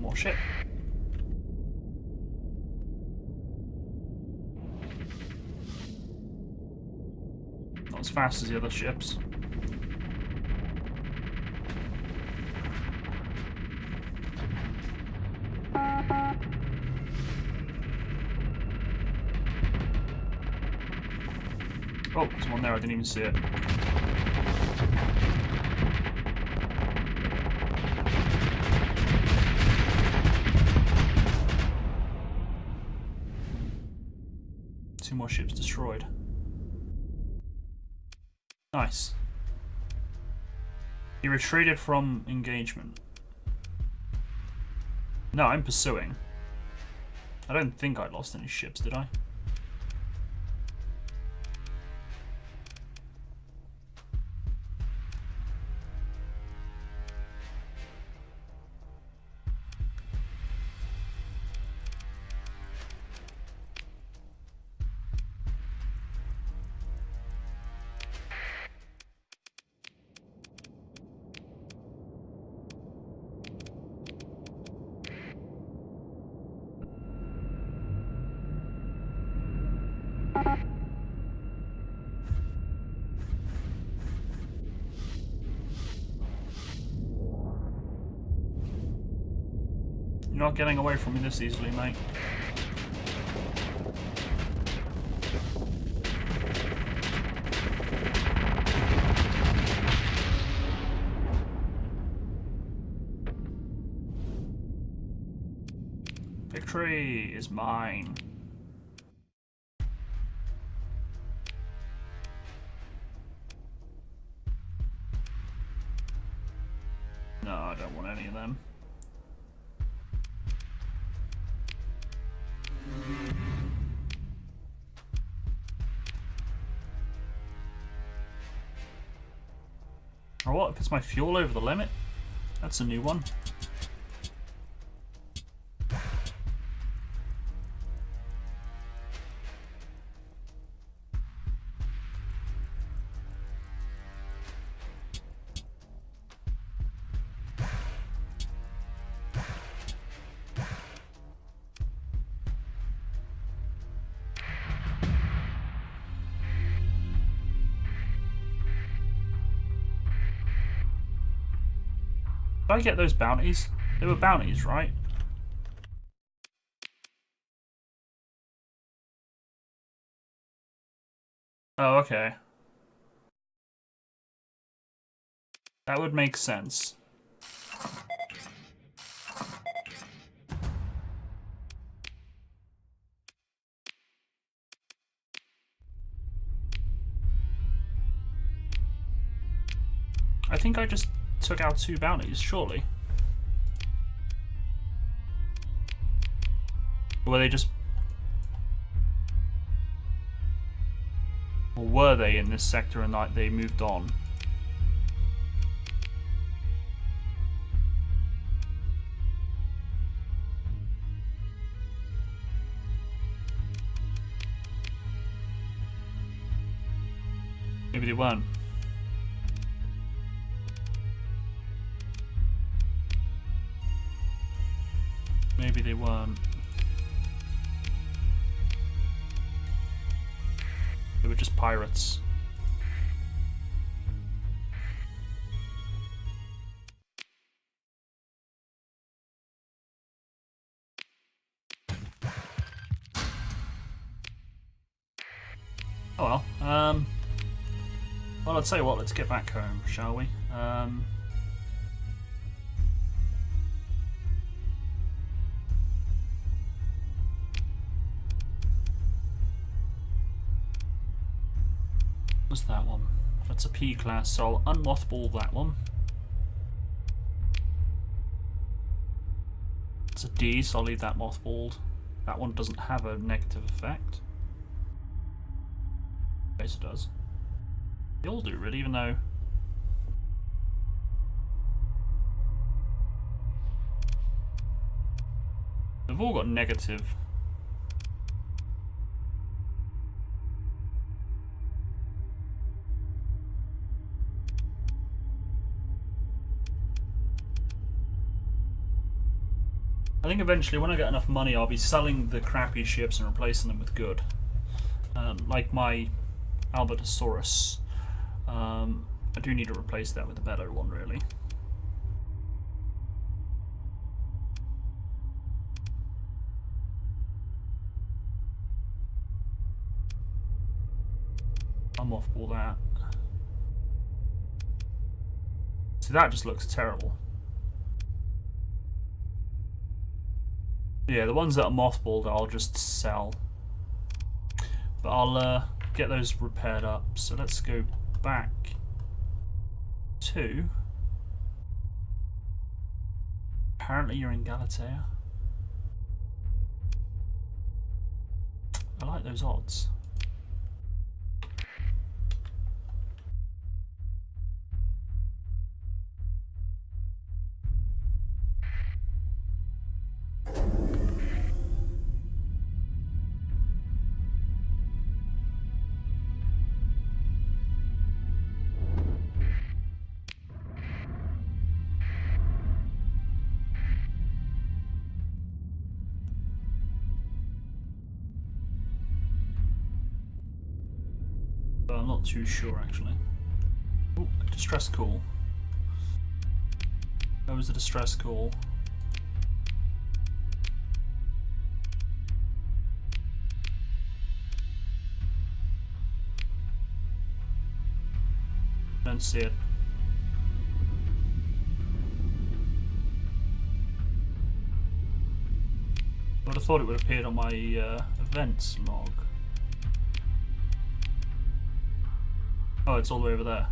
More shit. Not as fast as the other ships. Oh, there's one there, I didn't even see it. Two more ships destroyed. Nice. He retreated from engagement. No, I'm pursuing. I don't think I lost any ships, did I? You're not getting away from me this easily, mate. Victory is mine. No, I don't want any of them. Oh, what? It puts my fuel over the limit? That's a new one. Did I get those bounties? They were bounties, right? Oh, okay. That would make sense. I think I just took out 2 bounties, surely. Or were they just... Or were they in this sector and like they moved on? Maybe they weren't. Maybe they weren't. They were just pirates. Oh well. Well, I'll tell you what, let's get back home, shall we? What's that one? That's a P class, so I'll unmothball that one. It's a D, so I'll leave that mothballed. That one doesn't have a negative effect. Yes, it does. They all do, really, even though... They've all got negative. I think eventually, when I get enough money, I'll be selling the crappy ships and replacing them with good. Like my Albertosaurus. I do need to replace that with a better one, really. I'm off all that. See, that just looks terrible. Yeah, the ones that are mothballed I'll just sell. But I'll get those repaired up. So let's go back to... Apparently you're in Galatea. I like those odds. But I'm not too sure, actually. Oh, distress call. That was a distress call. Don't see it. I would have thought it would have appeared on my events log. Oh, it's all the way over there.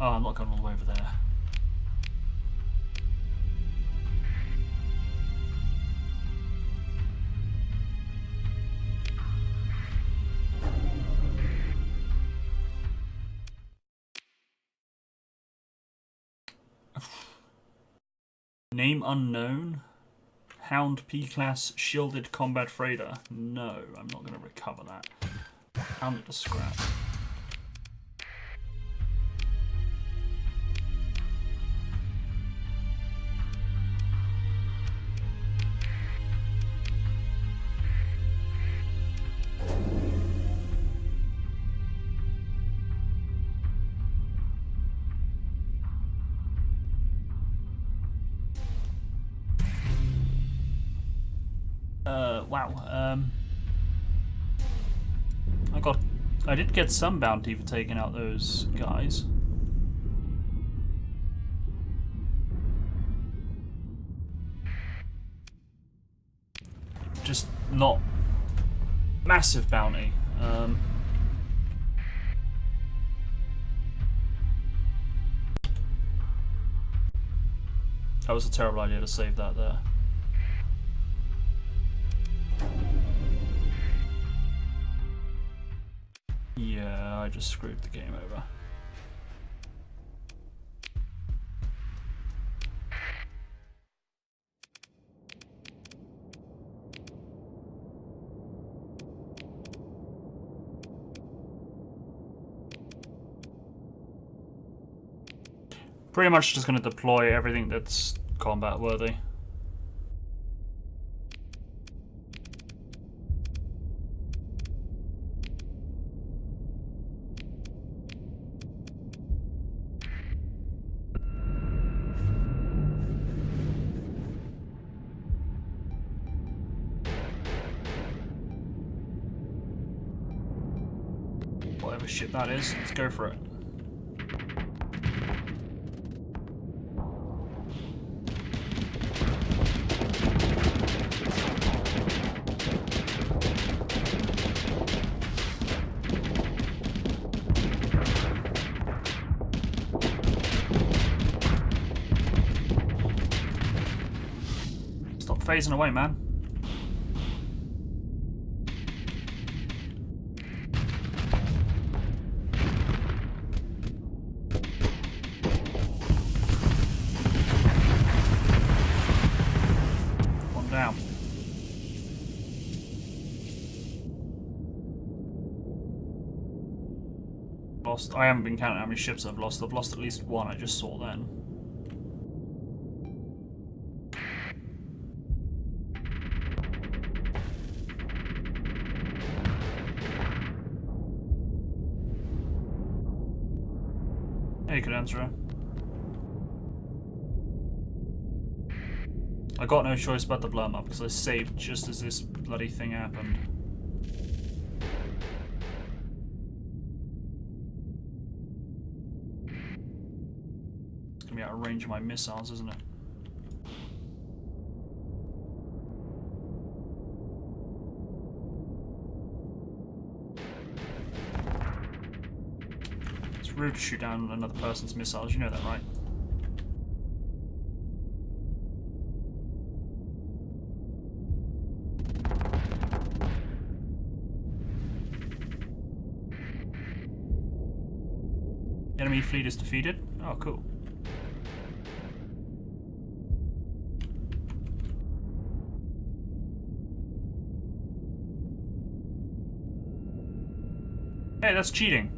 Oh, I'm not going all the way over there. Name unknown. Hound P-class shielded combat freighter. No, I'm not going to recover that. Pound it to scrap. Wow. I did get some bounty for taking out those guys. Just not massive bounty. That was a terrible idea to save that there. Yeah, I just screwed the game over. Pretty much just going to deploy everything that's combat worthy. Whatever shit that is, let's go for it. Stop phasing away, man. One down. Lost. I haven't been counting how many ships I've lost. I've lost at least one. I just saw then. Hey, you could answer it. I got no choice but to blow him up because I saved just as this bloody thing happened. It's gonna be out of range of my missiles, isn't it? It's rude to shoot down another person's missiles, you know that, right? Enemy fleet is defeated. Oh, cool. Hey, that's cheating.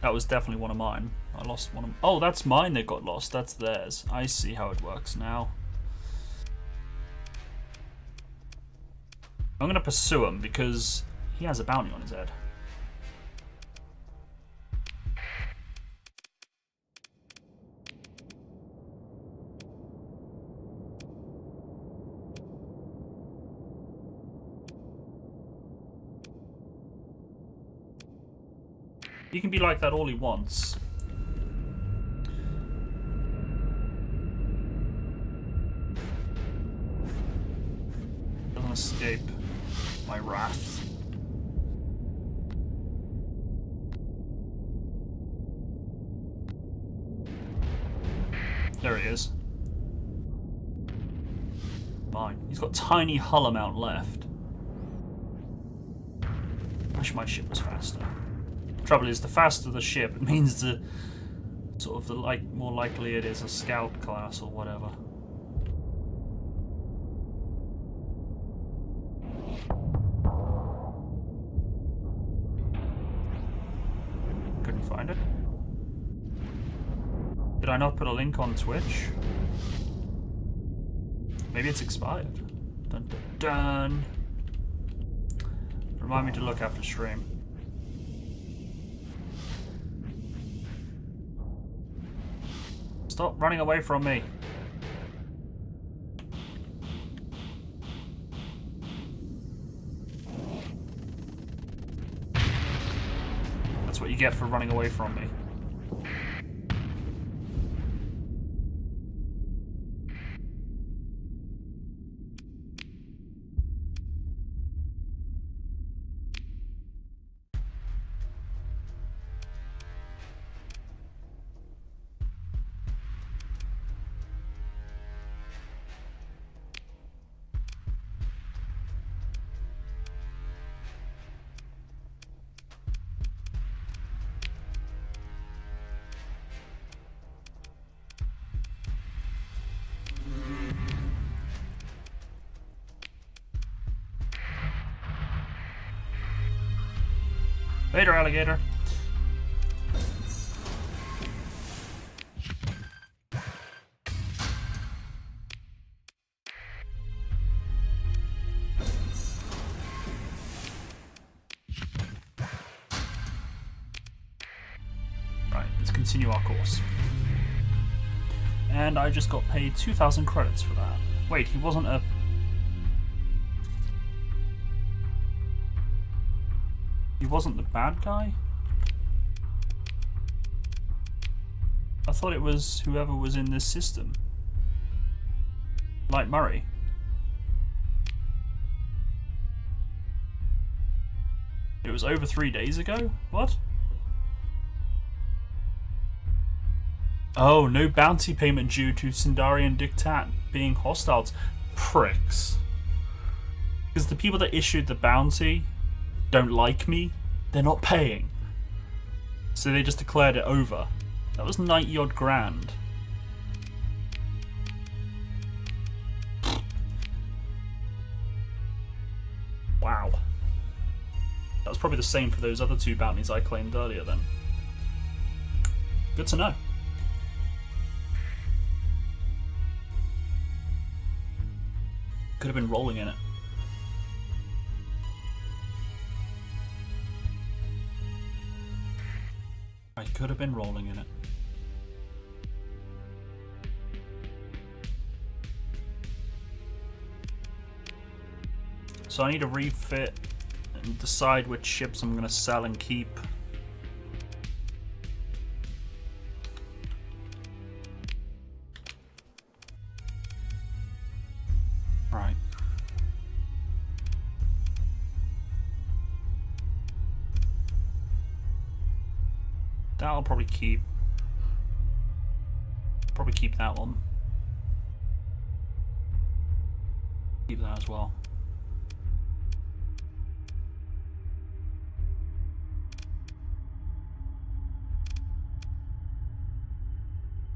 That was definitely one of mine. I lost one of... Oh, that's mine that got lost. That's theirs. I see how it works now. I'm going to pursue him because he has a bounty on his head. He can be like that all he wants. Doesn't escape my wrath. There he is. mine. He's got tiny hull amount left. I wish my ship was faster. Trouble is, the faster the ship, it means the sort of the more likely it is a scout class or whatever. Couldn't find it. Did I not put a link on Twitch? Maybe it's expired. Dun dun dun. Remind me to look after stream. Stop running away from me. That's what you get for running away from me. Later, alligator. Right, let's continue our course. And I just got paid 2,000 credits for that. Wait, he wasn't a... He wasn't the bad guy? I thought it was whoever was in this system. Like Murray. It was over 3 days ago? What? Oh, no bounty payment due to Sindarian Dictat being hostile. Pricks. Because the people that issued the bounty don't like me, they're not paying. So they just declared it over. That was 90 odd grand. Wow. That was probably the same for those other 2 bounties I claimed earlier then. Good to know. Could have been rolling in it. I could have been rolling in it. So I need to refit and decide which ships I'm going to sell and keep. Right. That I'll probably keep. Probably keep that one. Keep that as well.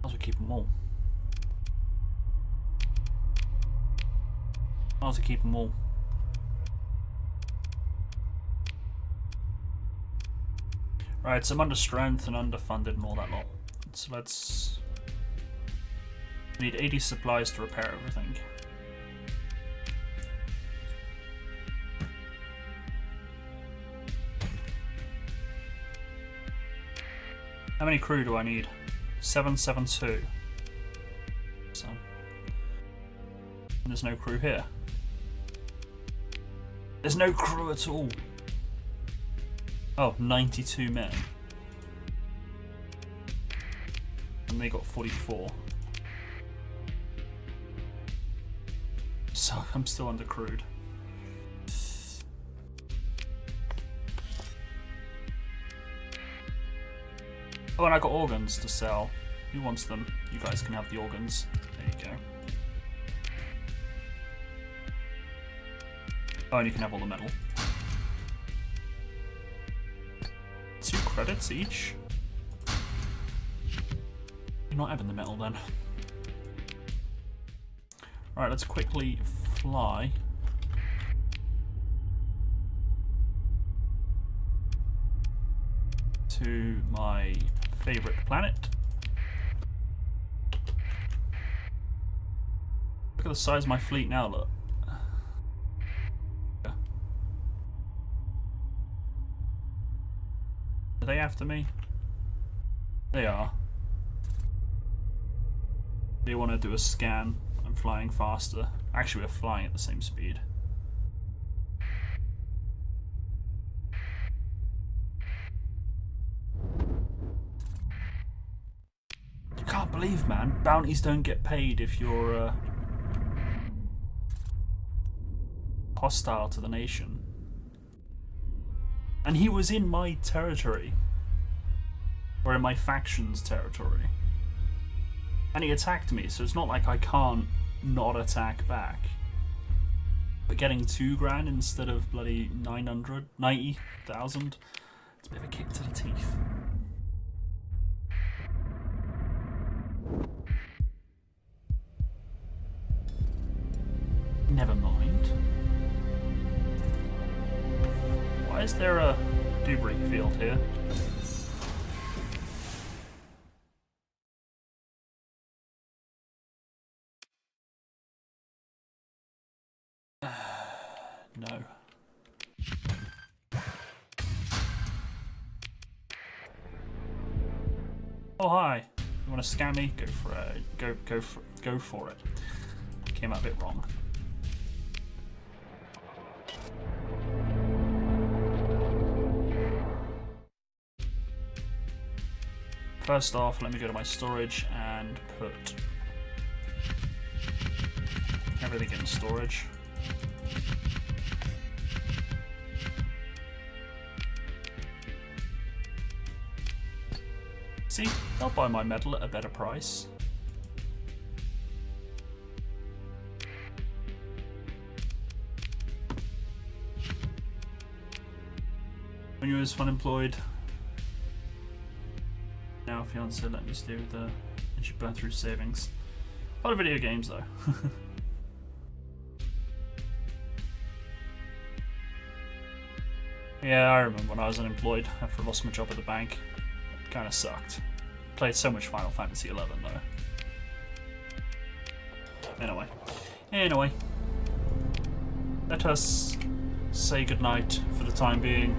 Might as well keep them all. Might as well keep them all. Right, so I'm under strength and underfunded and all that lot. So let's... We need 80 supplies to repair everything. How many crew do I need? 772. So... And there's no crew here. There's no crew at all. Oh, 92 men. And they got 44. So I'm still undercrewed. Oh, and I got organs to sell. Who wants them? You guys can have the organs. There you go. Oh, and you can have all the metal. 2 credits each. You're not having the metal then. Alright, let's quickly fly. To my favorite planet. Look at the size of my fleet now, look. Are they after me? They are. They want to do a scan. I'm flying faster. Actually, we're flying at the same speed. I can't believe, man, bounties don't get paid if you're hostile to the nation. And he was in my territory. Or in my faction's territory. And he attacked me, so it's not like I can't not attack back. But getting 2 grand instead of bloody 90,000, it's a bit of a kick to the teeth. Never mind. Why is there a debris field here? No. Oh hi. You want to scam me? Go for it. Go for it. Came out a bit wrong. First off, let me go to my storage and put everything in storage. See, they'll buy my metal at a better price. When you was unemployed, now fiance, let me stay with the, and she burn through savings. A lot of video games though. Yeah, I remember when I was unemployed after I lost my job at the bank. It kind of sucked. Played so much Final Fantasy XI though. Anyway. Let us say goodnight for the time being.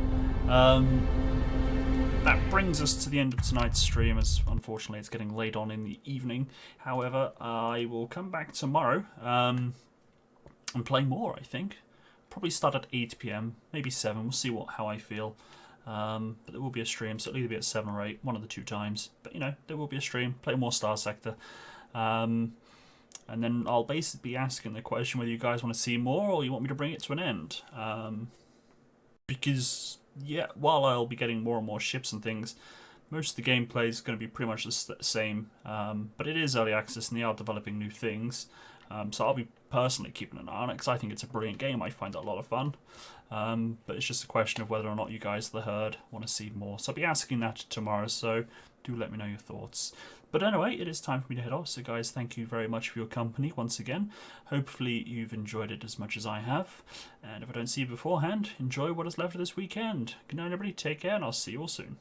That brings us to the end of tonight's stream, as unfortunately it's getting late on in the evening. However, I will come back tomorrow and play more, I think. Probably start at 8 PM, maybe 7. We'll see how I feel. But there will be a stream, so it'll either be at 7 or 8, one of the 2 times. But, you know, there will be a stream, play more Starsector. And then I'll basically be asking the question whether you guys want to see more or you want me to bring it to an end. Because, yeah, while I'll be getting more and more ships and things, most of the gameplay is going to be pretty much the same. But it is early access and they are developing new things. So I'll be personally keeping an eye on it because I think it's a brilliant game. I find it a lot of fun. But it's just a question of whether or not you guys, the herd, want to see more. So I'll be asking that tomorrow, so do let me know your thoughts. But anyway, it is time for me to head off. So guys, thank you very much for your company once again. Hopefully you've enjoyed it as much as I have. And if I don't see you beforehand, enjoy what is left of this weekend. Good night everybody, take care, and I'll see you all soon.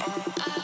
I